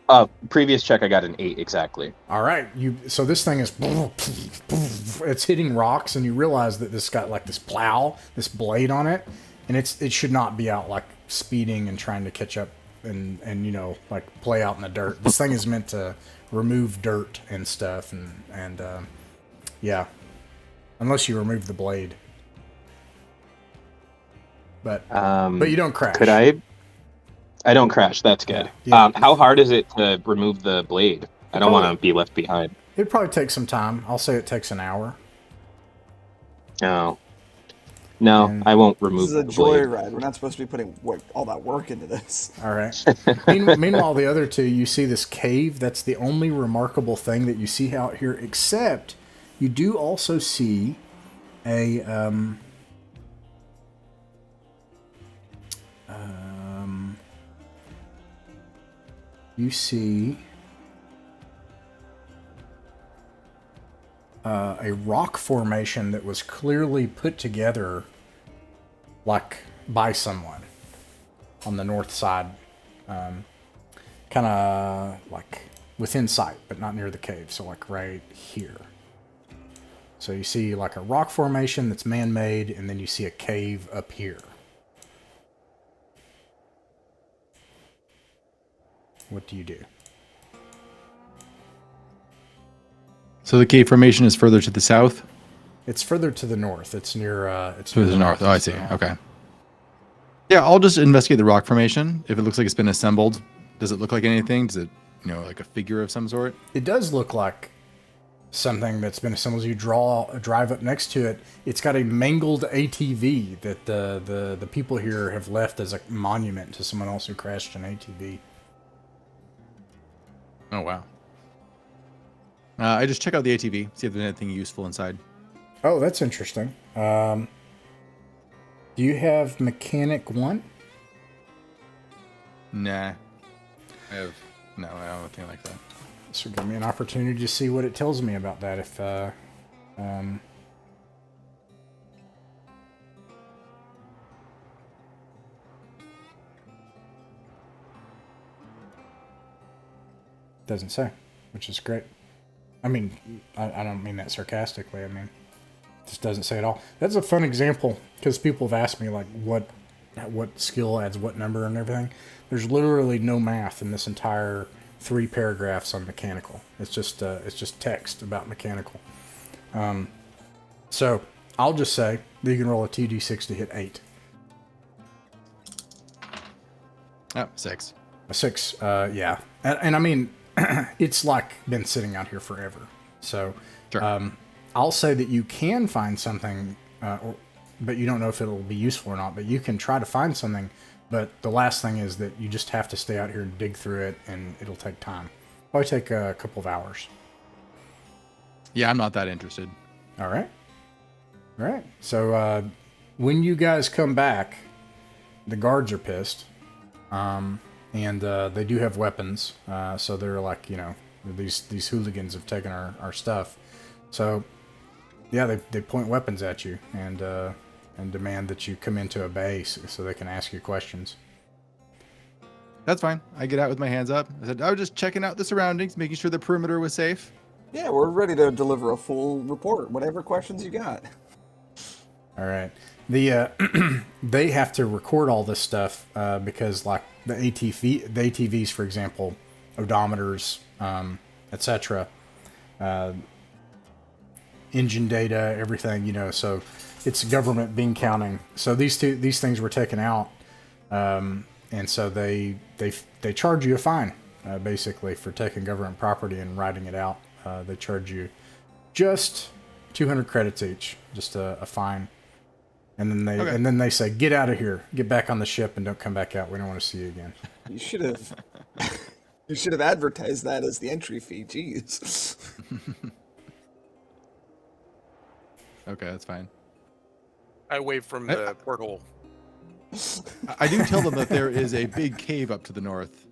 previous check I got an 8 exactly. All right. So this thing is it's hitting rocks, and you realize that this got like this plow, this blade on it, and it should not be out like speeding and trying to catch up and like play out in the dirt. This thing is meant to remove dirt and stuff, and yeah, unless you remove the blade. But you don't crash. Could I don't crash. That's good. Yeah. How hard is it to remove the blade? I don't want to be left behind. It'd probably take some time. I'll say it takes an hour. No, I won't remove This is a the blade. joyride. We're not supposed to be putting all that work into this. All right. Meanwhile, the other two, you see this cave. That's the only remarkable thing that you see out here, except you do also see a you see a rock formation that was clearly put together like by someone on the north side, kind of like within sight, but not near the cave. So like right here. So you see like a rock formation that's man-made, and then you see a cave up here. What do you do? So the cave formation is further to the south? It's further to the north. It's near. It's To the north. Oh, I see. Okay. Yeah, I'll just investigate the rock formation. If it looks like it's been assembled, does it look like anything? Does it, like a figure of some sort? It does look like something that's been assembled. As you drive up next to it, it's got a mangled ATV that the people here have left as a monument to someone else who crashed an ATV. Oh, wow. I just check out the ATV, see if there's anything useful inside. Oh, that's interesting. Do you have Mechanic 1? Nah. I don't have anything like that. So give me an opportunity to see what it tells me about that. If doesn't say, which is great. I mean, I don't mean that sarcastically. I mean, it just doesn't say at all. That's a fun example because people have asked me like what skill adds what number and everything. There's literally no math in this entire 3 paragraphs on mechanical. It's just text about mechanical. So I'll just say that you can roll a 2d6 to hit 8. Oh, 6. A 6, yeah. And I mean, it's like been sitting out here forever. So Sure. I'll say that you can find something, but you don't know if it'll be useful or not. But you can try to find something, But the last thing is that you just have to stay out here and dig through it, and it'll take time. Probably take a couple of hours. Yeah, I'm not that interested. All right. All right. So when you guys come back, the guards are pissed. And they do have weapons. So they're like, these hooligans have taken our stuff. So, yeah, they point weapons at you and demand that you come into a base so they can ask you questions. That's fine. I get out with my hands up. I said, I was just checking out the surroundings, making sure the perimeter was safe. Yeah, we're ready to deliver a full report. Whatever questions you got. All right. They have to record all this stuff because, like the ATVs, for example, odometers, etc., engine data, everything. So it's government bean counting. So these things were taken out, and so they charge you a fine, basically, for taking government property and writing it out. They charge you just 200 credits each, just a fine. And then they say, get out of here, get back on the ship, and don't come back out. We don't want to see you again. You should have advertised that as the entry fee. Jeez. Okay, that's fine. I wave from the porthole. I do tell them that there is a big cave up to the north.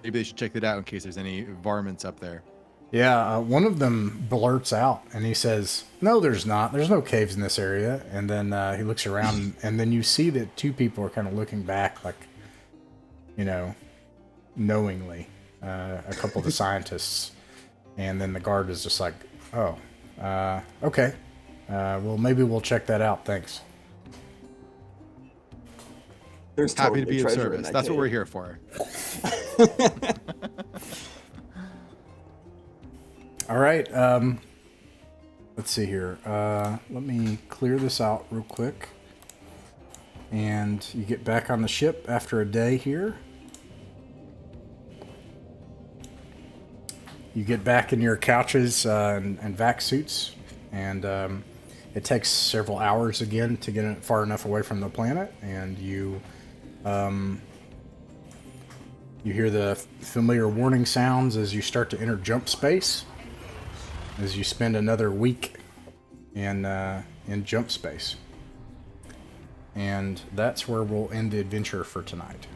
Maybe they should check that out in case there's any varmints up there. Yeah, one of them blurts out, and he says, no, there's not. There's no caves in this area. And then he looks around, and then you see that two people are kind of looking back, like, knowingly. A couple of the scientists. And then the guard is just like, oh, okay. Well, maybe we'll check that out. Thanks. There's Happy to totally be of treasure in service. that That's cave. what we're here for. All right. Let's see here. Let me clear this out real quick. And you get back on the ship after a day here. You get back in your couches and vac suits. And it takes several hours again to get it far enough away from the planet. And you hear the familiar warning sounds as you start to enter jump space. As you spend another week in jump space. And that's where we'll end the adventure for tonight.